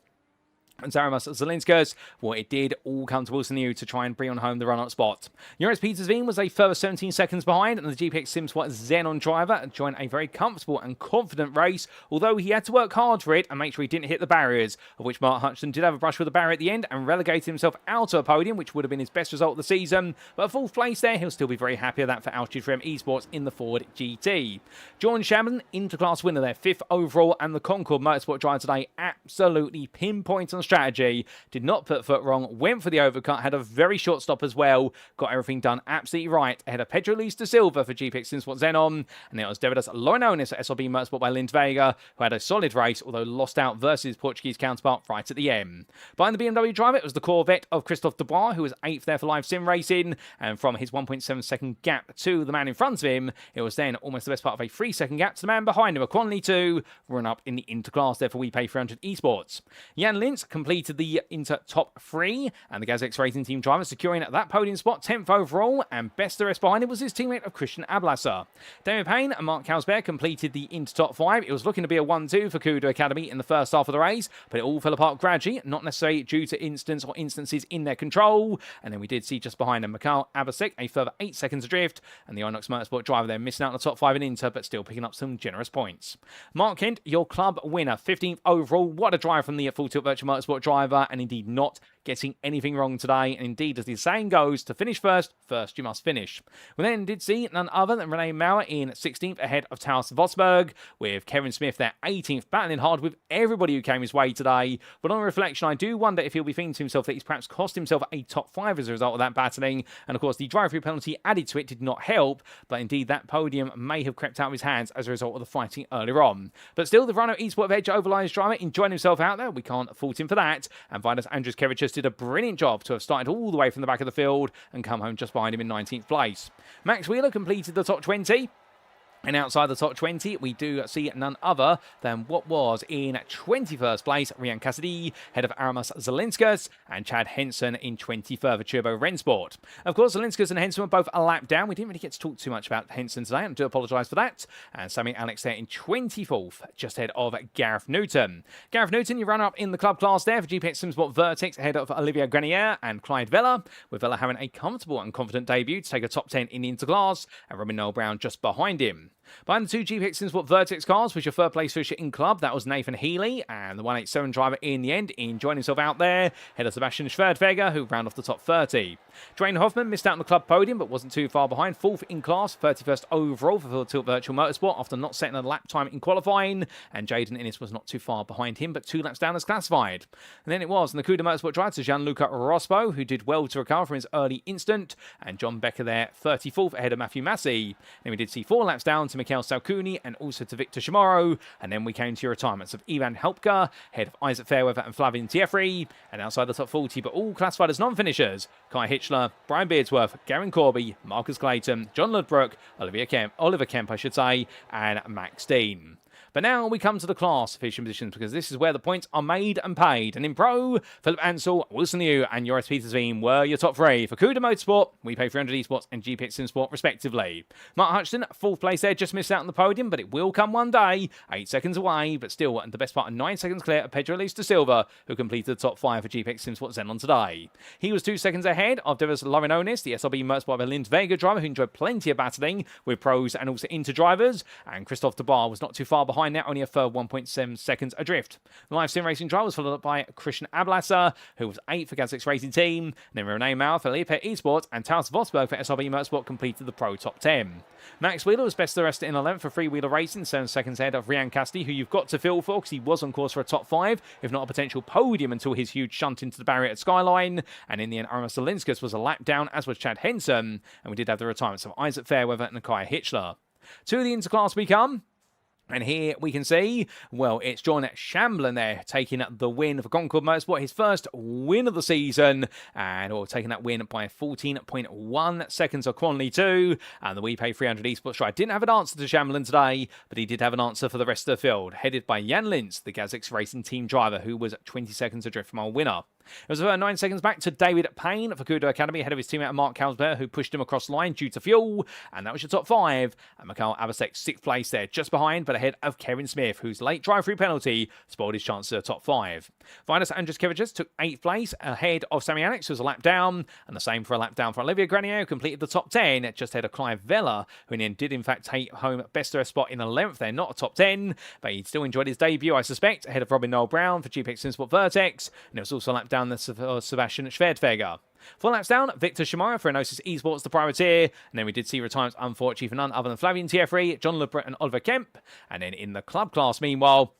and Zaramas Zelinskas. Well, it did all come to Wilson Liu to try and bring on home the run-up spot. Joris Petersveen was a further 17 seconds behind, and the GPX SimSport Xenon driver joined a very comfortable and confident race, although he had to work hard for it and make sure he didn't hit the barriers, of which Mark Hutchinson did have a brush with the barrier at the end and relegated himself out of a podium, which would have been his best result of the season. But a 4th place there, he'll still be very happy with that for Altitude for M Esports in the Ford GT. John Shamlin, interclass winner there, 5th overall, and the Concord Motorsport driver today absolutely pinpoint on strategy, did not put foot wrong, went for the overcut, had a very short stop as well, got everything done absolutely right ahead of Pedro Luis de Silva for GPX SimSport Xenon, and it was Davidas Lorenonis for SLB Motorsport by Lind Vega, who had a solid race, although lost out versus his Portuguese counterpart right at the end. Behind the BMW driver, it was the Corvette of Christophe Dubois, who was 8th there for live sim racing, and from his 1.7 second gap to the man in front of him, it was then almost the best part of a 3-second gap to the man behind him, a Quanley 2, run up in the interclass there for We Pay 300 Esports. Jan Lintz completed the Inter top 3, and the Gazex Racing Team driver securing that podium spot, 10th overall, and best the rest behind him was his teammate of Christian Ablasser. David Payne and Mark Kausberg completed the Inter top 5. It was looking to be a 1-2 for Cuda Academy in the first half of the race, but it all fell apart gradually, not necessarily due to instances in their control, and then we did see just behind them Mikhail Abasek, a further 8 seconds adrift, and the Inox Motorsport driver there missing out on the top 5 in Inter, but still picking up some generous points. Mark Kent, your club winner, 15th overall. What a drive from the Full Tilt Virtual Motorsport driver, and indeed not getting anything wrong today, and indeed, as the saying goes, to finish first you must finish. We then did see none other than Rene Maurer in 16th ahead of Taos Vosberg, with Kevin Smith there 18th, battling hard with everybody who came his way today. But on reflection, I do wonder if he'll be thinking to himself that he's perhaps cost himself a top 5 as a result of that battling, and of course the drive-through penalty added to it did not help, but indeed that podium may have crept out of his hands as a result of the fighting earlier on. But still, the Rhino Esports Edge Overlines driver enjoying himself out there, we can't fault him for that, and Vidas Andrus Kevichus did a brilliant job to have started all the way from the back of the field and come home just behind him in 19th place. Max Wheeler completed the top 20. And outside the top 20, we do see none other than what was in 21st place, Ryan Cassidy, head of Aramas Zelinskas, and Chad Henson in 20th for Turbo Rensport. Of course, Zelinskas and Henson were both a lap down. We didn't really get to talk too much about Henson today, and I do apologise for that. And Sammy Alex there in 24th, just ahead of Gareth Newton. Gareth Newton, you run up in the club class there for GPX SimSport Vertex, ahead of Olivia Grenier and Clyde Vella, with Vella having a comfortable and confident debut to take a top 10 in the interclass, and Robin Noel Brown just behind him. Behind the 2 GPX SimSport Vertex cars was your 3rd place finisher in club. That was Nathan Healy, and the 187 driver in the end enjoying himself out there, ahead of Sebastian Schwerdweger, who ran off the top 30. Dwayne Hoffman missed out on the club podium, but wasn't too far behind. 4th in class, 31st overall for Full Tilt Virtual Motorsport after not setting a lap time in qualifying, and Jaden Innes was not too far behind him, but 2 laps down as classified. And then it was in the Cuda Motorsport driver to Gianluca Rospo, who did well to recover from his early instant, and John Becker there, 34th ahead of Matthew Massey. Then we did see 4 laps down to Mikhail Salcuni and also to Victor Chamorro, and then we came to your retirements of Ivan Helpka, head of Isaac Fairweather and Flavien Tiefri, and outside the top 40, but all classified as non-finishers, Kai Hitchler, Brian Beardsworth, Garen Corby, Marcus Clayton, John Ludbrook, Oliver Kemp, I should say, and Max Dean. But now we come to the class finishing positions, because this is where the points are made and paid. And in Pro, Philip Ansell, Wilson Liu, and Joris Petersveen were your top 3 for Cuda Motorsport, We Pay 300 Esports, and GPX SimSport, respectively. Mark Hutchinson, 4th place there, just missed out on the podium, but it will come one day. 8 seconds away, but still the best part of 9 seconds clear of Pedro Luis de Silva, who completed the top 5 for GPX SimSport Xenon today. He was 2 seconds ahead of Devas Lorenonis, the SLB Motorsport by Lind Vega driver, who enjoyed plenty of battling with pros and also inter drivers, and Christophe Dubois was not too far behind behind now, only a further 1.7 seconds adrift. The live sim racing drive was followed up by Christian Ablasser, who was 8th for GTE Racing Team. And then Rene Mauer for Liepet Esports and Taus Vosberg for SRB Motorsport completed the Pro Top 10. Max Wheeler was best of the rest in 11th for Freewheeler Racing, 7 seconds ahead of Ryan Cassidy, who you've got to feel for because he was on course for a top 5, if not a potential podium until his huge shunt into the barrier at Skyline. And in the end, Aaron Solinskas was a lap down, as was Chad Henson. And we did have the retirements of Isaac Fairweather and Nakia Hitchler. To the interclass we come. And here we can see, well, it's John Shamblin there taking the win for Concord Motorsport, his first win of the season, and taking that win by 14.1 seconds of Quanley 2. And the WePay 300 Esports Drive didn't have an answer to Shamblin today, but he did have an answer for the rest of the field, headed by Jan Lintz, the GTE Racing Team driver, who was 20 seconds adrift from our winner. It was about 9 seconds back to David Payne for Kudo Academy, ahead of his teammate Mark Kalsberg, who pushed him across the line due to fuel. And that was your top 5. And Mikhail Abasek, 6th place there, just behind, but ahead of Kevin Smith, whose late drive-through penalty spoiled his chance to the top 5. Vidas Andruskevicius took 8th place, ahead of Sammy Alex, who was a lap down. And the same for a lap down for Olivia Granier, who completed the top 10, just ahead of Clive Vella, who in the end did in fact take home best of spot in 11th there, not a top 10. But he still enjoyed his debut, I suspect, ahead of Robin Noel Brown for GPX Simsport Vertex. And it was also a lap down Sebastian Schwerdfeger. 4 laps down, Victor Shimara for Enosis Esports, the privateer. And then we did see retirements, unfortunately, for none other than Flavian Tiefri, John Lebret and Oliver Kemp. And then in the club class, meanwhile,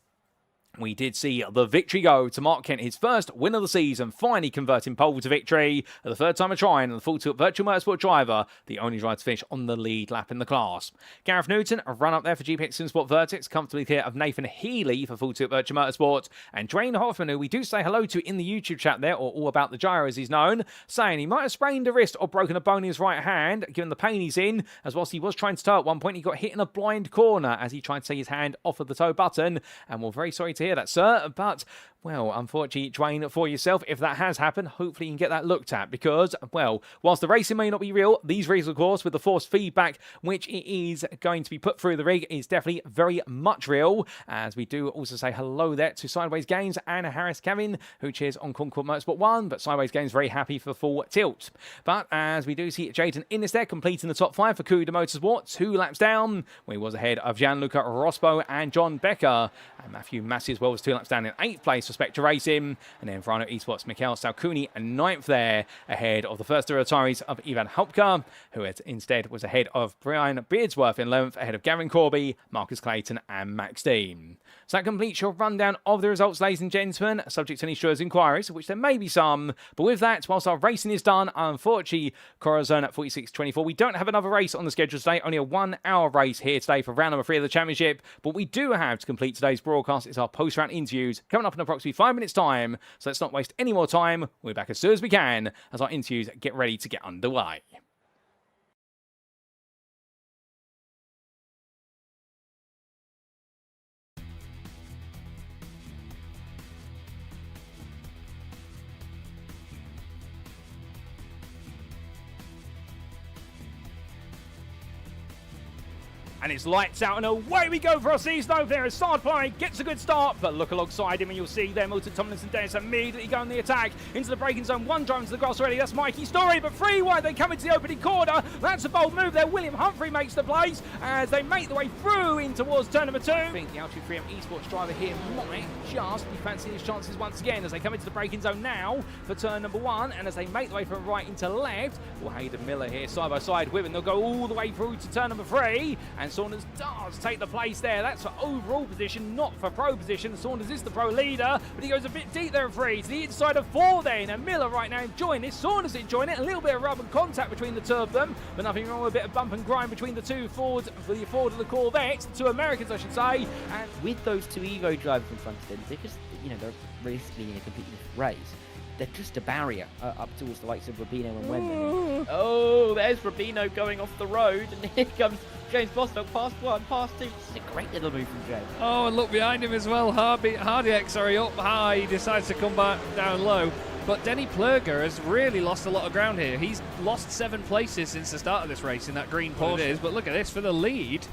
we did see the victory go to Mark Kent, his first win of the season, finally converting pole to victory for the third time of trying, and the full tilt virtual motorsport driver, the only driver to finish on the lead lap in the class. Gareth Newton, a run up there for GPX Simsport Vertex, comfortably clear of Nathan Healy for full tilt virtual motorsport, and Dwayne Hoffman, who we do say hello to in the YouTube chat there, or All About the Gyro as he's known, saying he might have sprained a wrist or broken a bone in his right hand, given the pain he's in, as whilst he was trying to tow at one point, he got hit in a blind corner as he tried to take his hand off of the tow button, and we're very sorry to hear that, sir, but, well, unfortunately, Dwayne, for yourself, if that has happened, hopefully you can get that looked at, because, well, whilst the racing may not be real, these rigs, of course, with the force feedback, which it is going to be put through the rig, is definitely very much real, as we do also say hello there to Sideways Games and Harris Kevin, who cheers on Concord Motorsport 1, but Sideways Games very happy for full tilt. But, as we do see Jaden Innes there, completing the top 5 for Kuda Motorsport, 2 laps down, where he was ahead of Gianluca Rospo and John Becker, and Matthew Massey as well was 2 laps down in 8th place for Spectre Racing, and then for Rhino Esports, Mikhail Salcuni, 9th there, ahead of the first of the retirees of Ivan Hopka, who instead was ahead of Brian Beardsworth in 11th, ahead of Gavin Corby, Marcus Clayton, and Max Dean. So that completes your rundown of the results, ladies and gentlemen, subject to any Schur's inquiries, which there may be some, but with that, whilst our racing is done, unfortunately, Corazon at 46.24, we don't have another race on the schedule today, only a 1 hour race here today for round number 3 of the championship, but we do have to complete today's broadcast, it's our post-round interviews, coming up in approximately 5 minutes time, so let's not waste any more time. We'll be back as soon as we can as our interviews get ready to get underway. And it's lights out and away we go for our season opener as Sardply gets a good start, but look alongside him and you'll see there Milton Tomlinson Dennis immediately go on the attack into the braking zone. 1 drive into the grass already, that's Mikey Story, but 3 wide they come into the opening corner. That's a bold move there. William Humphrey makes the place as they make the way through in towards turn number 2. I think the Altitude 3M Esports driver here might just be fancying his chances once again as they come into the braking zone now for turn number 1, and as they make the way from right into left, well, Hayden Miller here side by side with him. They'll go all the way through to turn number 3, and Saunders does take the place there. That's for overall position, not for pro position. Saunders is the pro leader, but he goes a bit deep there at 3 to the inside of 4 then, and Miller right now enjoying this. Saunders enjoying it. A little bit of rub and contact between the two of them, but nothing wrong with a bit of bump and grind between the two Fords, for the Ford and the Corvette, 2 Americans I should say. And with those 2 Evo drivers in front of them, they're just, they're realistically in a completely different race. They're just a barrier up towards the likes of Rubino and Wendell. Oh, there's Rubino going off the road, and here comes James Bostock, past 1, past 2. This is a great little move from James. Oh, and look behind him as well. Hardiak, up high. He decides to come back down low. But Denny Plurger has really lost a lot of ground here. He's lost 7 places since the start of this race in that green Porsche. It is, but look at this for the lead.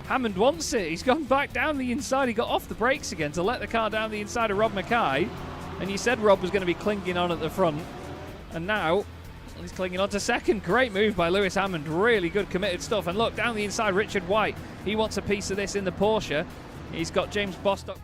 Hammond wants it. He's gone back down the inside. He got off the brakes again to let the car down the inside of Rob Mackay. And you said Rob was going to be clinging on at the front. And now he's clinging on to second. Great move by Lewis Hammond. Really good committed stuff. And look, down the inside, Richard White. He wants a piece of this in the Porsche. He's got James Bostock.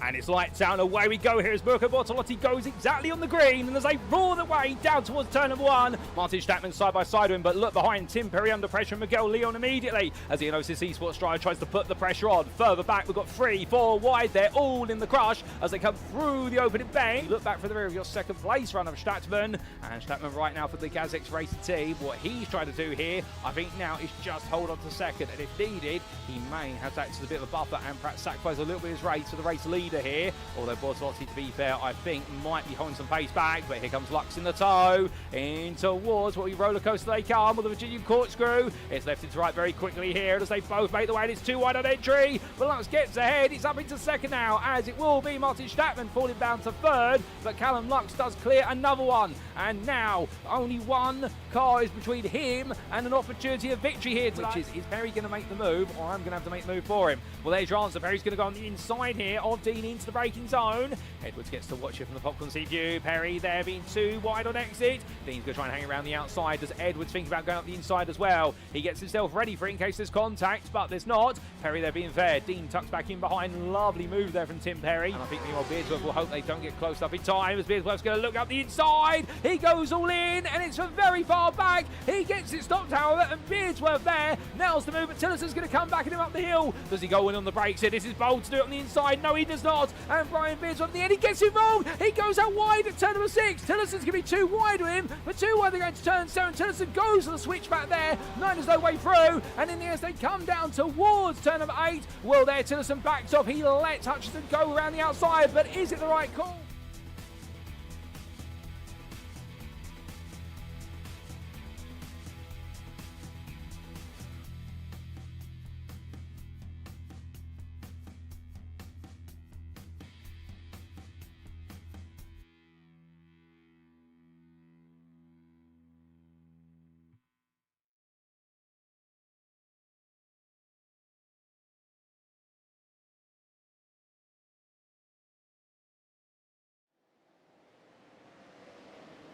And it's lights out and away we go here as Mirko Bortolotti goes exactly on the green, and as they roar the way down towards turn number 1, Martin Statman side by side with him, but look behind, Tim Perry under pressure, Miguel Leon immediately as the Inosis Esports driver tries to put the pressure on. Further back we've got 3, 4 wide, they're all in the crush as they come through the opening bay. Look back for the rear of your second place runner, Statman, and Statman right now for the Gazex Racing team. What he's trying to do here, I think now, is just hold on to second, and if needed, he may have to act as a bit of a buffer and perhaps sacrifice a little bit of his race for the race leader here, although Bortolotti, to be fair, I think might be holding some pace back, but here comes Lux in the tow, in towards what we roller coaster they come with the Virginian corkscrew. It's left into right very quickly here as they both make the way, and it's too wide on entry, but Lux gets ahead, it's up into second now, as it will be Martin Statman falling down to third, but Callum Lux does clear another one, and now only one car is between him and an opportunity of victory here tonight. Which is Perry going to make the move, or I'm going to have to make the move for him? Well, there's your answer. Perry's going to go on the inside here of Dean into the braking zone. Edwards gets to watch it from the popcorn seat view. Perry there being too wide on exit. Dean's going to try and hang around the outside. Does Edwards think about going up the inside as well? He gets himself ready for it in case there's contact, but there's not. Perry there being fair. Dean tucks back in behind. Lovely move there from Tim Perry. And I think meanwhile Beardsworth will hope they don't get close up in time as Beardsworth's going to look up the inside. He goes all in, and it's from very far back. He gets it stopped, however, and Beardsworth there nails the move, but Tillerson's going to come back at him up the hill. Does he go in on the brakes here? This is bold to do it on the inside. No, he does not. And Brian Beardsworth at the end, he gets it wrong. He goes out wide at turn number 6. Tillerson's going to be too wide with him, but too wide they're going to turn 7. Tillerson goes to the switchback there. 9 is no way through, and in the end they come down towards turn number 8. Well, there Tillerson backs off. He lets Hutchinson go around the outside, but is it the right call?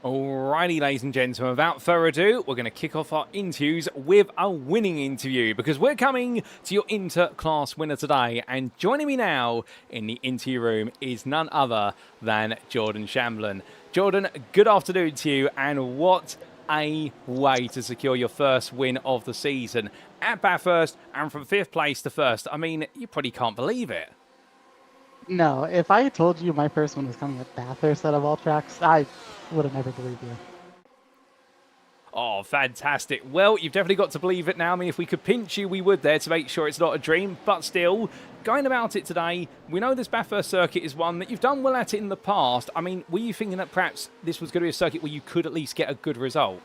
Alrighty, ladies and gentlemen, without further ado, we're going to kick off our interviews with a winning interview, because we're coming to your inter-class winner today, and joining me now in the interview room is none other than Jordan Shamblin. Jordan, good afternoon to you, and what a way to secure your first win of the season at Bathurst, and from 5th place to 1st. I mean, you probably can't believe it. No, if I had told you my first one was coming at Bathurst out of all tracks, I would have never believed you. Oh, fantastic. Well, you've definitely got to believe it now. I mean, if we could pinch you, we would there to make sure it's not a dream. But still, going about it today, we know this Bathurst circuit is one that you've done well at it in the past. I mean, were you thinking that perhaps this was going to be a circuit where you could at least get a good result?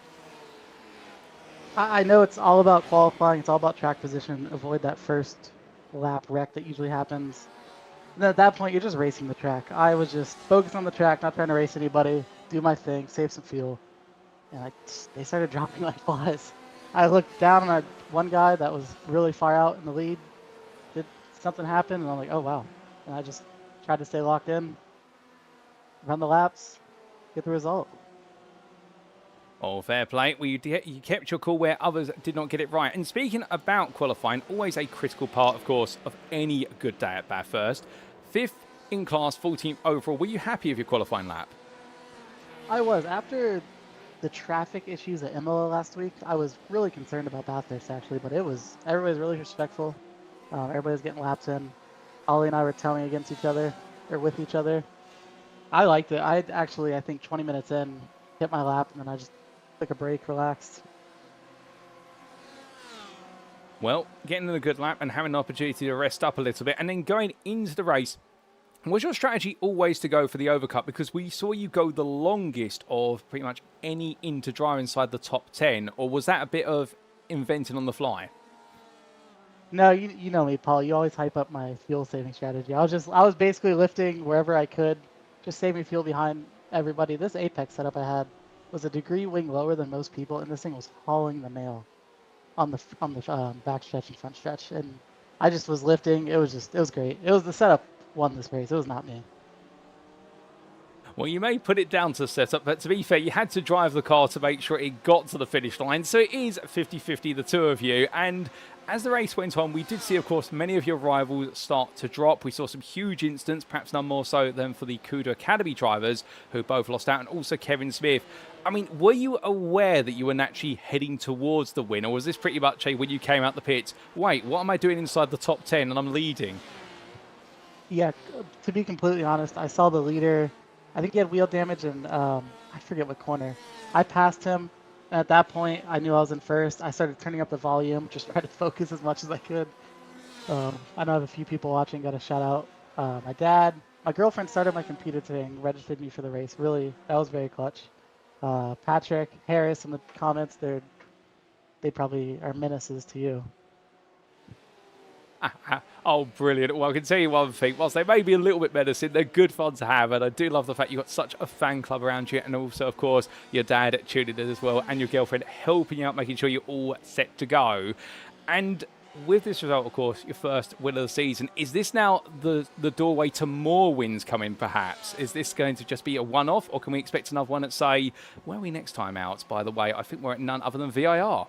I know it's all about qualifying. It's all about track position. Avoid that first lap wreck that usually happens. And at that point, you're just racing the track. I was just focused on the track, not trying to race anybody, do my thing, save some fuel. And they started dropping like flies. I looked down at one guy that was really far out in the lead. Did something happen? And I'm like, oh, wow. And I just tried to stay locked in, run the laps, get the result. Oh, fair play. Well, you kept your cool where others did not get it right. And speaking about qualifying, always a critical part, of course, of any good day at Bathurst. 5th in class, 14th overall. Were you happy with your qualifying lap? I was. After the traffic issues at Imola last week, I was really concerned about Bathurst, actually. But everybody's really respectful. Everybody's getting laps in. Ollie and I were telling against each other, or with each other. I liked it. I think 20 minutes in, hit my lap, and then I just took a break, relaxed. Well, getting in a good lap and having an opportunity to rest up a little bit, and then going into the race. Was your strategy always to go for the overcut? Because we saw you go the longest of pretty much any inter-driver inside the top 10, or was that a bit of inventing on the fly? No, you know me, Paul. You always hype up my fuel-saving strategy. I was basically lifting wherever I could, just saving fuel behind everybody. This Apex setup I had was a degree wing lower than most people, and this thing was hauling the nail on the back stretch and front stretch, and I just was lifting. It was great. It was the setup won this race. It was not me. Well, you may put it down to the setup, but to be fair, you had to drive the car to make sure it got to the finish line. So it is 50-50, the two of you. And as the race went on, we did see, of course, many of your rivals start to drop. We saw some huge incidents, perhaps none more so than for the Kuda Academy drivers, who both lost out, and also Kevin Smith. I mean, were you aware that you were naturally heading towards the win, or was this pretty much a, when you came out the pits, wait, what am I doing inside the top 10 and I'm leading? Yeah, to be completely honest, I saw the leader. I think he had wheel damage and I forget what corner. I passed him. And at that point, I knew I was in first. I started turning up the volume, just trying to focus as much as I could. I know I have a few people watching. Got a shout out. My dad, my girlfriend started my computer today and registered me for the race. Really, that was very clutch. Patrick, Harris in the comments, they probably are menaces to you. Oh, brilliant. Well, I can tell you one thing. Whilst they may be a little bit menacing, they're good fun to have. And I do love the fact you've got such a fan club around you. And also, of course, your dad tuning in as well. And your girlfriend helping you out, making sure you're all set to go. And with this result, of course, your first win of the season, is this now the doorway to more wins coming, perhaps? Is this going to just be a one-off? Or can we expect another one at, say, where are we next time out? By the way, I think we're at none other than VIR.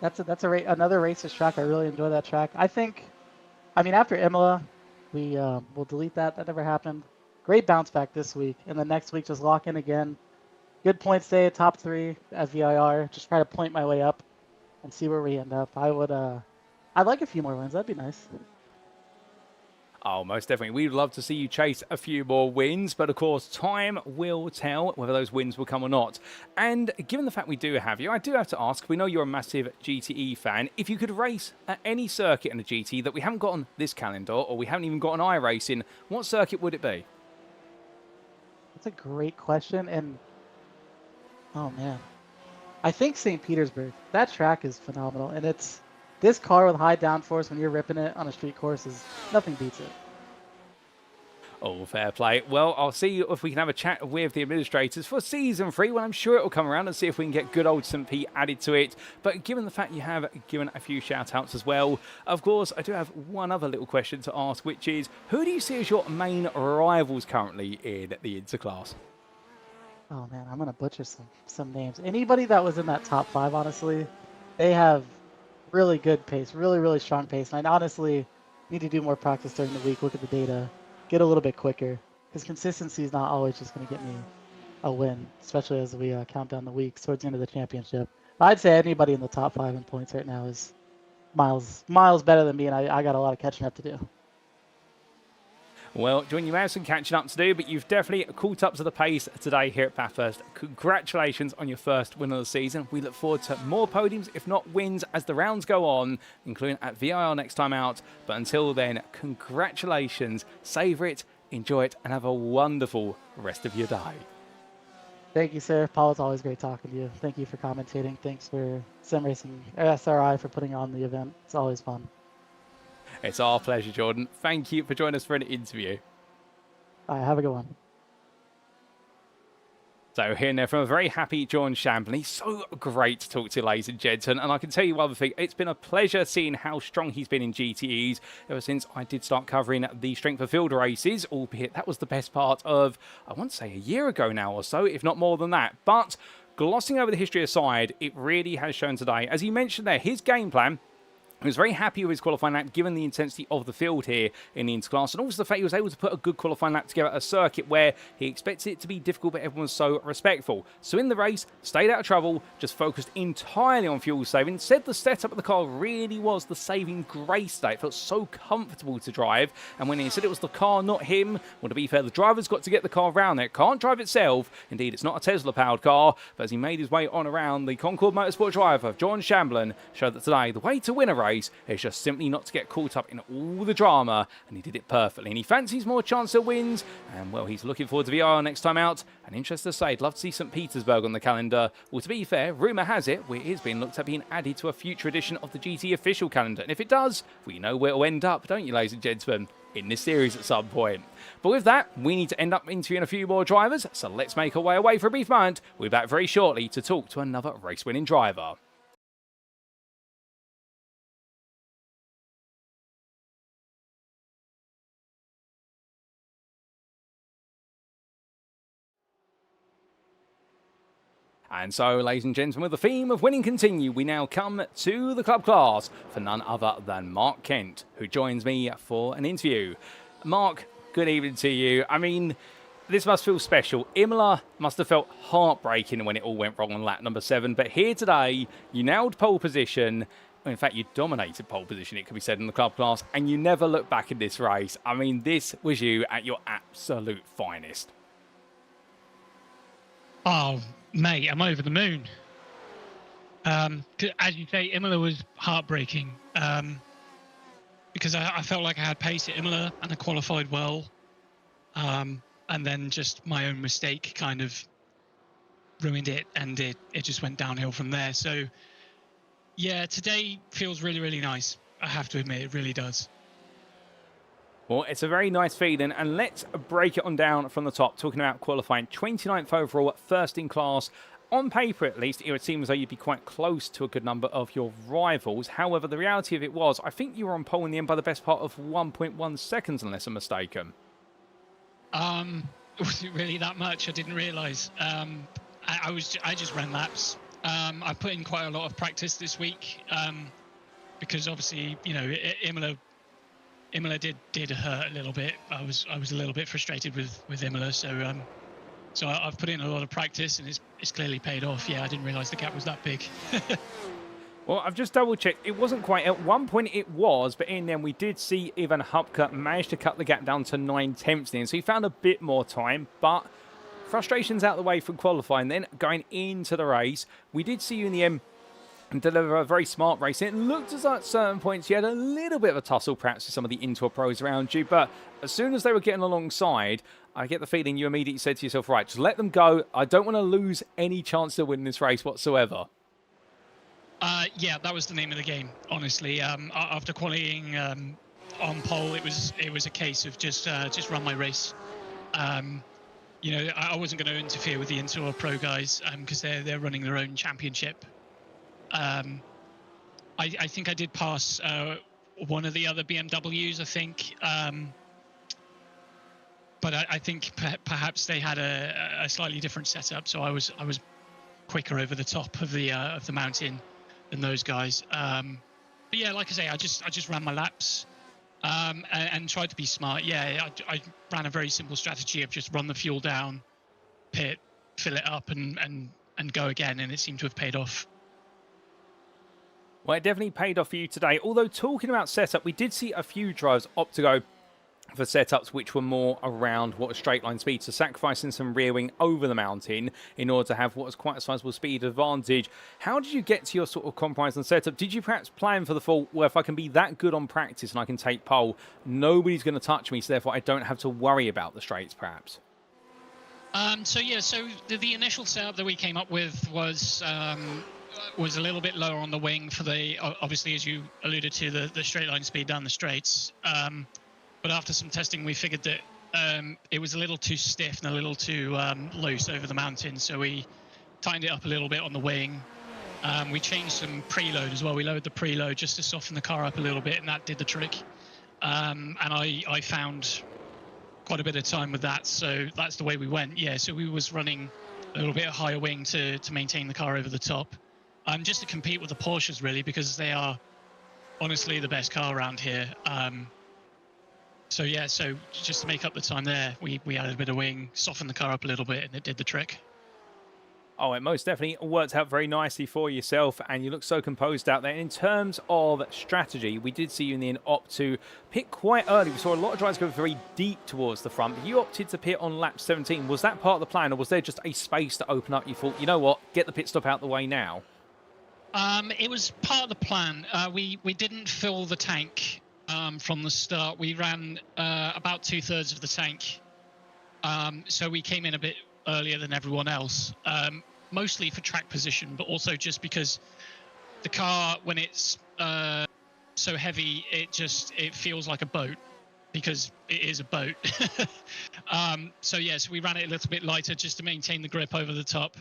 That's another racist track. I really enjoy that track. I mean, after Imola, we'll delete that. That never happened. Great bounce back this week, and then next week just lock in again. Good points day, top 3 at VIR. Just try to point my way up and see where we end up. I'd like a few more wins. That'd be nice. Oh, most definitely. We'd love to see you chase a few more wins, but of course, time will tell whether those wins will come or not. And given the fact we do have you, I do have to ask, we know you're a massive GTE fan, if you could race at any circuit in a GTE that we haven't got on this calendar, or we haven't even got on iRacing, what circuit would it be? That's a great question, and oh man, I think St. Petersburg. That track is phenomenal, and this car with high downforce when you're ripping it on a street course is nothing beats it. Oh, fair play. Well, I'll see if we can have a chat with the administrators for Season 3, when I'm sure it will come around, and see if we can get good old St. Pete added to it. But given the fact you have given a few shout-outs as well, of course, I do have one other little question to ask, which is, who do you see as your main rivals currently in the Interclass? Oh man, I'm gonna butcher some names. Anybody that was in that top 5, honestly, they have really good pace, really strong pace. And I honestly need to do more practice during the week, look at the data, get a little bit quicker, because consistency is not always just going to get me a win, especially as we count down the weeks towards the end of the championship. I'd say anybody in the top 5 in points right now is miles better than me, and I got a lot of catching up to do. Well, John, you may have some catching up to do, but you've definitely caught up to the pace today here at Bathurst. Congratulations on your first win of the season. We look forward to more podiums, if not wins, as the rounds go on, including at VIR next time out. But until then, congratulations, savour it, enjoy it, and have a wonderful rest of your day. Thank you, sir. Paul, it's always great talking to you. Thank you for commentating. Thanks for SimRacing, or SRI, for putting on the event. It's always fun. It's our pleasure, Jordan. Thank you for joining us for an interview. All right, have a good one. So hearing there from a very happy John Shamblin. He's so great to talk to, ladies and gentlemen. And I can tell you one thing, it's been a pleasure seeing how strong he's been in GTEs ever since I did start covering the Strength of Field races, albeit that was the best part of, I want to say, a year ago now or so, if not more than that. But glossing over the history aside, it really has shown today, as he mentioned there, his game plan. He was very happy with his qualifying lap, given the intensity of the field here in the Interclass, and also the fact he was able to put a good qualifying lap together at a circuit where he expected it to be difficult, but everyone was so respectful. So in the race, stayed out of trouble, just focused entirely on fuel saving. Said the setup of the car really was the saving grace today. It felt so comfortable to drive, and when he said it was the car, not him, well, to be fair, the driver's got to get the car around there. It can't drive itself. Indeed, it's not a Tesla-powered car, but as he made his way on around, the Concord Motorsport driver, John Shamblin, showed that today the way to win a race is just simply not to get caught up in all the drama, and he did it perfectly. And he fancies more chance of wins, and well, he's looking forward to VR next time out. And interesting to say, I'd love to see St. Petersburg on the calendar. Well, to be fair, rumour has it, it is being looked at being added to a future edition of the GT official calendar. And if it does, we know where it'll end up, don't you, ladies and gentlemen? In this series at some point. But with that, we need to end up interviewing a few more drivers, so let's make our way away for a brief moment. We'll be back very shortly to talk to another race-winning driver. And so, ladies and gentlemen, with the theme of winning continue, we now come to the club class for none other than Mark Kent, who joins me for an interview. Mark, good evening to you. I mean, this must feel special. Imola must have felt heartbreaking when it all went wrong on lap number 7, but here today, you nailed pole position. In fact, you dominated pole position, it could be said, in the club class, and you never looked back in this race. I mean, this was you at your absolute finest. Oh, mate, I'm over the moon. As you say, Imola was heartbreaking because I felt like I had pace at Imola and I qualified well. And then just my own mistake kind of ruined it, and it just went downhill from there. So, yeah, today feels really, really nice. I have to admit, it really does. Well, it's a very nice feeling, and let's break it on down from the top, talking about qualifying. 29th overall, first in class. On paper, at least, it would seem as though you'd be quite close to a good number of your rivals. However, the reality of it was, I think you were on pole in the end by the best part of 1.1 seconds, unless I'm mistaken. Was it really that much? I didn't realise. I just ran laps. I put in quite a lot of practice this week because obviously, you know, Imola did hurt a little bit. I was a little bit frustrated with Imola, so I've put in a lot of practice, and it's clearly paid off. Yeah, I didn't realise the gap was that big. Well, I've just double-checked. It wasn't quite. At one point it was, but in the end we did see Ivan Hupka manage to cut the gap down to 9/10 in the end. So he found a bit more time, but frustrations out the way from qualifying. Then going into the race, we did see you in the end deliver a very smart race. It looked as though at certain points you had a little bit of a tussle perhaps with some of the Intel pros around you, but as soon as they were getting alongside, I get the feeling you immediately said to yourself, right, just let them go. I don't want to lose any chance to win this race whatsoever. Yeah, that was the name of the game, honestly. After qualifying on pole, it was a case of just run my race. You know, I wasn't going to interfere with the Intel Pro guys because they're running their own championship. I think I did pass one of the other BMWs, I think. But I think perhaps they had a slightly different setup, so I was quicker over the top of the mountain than those guys. But yeah, like I say, I just ran my laps and tried to be smart. Yeah, I ran a very simple strategy of just run the fuel down, pit, fill it up, and go again, and it seemed to have paid off. Well, it definitely paid off for you today. Although, talking about setup, we did see a few drivers opt to go for setups which were more around what was straight line speed, so sacrificing some rear wing over the mountain in order to have what was quite a sizable speed advantage. How did you get to your sort of compromise and setup? Did you perhaps plan for the fall, well, if I can be that good on practice and I can take pole, nobody's going to touch me, so therefore I don't have to worry about the straights, perhaps? So the initial setup that we came up with was a little bit lower on the wing for the, obviously, as you alluded to, the straight line speed down the straights. But after some testing, we figured that it was a little too stiff and a little too loose over the mountain. So we tightened it up a little bit on the wing. We changed some preload as well. We lowered the preload just to soften the car up a little bit, and that did the trick. And I found quite a bit of time with that. So that's the way we went. Yeah, so we was running a little bit higher wing to maintain the car over the top. Just to compete with the Porsches, really, because they are honestly the best car around here. So just to make up the time there, we added a bit of wing, softened the car up a little bit, and it did the trick. Oh, it most definitely worked out very nicely for yourself, and you look so composed out there. In terms of strategy, we did see you in the end opt to pit quite early. We saw a lot of drivers go very deep towards the front, but you opted to pit on lap 17. Was that part of the plan, or was there just a space to open up? You thought, you know what, get the pit stop out the way now? It was part of the plan. We didn't fill the tank from the start. We ran about 2/3 of the tank. So we came in a bit earlier than everyone else, mostly for track position, but also just because the car, when it's so heavy, it feels like a boat, because it is a boat. So we ran it a little bit lighter just to maintain the grip over the top.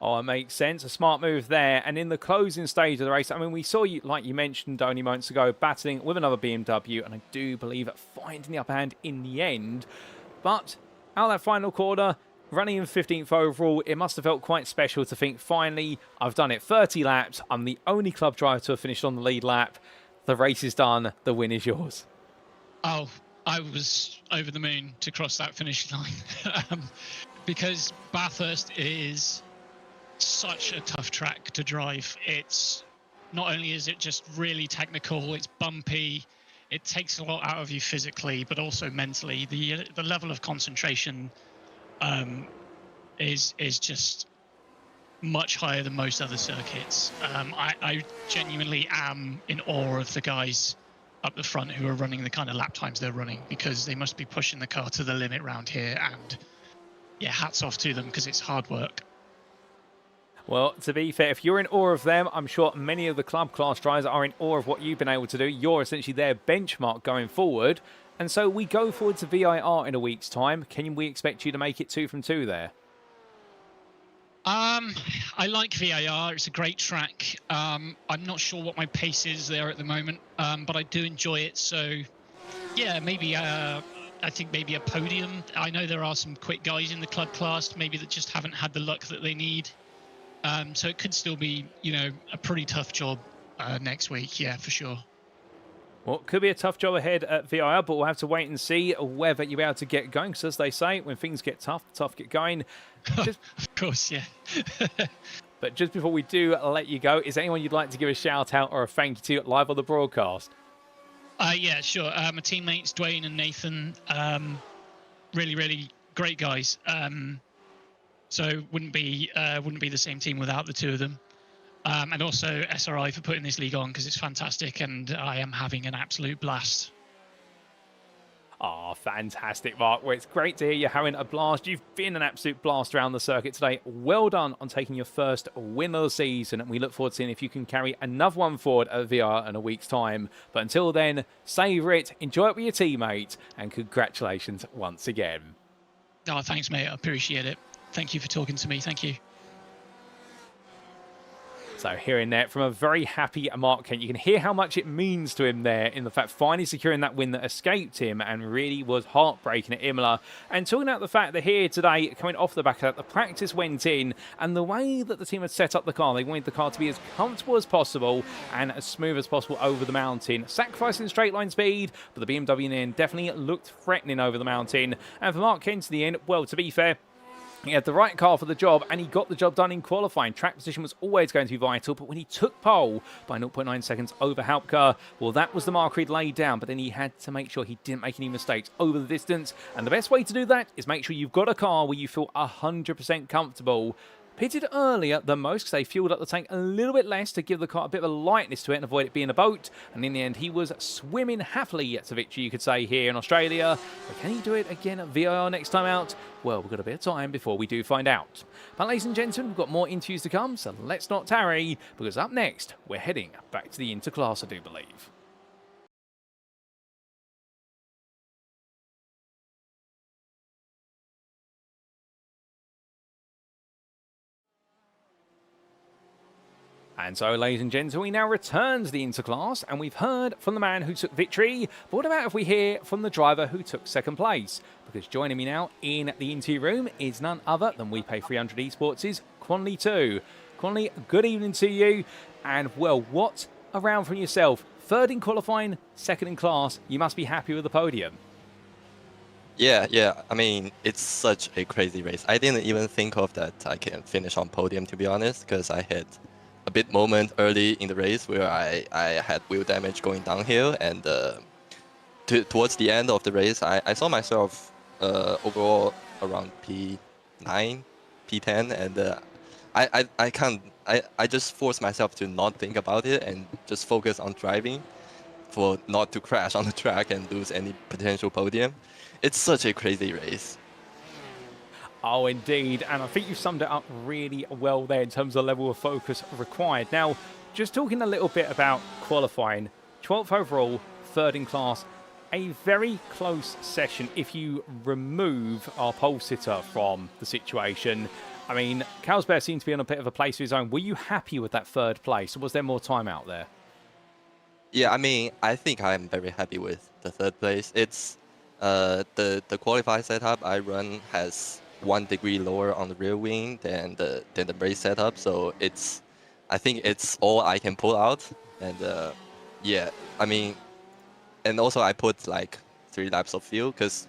Oh, it makes sense. A smart move there. And in the closing stage of the race, I mean, we saw you, like you mentioned only moments ago, battling with another BMW, and I do believe finding the upper hand in the end. But out of that final corner, running in 15th overall, it must have felt quite special to think, finally, I've done it 30 laps. I'm the only club driver to have finished on the lead lap. The race is done. The win is yours. Oh, I was over the moon to cross that finish line. Because Bathurst is such a tough track to drive. It's not only is it just really technical, it's bumpy, it takes a lot out of you physically, but also mentally. The level of concentration is just much higher than most other circuits. I genuinely am in awe of the guys up the front who are running the kind of lap times they're running, because they must be pushing the car to the limit round here. And yeah, hats off to them, because it's hard work. Well, to be fair, if you're in awe of them, I'm sure many of the club class drivers are in awe of what you've been able to do. You're essentially their benchmark going forward. And so we go forward to VIR in a week's time. Can we expect you to make it 2 from 2 there? I like VIR. It's a great track. I'm not sure what my pace is there at the moment, but I do enjoy it. So, yeah, maybe I think maybe a podium. I know there are some quick guys in the club class, maybe that just haven't had the luck that they need. So it could still be, a pretty tough job next week. Yeah, for sure. Well, it could be a tough job ahead at VIR, but we'll have to wait and see whether you're able to get going. Because as they say, when things get tough get going. Of course, yeah. But just before we do let you go, is there anyone you'd like to give a shout out or a thank you to live on the broadcast? Yeah, sure. My teammates, Dwayne and Nathan, really, really great guys. So wouldn't be the same team without the two of them. And also SRI for putting this league on, because it's fantastic and I am having an absolute blast. Oh, fantastic, Mark. Well, it's great to hear you're having a blast. You've been an absolute blast around the circuit today. Well done on taking your first win of the season, and we look forward to seeing if you can carry another one forward at VR in a week's time. But until then, savour it, enjoy it with your teammates, and congratulations once again. Oh, thanks, mate. I appreciate it. Thank you for talking to me. Thank you. So hearing that from a very happy Mark Kent, you can hear how much it means to him there in the fact finally securing that win that escaped him and really was heartbreaking at Imola. And talking about the fact that here today, coming off the back of that, the practice went in and the way that the team had set up the car, they wanted the car to be as comfortable as possible and as smooth as possible over the mountain, sacrificing straight line speed, but the BMW in the end definitely looked threatening over the mountain. And for Mark Kent in the end, well, to be fair, he had the right car for the job, and he got the job done in qualifying. Track position was always going to be vital, but when he took pole by 0.9 seconds over Hauptker, well, that was the marker he'd laid down, but then he had to make sure he didn't make any mistakes over the distance. And the best way to do that is make sure you've got a car where you feel 100% comfortable. Pitted earlier than most because they fueled up the tank a little bit less to give the car a bit of a lightness to it and avoid it being a boat. And in the end, he was swimming happily to victory, you could say, here in Australia. But can he do it again at VIR next time out? Well, we've got a bit of time before we do find out. But ladies and gentlemen, we've got more interviews to come, so let's not tarry, because up next, we're heading back to the Interclass, I do believe. And so, ladies and gentlemen, we now return to the Interclass, and we've heard from the man who took victory. But what about if we hear from the driver who took second place? Because joining me now in the interview room is none other than We Pay 300 Esports' Quanley 2. Quanley, good evening to you. And, well, what a round from yourself. Third in qualifying, second in class. You must be happy with the podium. Yeah. I mean, it's such a crazy race. I didn't even think of that I can finish on podium, to be honest, because I had a bit moment early in the race where I had wheel damage going downhill, and towards the end of the race, I saw myself overall around P9, P10, and I just forced myself to not think about it and just focus on driving for not to crash on the track and lose any potential podium. It's such a crazy race. Oh, indeed. And I think you've summed it up really well there in terms of the level of focus required. Now, just talking a little bit about qualifying, 12th overall, third in class, a very close session if you remove our pole sitter from the situation. I mean, Carlsberg seemed to be on a bit of a place of his own. Were you happy with that third place, or was there more time out there? Yeah, I mean, I think I'm very happy with the third place. It's the qualify setup I run has 1 degree lower on the rear wing than the race setup. So I think it's all I can pull out. And yeah, I mean, and also I put like 3 laps of fuel because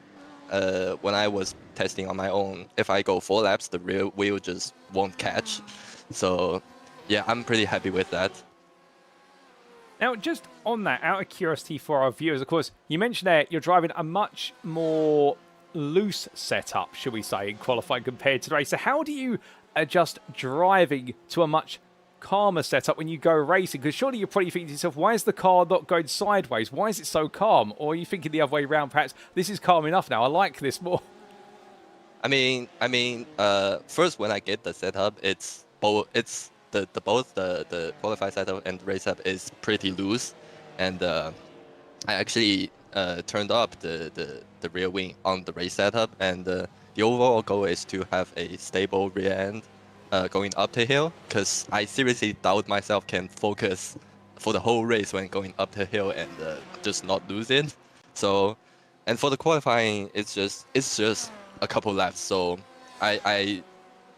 when I was testing on my own, if I go 4 laps, the rear wheel just won't catch. So yeah, I'm pretty happy with that. Now, just on that, out of curiosity for our viewers, of course, you mentioned there you're driving a much more loose setup, should we say, in qualifying compared to the race. So how do you adjust driving to a much calmer setup when you go racing? Because surely you're probably thinking to yourself, why is the car not going sideways? Why is it so calm? Or are you thinking the other way around, perhaps, this is calm enough now, I like this more? I mean, first when I get the setup, it's both the qualified setup and the race setup is pretty loose, and I actually turned up the rear wing on the race setup, and the overall goal is to have a stable rear end going up the hill, because I seriously doubt myself can focus for the whole race when going up the hill and just not lose it. So, and for the qualifying, it's just a couple laps. So I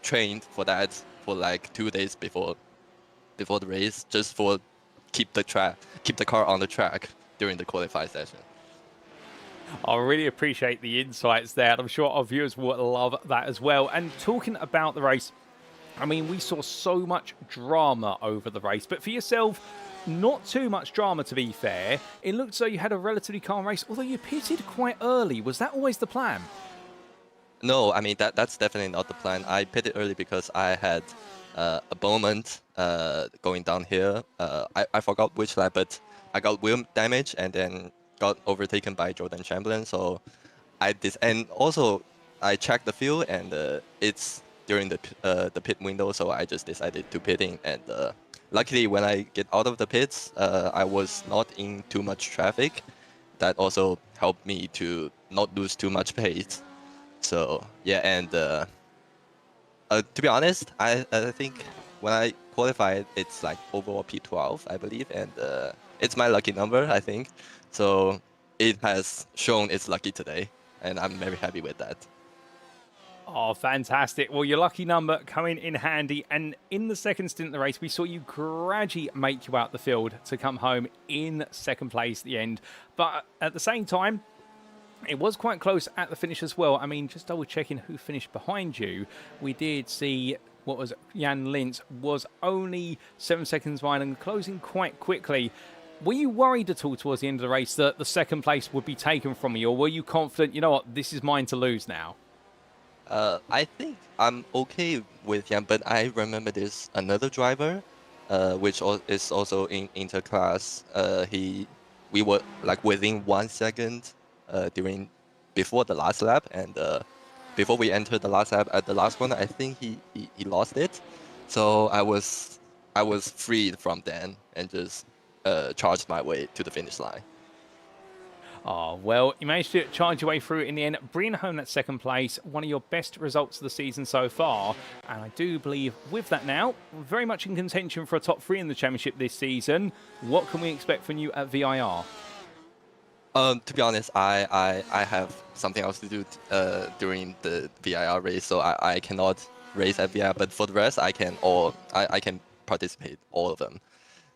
trained for that for like 2 days before the race, just for keep the car on the track during the qualifying session. I really appreciate the insights there, and I'm sure our viewers will love that as well. And talking about the race, I mean, we saw so much drama over the race, but for yourself, not too much drama, to be fair. It looked as though you had a relatively calm race, although you pitted quite early. Was that always the plan? No, I mean, that's definitely not the plan. I pitted early because I had a moment going down here. I forgot which lap, but I got wheel damage and then got overtaken by Jordan Chamberlain. So and also I checked the fuel, and it's during the pit window, so I just decided to pitting. And luckily, when I get out of the pits, I was not in too much traffic. That also helped me to not lose too much pace. So yeah, and to be honest, I think when I qualified, it's like overall P12, I believe, and it's my lucky number, I think. So it has shown it's lucky today, and I'm very happy with that. Oh, fantastic. Well, your lucky number coming in handy. And in the second stint of the race, we saw you gradually make you out the field to come home in second place at the end. But at the same time, it was quite close at the finish as well. I mean, just double checking who finished behind you. We did see what was Jan Lintz was only 7 seconds behind and closing quite quickly. Were you worried at all towards the end of the race that the second place would be taken from you? Or were you confident, you know what, this is mine to lose now? I think I'm okay with Jan, but I remember there's another driver, which is also in interclass. We were like within 1 second before the last lap, and before we entered the last lap at the last one, I think he lost it. So I was freed from then and just charged my way to the finish line. Oh, well, you managed to charge your way through in the end, bringing home that second place, one of your best results of the season so far. And I do believe with that now, very much in contention for a top 3 in the championship this season. What can we expect from you at VIR? To be honest, I have something else to do during the VIR race, so I cannot race at VIR. But for the rest, I can participate all of them.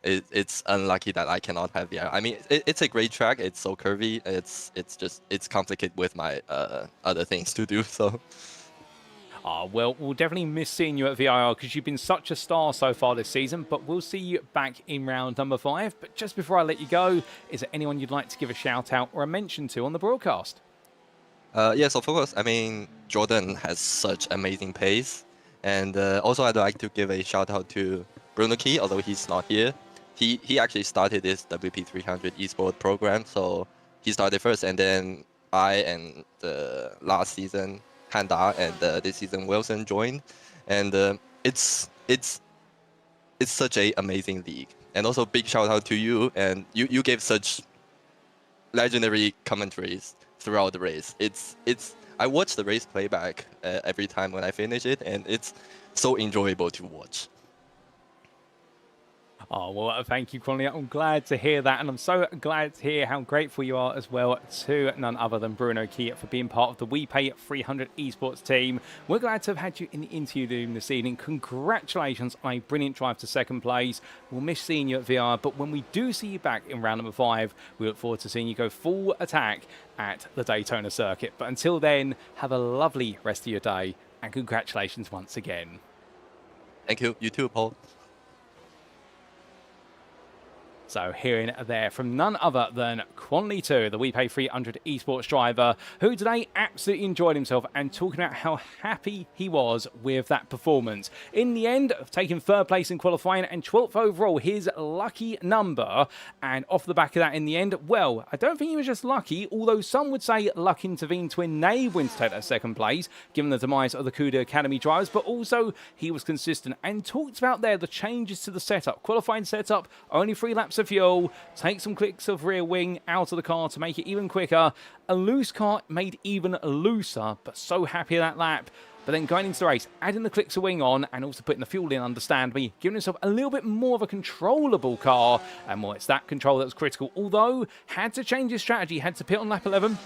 It's unlucky that I cannot have VIR. I mean, it's a great track. It's so curvy. It's complicated with my other things to do. So. Well, we'll definitely miss seeing you at VIR because you've been such a star so far this season, but we'll see you back in round number 5. But just before I let you go, is there anyone you'd like to give a shout out or a mention to on the broadcast? Yes, of course. I mean, Jordan has such amazing pace. And also I'd like to give a shout out to Bruno Key, although he's not here. He actually started this WP300 eSport program, so he started first, and then I and last season Handa and this season Wilson joined, and it's such a amazing league. And also big shout out to you, and you gave such legendary commentaries throughout the race. I watch the race playback every time when I finish it, and it's so enjoyable to watch. Oh, well, thank you, Conley. I'm glad to hear that, and I'm so glad to hear how grateful you are as well to none other than Bruno Kiat for being part of the WePay 300 esports team. We're glad to have had you in the interview room this evening. Congratulations on a brilliant drive to second place. We'll miss seeing you at VR, but when we do see you back in round number 5, we look forward to seeing you go full attack at the Daytona circuit. But until then, have a lovely rest of your day, and congratulations once again. Thank you. You too, Paul. So hearing there from none other than Quanley 2, the WePay 300 esports driver, who today absolutely enjoyed himself and talking about how happy he was with that performance. In the end, taking third place in qualifying and 12th overall, his lucky number. And off the back of that in the end, well, I don't think he was just lucky, although some would say luck intervened to enable him to take that second place, given the demise of the CUDA Academy drivers, but also he was consistent and talked about there the changes to the setup. Qualifying setup, only 3 laps of fuel, take some clicks of rear wing out of the car to make it even quicker. A loose car made even looser, but so happy that lap. But then going into the race, adding the clicks of wing on and also putting the fuel in, understandably, giving himself a little bit more of a controllable car. And well, it's that control that was critical. Although, had to change his strategy, had to pit on lap 11.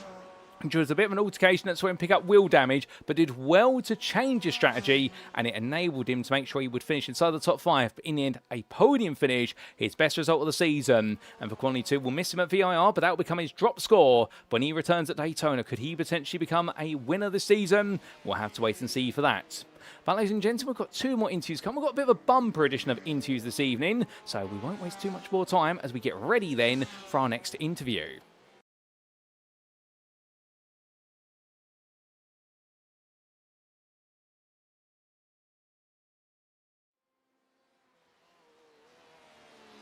Which was a bit of an altercation that saw him pick up wheel damage, but did well to change his strategy, and it enabled him to make sure he would finish inside the top 5. But in the end, a podium finish, his best result of the season. And for Quanley 2, we'll miss him at VIR, but that will become his drop score. When he returns at Daytona, could he potentially become a winner this season? We'll have to wait and see for that. But ladies and gentlemen, we've got 2 more interviews coming. We've got a bit of a bumper edition of interviews this evening, so we won't waste too much more time as we get ready then for our next interview.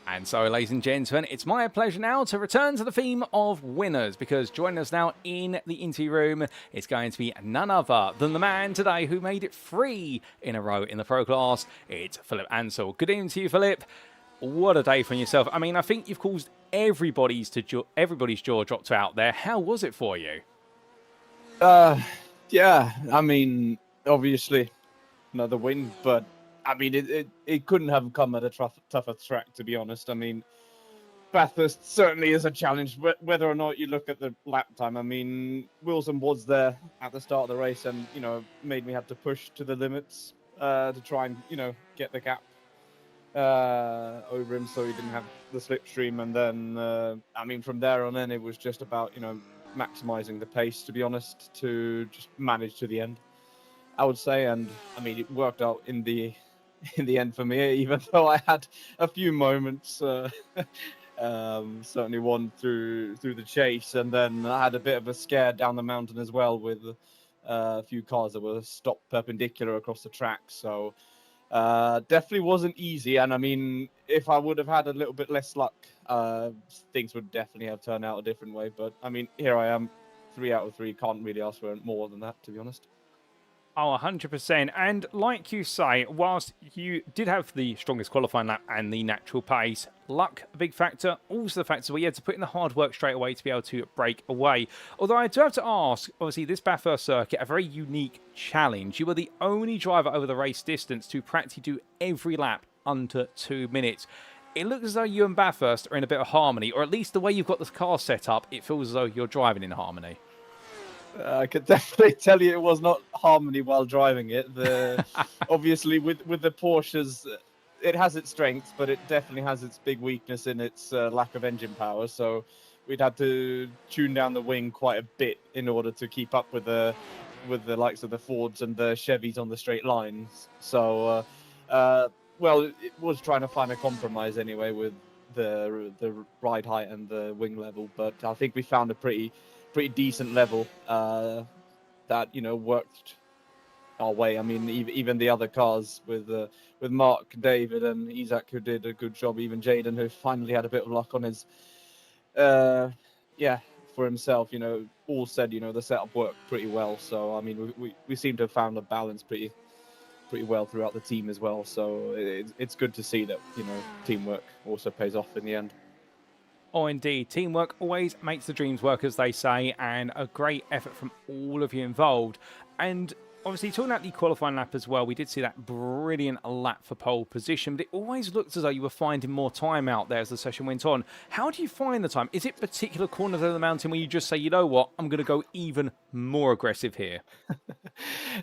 And so, ladies and gentlemen, it's my pleasure now to return to the theme of winners, because joining us now in the interview room is going to be none other than the man today who made it 3 in a row in the pro class. It's Philip Ansell. Good evening to you, Philip. What a day for yourself. I mean, I think you've caused everybody's jaw dropped out there. How was it for you? Yeah, I mean, obviously another win, but I mean, it couldn't have come at a tougher track, to be honest. I mean, Bathurst certainly is a challenge, whether or not you look at the lap time. I mean, Wilson was there at the start of the race and, you know, made me have to push to the limits to try and, you know, get the gap over him so he didn't have the slipstream. And then, I mean, from there on in, it was just about, you know, maximizing the pace, to be honest, to just manage to the end, I would say. And, I mean, it worked out in the end for me, even though I had a few moments, certainly one through the chase, and then I had a bit of a scare down the mountain as well with a few cars that were stopped perpendicular across the track. So definitely wasn't easy. And I mean, if I would have had a little bit less luck, things would definitely have turned out a different way. But I mean, here I am, 3 out of 3. Can't really ask for more than that, to be honest. Oh, 100%. And like you say, whilst you did have the strongest qualifying lap and the natural pace, luck, a big factor. Also the factor where you had to put in the hard work straight away to be able to break away. Although I do have to ask, obviously this Bathurst circuit, a very unique challenge. You were the only driver over the race distance to practically do every lap under 2 minutes. It looks as though you and Bathurst are in a bit of harmony, or at least the way you've got the car set up, it feels as though you're driving in harmony. I could definitely tell you it was not harmony while driving it. Obviously, with the Porsches, it has its strengths, but it definitely has its big weakness in its lack of engine power. So we'd had to tune down the wing quite a bit in order to keep up with the likes of the Fords and the Chevys on the straight lines. So, well, it was trying to find a compromise anyway with the ride height and the wing level, but I think we found a pretty decent level that, you know, worked our way. I mean, even the other cars with Mark, David, and Isaac, who did a good job. Even Jaden, who finally had a bit of luck on his, for himself. You know, all said, you know, the setup worked pretty well. So I mean, we seem to have found a balance pretty well throughout the team as well. So it's good to see that, you know, teamwork also pays off in the end. Oh, indeed. Teamwork always makes the dreams work, as they say, and a great effort from all of you involved. And obviously, talking about the qualifying lap as well, we did see that brilliant lap for pole position, but it always looked as though you were finding more time out there as the session went on. How do you find the time? Is it particular corners of the mountain where you just say, you know what, I'm going to go even more aggressive here?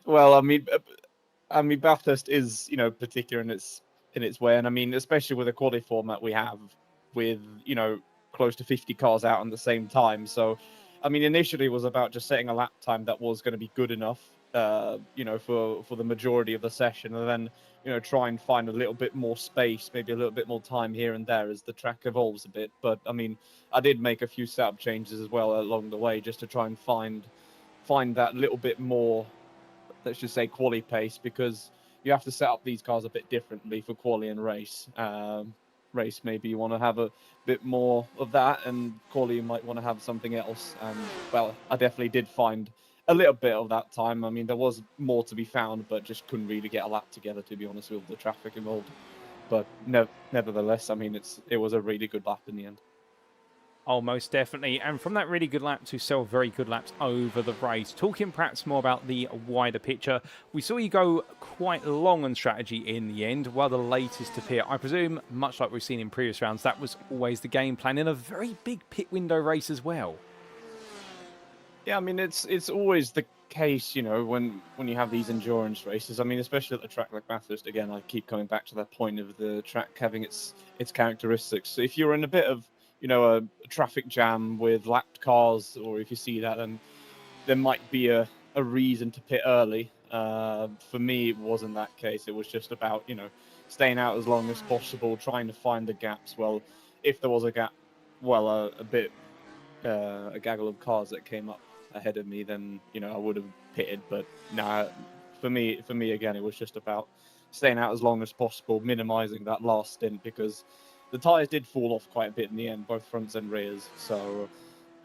Well, I mean, Bathurst is, particular in its way, and I mean, especially with the quali format we have, with close to 50 cars out at the same time. So, I mean, initially it was about just setting a lap time that was going to be good enough, for the majority of the session, and then try and find a little bit more space, maybe a little bit more time here and there as the track evolves a bit. But I mean, I did make a few setup changes as well along the way, just to try and find that little bit more, let's just say, quali pace, because you have to set up these cars a bit differently for quali and race. Race, maybe you want to have a bit more of that, and quali you might want to have something else. And well, I definitely did find a little bit of that time. I mean, there was more to be found, but just couldn't really get a lap together, to be honest, with the traffic involved. But nevertheless, I mean, it was a really good lap in the end. Oh, most definitely. And from that really good lap to several very good laps over the race, talking perhaps more about the wider picture, we saw you go quite long on strategy in the end, while the latest to pit. I presume, much like we've seen in previous rounds, that was always the game plan in a very big pit window race as well. Yeah, I mean, it's always the case, when you have these endurance races. I mean, especially at a track like Bathurst, again, I keep coming back to that point of the track having its characteristics. So if you're in a bit of a traffic jam with lapped cars, or if you see that, then there might be a reason to pit early. For me, it wasn't that case. It was just about, staying out as long as possible, trying to find the gaps. Well, if there was a gap, well, a gaggle of cars that came up ahead of me, then, I would have pitted. But nah, for me, again, it was just about staying out as long as possible, minimizing that last stint, because the tyres did fall off quite a bit in the end, both fronts and rears. So,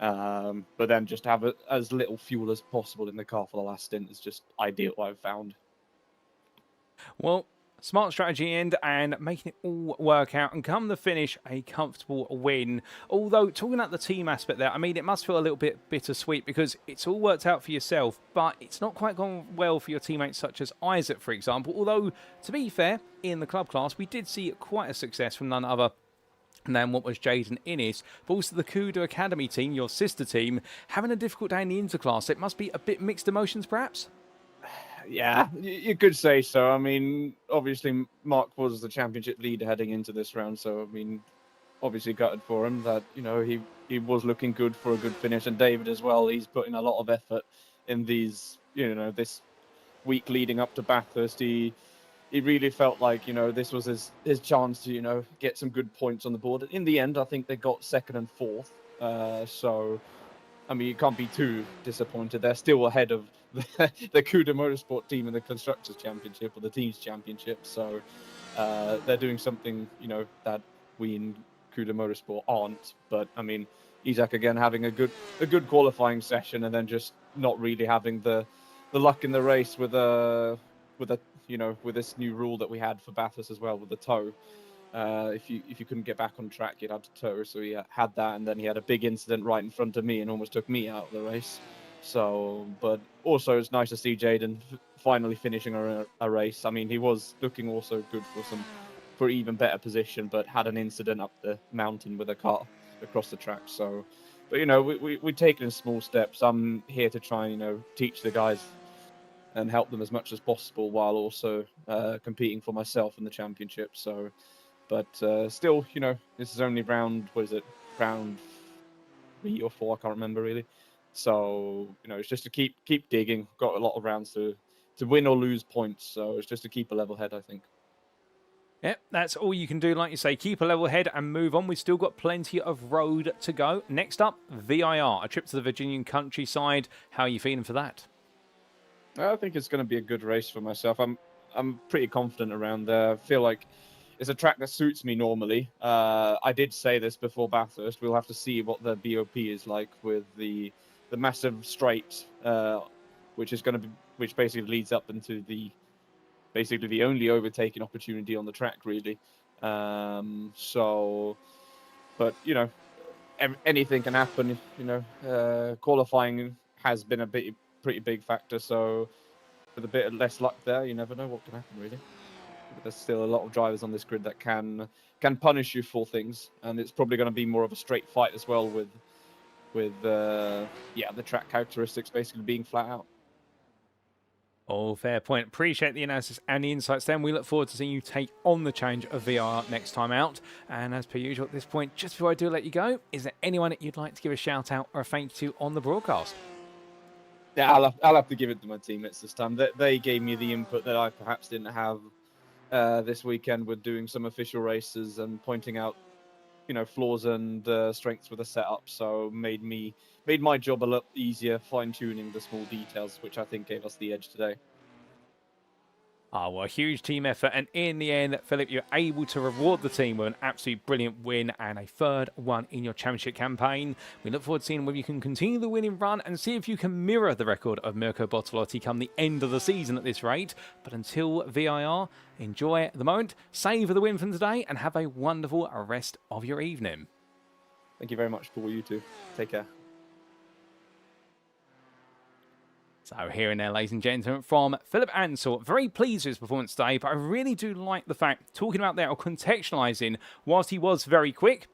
but then just have as little fuel as possible in the car for the last stint is just ideal, I've found. Well, smart strategy end and making it all work out, and come the finish, a comfortable win. Although, talking about the team aspect there, I mean, it must feel a little bit bittersweet, because it's all worked out for yourself, but it's not quite gone well for your teammates such as Isaac, for example. Although, to be fair, in the club class, we did see quite a success from none other than what was Jaden Innes, but also the Kuda Academy team, your sister team, having a difficult day in the interclass. It must be a bit mixed emotions, perhaps? Yeah, you could say so. I mean, obviously, Mark was the championship leader heading into this round, so, I mean, obviously gutted for him that, he was looking good for a good finish. And David as well, he's putting a lot of effort in these, this week leading up to Bathurst. He really felt like, this was his chance to, get some good points on the board. In the end, I think they got second and fourth. So, I mean, you can't be too disappointed. They're still ahead of the Kuda Motorsport team in the Constructors' Championship, or the Teams' Championship. So, they're doing something, that we in Kuda Motorsport aren't. But, I mean, Isaac, again, having a good qualifying session, and then just not really having the luck in the race with with this new rule that we had for Bathurst as well, with the tow. If you couldn't get back on track, you'd have to tow. So he had that, and then he had a big incident right in front of me and almost took me out of the race. So, but also it's nice to see Jaden finally finishing a race. I mean, he was looking also good for even better position, but had an incident up the mountain with a car across the track. So, but we take it in small steps. I'm here to try and teach the guys and help them as much as possible, while also competing for myself in the championship. So, but still, this is only round 3 or 4, I can't remember really. So, it's just to keep digging. Got a lot of rounds to win or lose points. So it's just to keep a level head, I think. Yep, that's all you can do. Like you say, keep a level head and move on. We've still got plenty of road to go. Next up, VIR, a trip to the Virginian countryside. How are you feeling for that? I think it's going to be a good race for myself. I'm pretty confident around there. I feel like it's a track that suits me normally. I did say this before Bathurst. We'll have to see what the BOP is like with the massive straight, which basically leads up into the only overtaking opportunity on the track, really. So, but anything can happen. Qualifying has been a pretty big factor. So, with a bit of less luck there, you never know what can happen really. But there's still a lot of drivers on this grid that can punish you for things, and it's probably going to be more of a straight fight as well with the track characteristics basically being flat out. Oh, fair point. Appreciate the analysis and the insights then. We look forward to seeing you take on the change of VIR next time out. And as per usual at this point, just before I do let you go, is there anyone that you'd like to give a shout out or a thank you to on the broadcast? Yeah, I'll have to give it to my teammates this time. They gave me the input that I perhaps didn't have this weekend with doing some official races and pointing out, flaws and strengths with the setup. So made my job a lot easier, fine-tuning the small details, which I think gave us the edge today. Well, a huge team effort, and in the end, Philip, you're able to reward the team with an absolutely brilliant win and a third one in your championship campaign. We look forward to seeing whether you can continue the winning run and see if you can mirror the record of Mirko Bortolotti come the end of the season at this rate. But until VIR, enjoy the moment, savour the win from today, and have a wonderful rest of your evening. Thank you very much, Paul. You too. Take care. So here and there, ladies and gentlemen, from Philip Ansell. Very pleased with his performance today, but I really do like the fact, talking about that or contextualising, whilst he was very quick,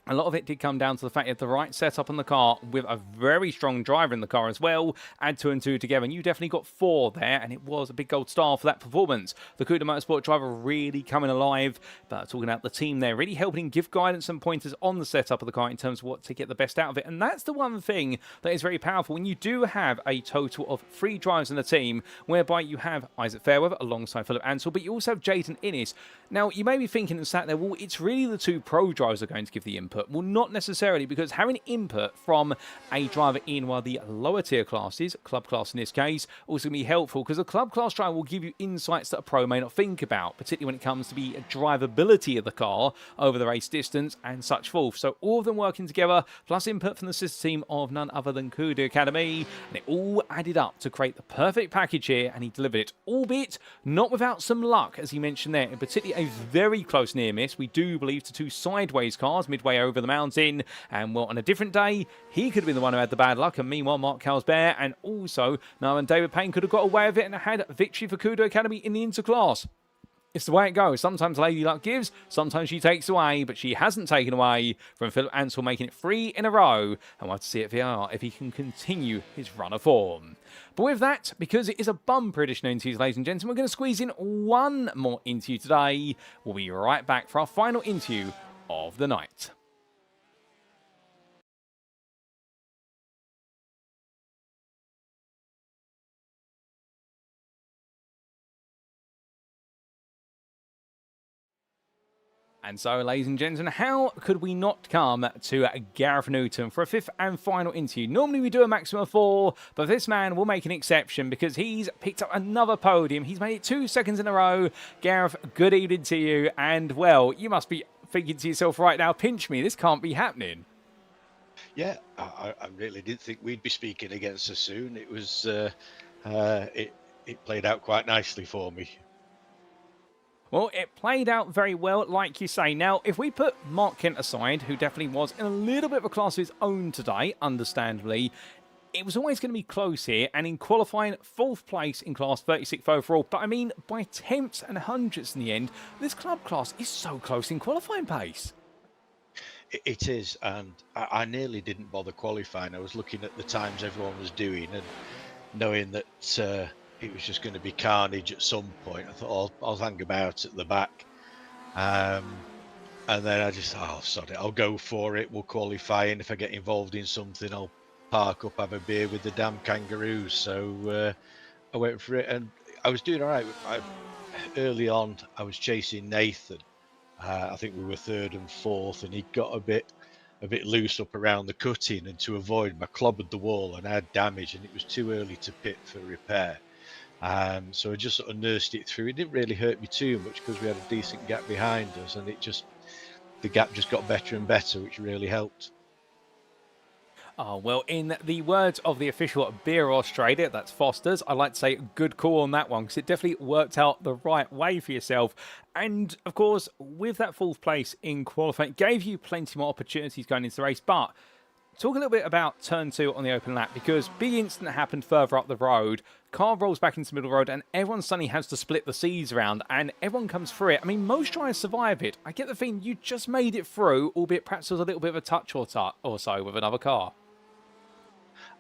a lot of it did come down to the fact he had the right setup on the car with a very strong driver in the car as well. Add 2 and 2 together, and you definitely got 4 there, and it was a big gold star for that performance. The Cuda Motorsport driver really coming alive, but talking about the team there, really helping give guidance and pointers on the setup of the car in terms of what to get the best out of it. And that's the one thing that is very powerful when you do have a total of 3 drivers in the team, whereby you have Isaac Fairweather alongside Philip Ansell, but you also have Jayden Innes. Now, you may be thinking and sat there, well, it's really the 2 pro drivers are going to give the input. Well, not necessarily, because having input from a driver in one of the lower tier classes, club class in this case, also going to be helpful, because a club class driver will give you insights that a pro may not think about, particularly when it comes to the drivability of the car over the race distance and such forth. So all of them working together, plus input from the sister team of none other than Cuda Academy, and it all added up to create the perfect package here, and he delivered it, albeit not without some luck, as he mentioned there, and particularly a very close near miss, we do believe, to 2 sideways cars midway over the mountain. And well, on a different day, he could have been the one who had the bad luck, and meanwhile, Mark Calsbear and also Noah and David Payne could have got away with it and had victory for Cuda Academy in the interclass. It's the way it goes. Sometimes Lady Luck gives, sometimes she takes away, but she hasn't taken away from Philip Ansell, making it 3 in a row. And we'll have to see at VIR if he can continue his run of form. But with that, because it is a bumper edition of interviews, ladies and gentlemen, we're going to squeeze in one more interview today. We'll be right back for our final interview of the night. And so, ladies and gentlemen, how could we not come to Gareth Newton for a 5th and final interview? Normally we do a maximum of 4, but this man will make an exception because he's picked up another podium. He's made it 2 seconds in a row. Gareth, good evening to you. And, well, you must be thinking to yourself right now, pinch me, this can't be happening. Yeah, I really didn't think we'd be speaking again so soon. It was, it played out quite nicely for me. Well, it played out very well, like you say. Now, if we put Mark Kent aside, who definitely was in a little bit of a class of his own today, understandably, it was always going to be close here, and in qualifying, 4th place in class 36th overall. But I mean, by tenths and hundredths in the end, this club class is so close in qualifying pace. It is, and I nearly didn't bother qualifying. I was looking at the times everyone was doing and knowing that it was just going to be carnage at some point. I thought, I'll hang about at the back. And then I just thought, sod it, I'll go for it. We'll qualify, and if I get involved in something, I'll park up, have a beer with the damn kangaroos. So I went for it, and I was doing all right. Early on, I was chasing Nathan. I think we were 3rd and 4th, and he got a bit loose up around the cutting, and to avoid, I clobbered the wall and I had damage, and it was too early to pit for repair. So I just sort of nursed it through. It didn't really hurt me too much because we had a decent gap behind us, and the gap just got better and better, which really helped. Oh, well, in the words of the official Beer Australia, that's Foster's, I'd like to say good call on that one, because it definitely worked out the right way for yourself. And, of course, with that 4th place in qualifying, it gave you plenty more opportunities going into the race, but talk a little bit about turn 2 on the open lap, because big incident happened further up the road. Car rolls back into the middle road and everyone suddenly has to split the seas around and everyone comes through it. I mean, most drivers survive it. I get the feeling you just made it through, albeit perhaps there was a little bit of a touch or so with another car.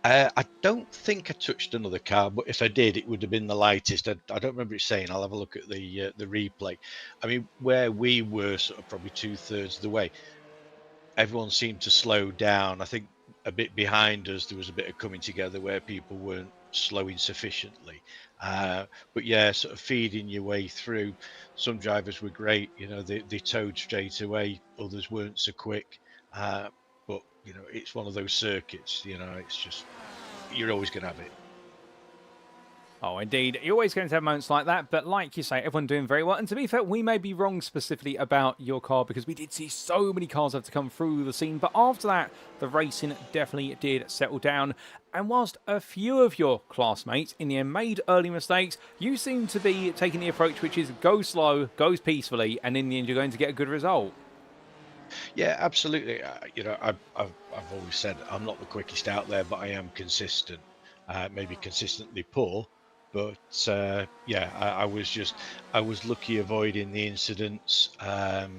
I don't think I touched another car, but if I did, it would have been the lightest. I don't remember it saying. I'll have a look at the replay. I mean, where we were sort of probably 2/3 of the way, everyone seemed to slow down. I think a bit behind us, there was a bit of coming together where people weren't slowing sufficiently. But yeah, sort of feeding your way through. Some drivers were great, you know, they towed straight away. Others weren't so quick. But you know, it's one of those circuits. You know, it's just you're always going to have it. Oh, indeed. You're always going to have moments like that, but like you say, everyone doing very well. And to be fair, we may be wrong specifically about your car because we did see so many cars have to come through the scene. But after that, the racing definitely did settle down. And whilst a few of your classmates in the end made early mistakes, you seem to be taking the approach which is go slow, goes peacefully, and in the end you're going to get a good result. Yeah, absolutely. You know, I've always said I'm not the quickest out there, but I am consistent. Maybe consistently poor, but yeah, I was lucky avoiding the incidents. I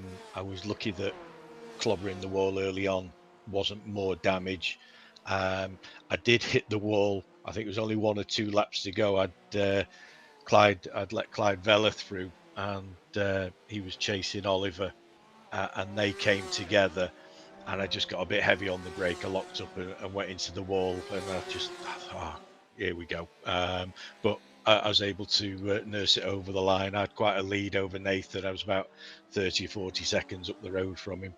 was lucky that clobbering the wall early on wasn't more damage. I did hit the wall. I think it was only 1 or 2 laps to go. I'd let Clyde Vella through, and he was chasing Oliver. And they came together, and I just got a bit heavy on the brake. I locked up and went into the wall, and I thought, here we go. But I was able to nurse it over the line. I had quite a lead over Nathan. I was about 30 or 40 seconds up the road from him.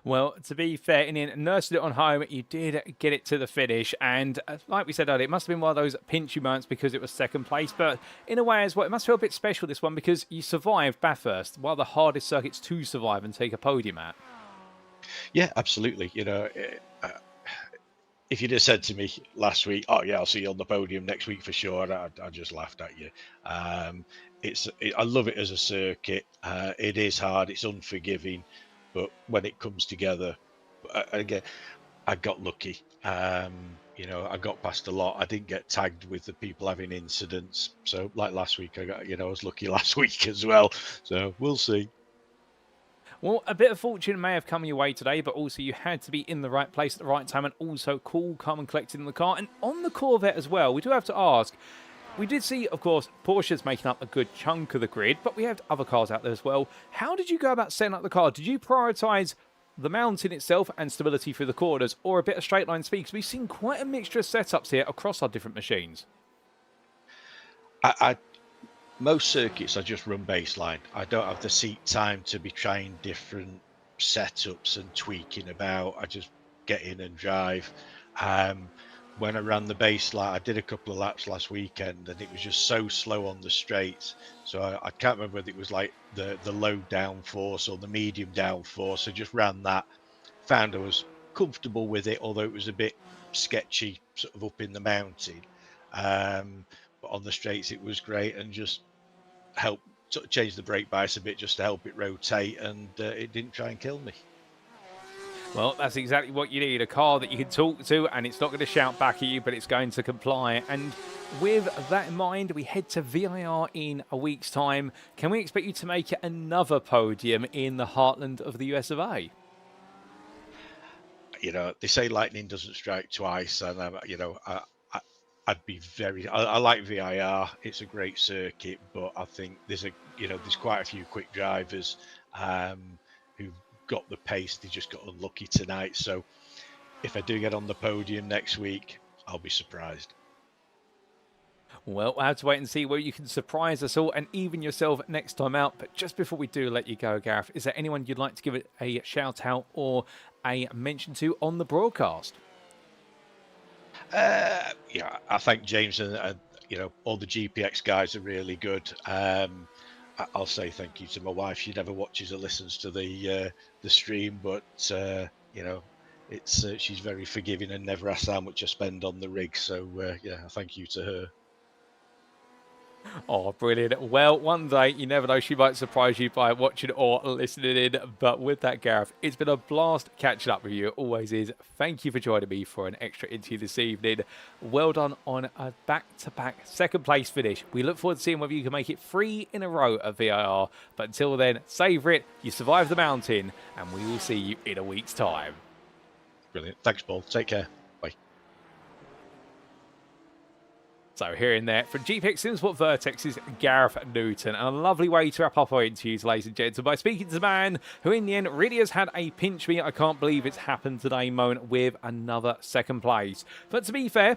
Well, to be fair, in the end, nursed it on home, you did get it to the finish. And like we said earlier, it must have been one of those pinchy moments because it was second place. But in a way as well, it must feel a bit special, this one, because you survived Bathurst, one of the hardest circuits to survive and take a podium at. Yeah, absolutely. You know, if you'd have said to me last week, oh yeah, I'll see you on the podium next week for sure, I just laughed at you. I love it as a circuit. It is hard, it's unforgiving. But when it comes together, again, I got lucky. You know, I got past a lot. I didn't get tagged with the people having incidents. So, like last week, I was lucky last week as well. So we'll see. Well, a bit of fortune may have come your way today, but also you had to be in the right place at the right time and also cool, calm and collected in the car. And on the Corvette as well, we do have to ask, we did see, of course, Porsche's making up a good chunk of the grid, but we have other cars out there as well. How did you go about setting up the car? Did you prioritise the mountain itself and stability through the corners, or a bit of straight line speed? Because we've seen quite a mixture of setups here across our different machines. Most circuits I just run baseline. I don't have the seat time to be trying different setups and tweaking about. I just get in and drive. When I ran the baseline, I did a couple of laps last weekend, and it was just so slow on the straights. So I can't remember whether it was like the low downforce or the medium downforce. I just ran that. Found I was comfortable with it, although it was a bit sketchy, sort of up in the mountain. But on the straights, it was great, and just helped sort of change the brake bias a bit just to help it rotate, and it didn't try and kill me. Well, that's exactly what you need, a car that you can talk to and it's not going to shout back at you, but it's going to comply. And with that in mind, we head to VIR in a week's time. Can we expect you to make it another podium in the heartland of the US of A? You know, they say lightning doesn't strike twice, and you know, I'd be very. I like VIR. It's a great circuit, but I think there's quite a few quick drivers who've got the pace. They just got unlucky tonight. So if I do get on the podium next week, I'll be surprised. Well, we'll have to wait and see where you can surprise us all and even yourself next time out. But just before we do let you go, Gareth, is there anyone you'd like to give it a shout out or a mention to on the broadcast? Yeah, I thank James and you know, all the GPX guys are really good. I'll say thank you to my wife. She never watches or listens to the stream, but you know, it's she's very forgiving and never asks how much I spend on the rig. So yeah, thank you to her. Oh, brilliant. Well, one day, you never know, she might surprise you by watching or listening in. But with that, Gareth, it's been a blast catching up with you. It always is. Thank you for joining me for an extra interview this evening. Well done on a back-to-back second place finish. We look forward to seeing whether you can make it 3 in a row at VIR. But until then, savour it. You survived the mountain, and we will see you in a week's time. Brilliant. Thanks, Paul. Take care. Bye. So here and there from GPX SimSport Vertex's Gareth Newton. And a lovely way to wrap up our interviews, ladies and gents, by speaking to the man who in the end really has had a pinch me, I can't believe it's happened today moment with another second place. But to be fair,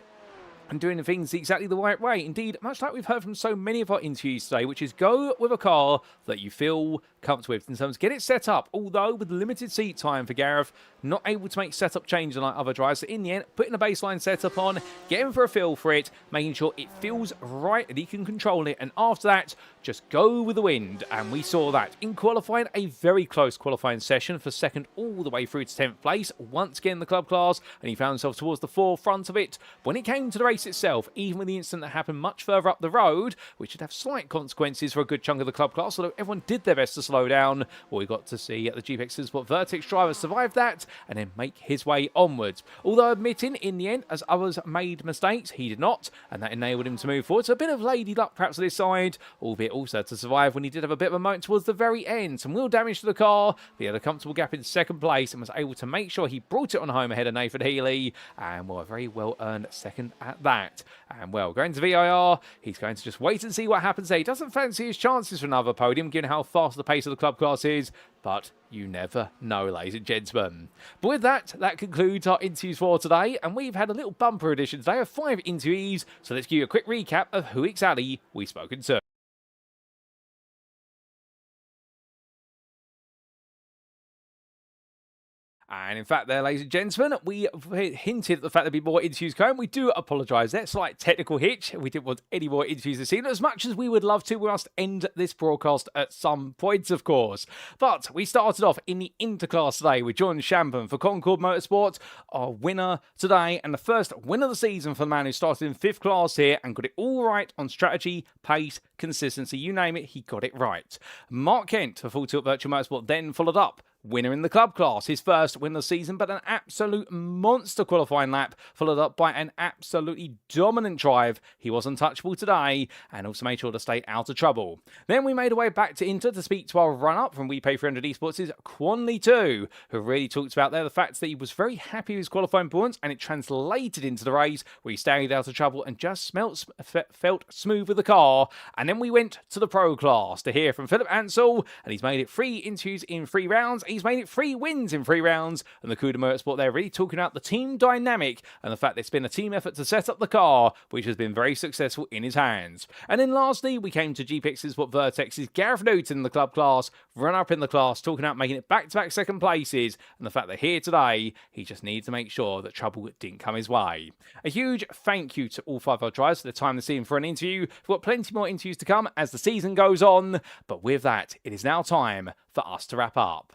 and doing things exactly the right way. Indeed, much like we've heard from so many of our interviews today, which is go with a car that you feel comfortable with in terms of get it set up, although with limited seat time for Gareth, not able to make setup changes like other drivers. So in the end, putting a baseline setup on, getting for a feel for it, making sure it feels right and he can control it, and after that, just go with the wind. And we saw that in qualifying, a very close qualifying session for second all the way through to 10th place, once again in the club class, and he found himself towards the forefront of it. When it came to the race itself, even with the incident that happened much further up the road, which would have slight consequences for a good chunk of the club class, although everyone did their best to slow down, well, we got to see the GPX SimSport Vertex driver survive that and then make his way onwards. Although admitting in the end, as others made mistakes, he did not, and that enabled him to move forward. So a bit of lady luck perhaps on his side, albeit also to survive when he did have a bit of a moment towards the very end. Some wheel damage to the car, but he had a comfortable gap in second place and was able to make sure he brought it on home ahead of Nathan Healy, and well, a very well earned second at that. And well, going to VIR, he's going to just wait and see what happens there. He doesn't fancy his chances for another podium, given how fast the pace of the club class is, but you never know, ladies and gentlemen. But with that, that concludes our interviews for today, and we've had a little bumper edition today of 5 interviews, so let's give you a quick recap of who exactly we've spoken to. And in fact there, ladies and gentlemen, we hinted at the fact there'd be more interviews coming. We do apologise there. Slight technical hitch. We didn't want any more interviews this evening. As much as we would love to, we must end this broadcast at some point, of course. But we started off in the interclass today with John Champion for Concord Motorsport, our winner today, and the first win of the season for the man who started in 5th class here and got it all right on strategy, pace, consistency, you name it, he got it right. Mark Kent for Full Tilt Virtual Motorsport then followed up. Winner in the club class, his first win of the season, but an absolute monster qualifying lap, followed up by an absolutely dominant drive. He was untouchable today, and also made sure to stay out of trouble. Then we made our way back to Inter to speak to our run-up from We Pay 300 Esports' Quanley 2, who really talked about there the fact that he was very happy with his qualifying performance, and it translated into the race, where he stayed out of trouble and just felt smooth with the car. And then we went to the pro class to hear from Philip Ansell, and he's made it 3 interviews in 3 rounds. He's made it 3 wins in 3 rounds, and the Cuda Motorsport there really talking about the team dynamic and the fact that it's been a team effort to set up the car, which has been very successful in his hands. And then lastly, we came to GPX SimSport Vertex's Gareth Newton in the club class, run up in the class, talking about making it back-to-back second places, and the fact that here today, he just needed to make sure that trouble didn't come his way. A huge thank you to all 5 of our drivers for the time this evening for an interview. We've got plenty more interviews to come as the season goes on, but with that, it is now time for us to wrap up.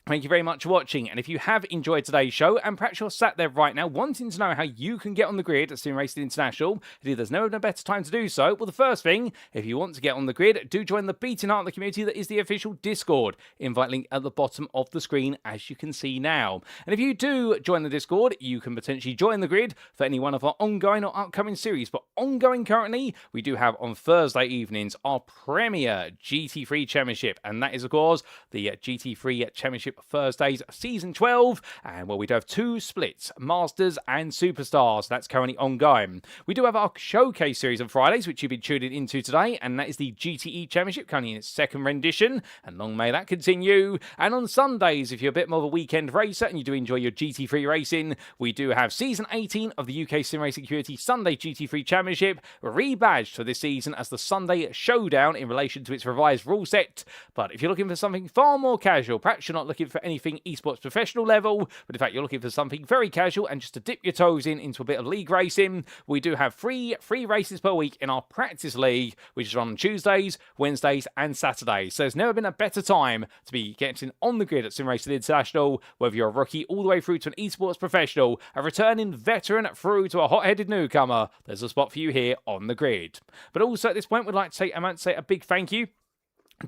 Thank you very much for watching, and if you have enjoyed today's show, and perhaps you're sat there right now wanting to know how you can get on the grid at SimRacing International, indeed there's no better time to do so, well the first thing, if you want to get on the grid, do join the beating heart of the community that is the official Discord. Invite link at the bottom of the screen as you can see now. And if you do join the Discord, you can potentially join the grid for any one of our ongoing or upcoming series, but ongoing currently, we do have on Thursday evenings our premier GT3 Championship, and that is of course the GT3 Championship Thursdays Season 12, and well, we do have 2 splits, Masters and Superstars. That's currently ongoing. We do have our showcase series on Fridays, which you've been tuning into today, and that is the GTE Championship, currently in its 2nd rendition, and long may that continue. And on Sundays, if you're a bit more of a weekend racer and you do enjoy your GT3 racing, we do have Season 18 of the UK SimRacing Community Sunday GT3 Championship, rebadged for this season as the Sunday Showdown in relation to its revised rule set. But if you're looking for something far more casual, perhaps you're not looking looking for anything esports professional level, but in fact you're looking for something very casual and just to dip your toes into a bit of league racing, we do have three races per week in our practice league, which is run on Tuesdays, Wednesdays and Saturdays. So there's never been a better time to be getting on the grid at SimRacing International, whether you're a rookie all the way through to an esports professional, a returning veteran through to a hot-headed newcomer. There's a spot for you here on the grid. But also at this point, we'd like to say a big thank you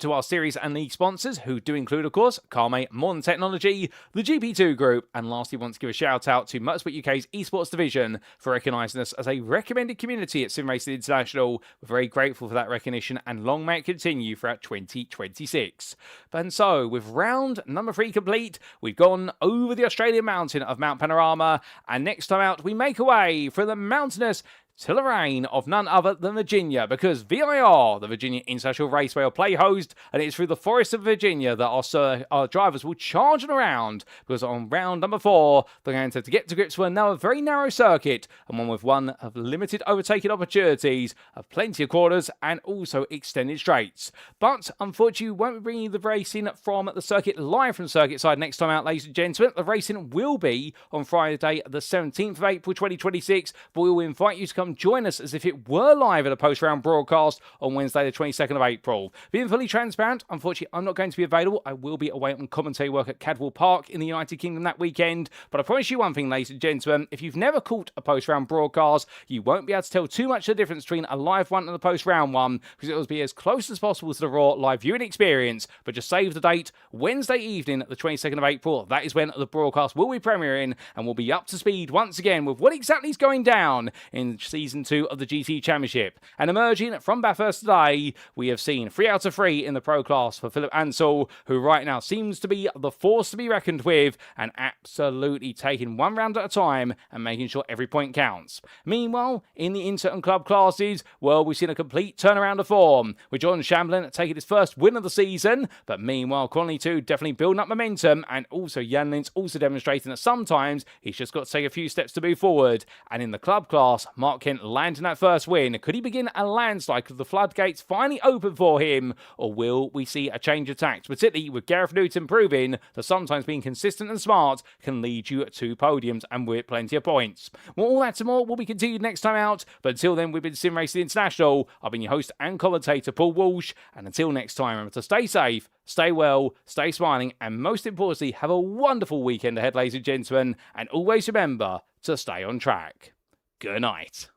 to our series and league sponsors, who do include, of course, CarMate Modern Technology, the GP2 Group, and lastly, want to give a shout out to Motorsport UK's esports division for recognising us as a recommended community at SimRacing International. We're very grateful for that recognition, and long may it continue throughout 2026. And so, with round number 3 complete, we've gone over the Australian mountain of Mount Panorama, and next time out, we make away from the mountainous terrain of none other than Virginia, because VIR, the Virginia International Raceway, will play host, and it's through the forest of Virginia that our drivers will charge around, because on round number 4, they're going to get to grips with another very narrow circuit, and one of limited overtaking opportunities, of plenty of corners, and also extended straights. But unfortunately, we won't be bringing the racing from the circuit live from circuit side next time out, ladies and gentlemen. The racing will be on Friday, the 17th of April 2026, but we will invite you to come join us as if it were live at a post-round broadcast on Wednesday the 22nd of April. Being fully transparent, unfortunately I'm not going to be available. I will be away on commentary work at Cadwell Park in the United Kingdom that weekend, but I promise you one thing, ladies and gentlemen, if you've never caught a post-round broadcast, you won't be able to tell too much of the difference between a live one and a post-round one, because it will be as close as possible to the raw live viewing experience. But just save the date, Wednesday evening the 22nd of April, that is when the broadcast will be premiering, and we'll be up to speed once again with what exactly is going down in Season 2 of the GTE Championship. And emerging from Bathurst today, we have seen 3 out of 3 in the pro class for Philip Ansell, who right now seems to be the force to be reckoned with, and absolutely taking one round at a time and making sure every point counts. Meanwhile, in the inter and club classes, well, we've seen a complete turnaround of form, with John Shamblin taking his first win of the season, but meanwhile, Conley 2 definitely building up momentum, and also Jan Lintz also demonstrating that sometimes he's just got to take a few steps to move forward. And in the club class, Mark Kent landing that first win. Could he begin a landslide? Could the floodgates finally open for him? Or will we see a change of tact, particularly with Gareth Newton proving that sometimes being consistent and smart can lead you to podiums and with plenty of points. Well, all that and more will be continued next time out, but until then, we've been SimRacing International. I've been your host and commentator, Paul Walsh, and until next time, remember to stay safe, stay well, stay smiling, and most importantly, have a wonderful weekend ahead, ladies and gentlemen, and always remember to stay on track. Good night.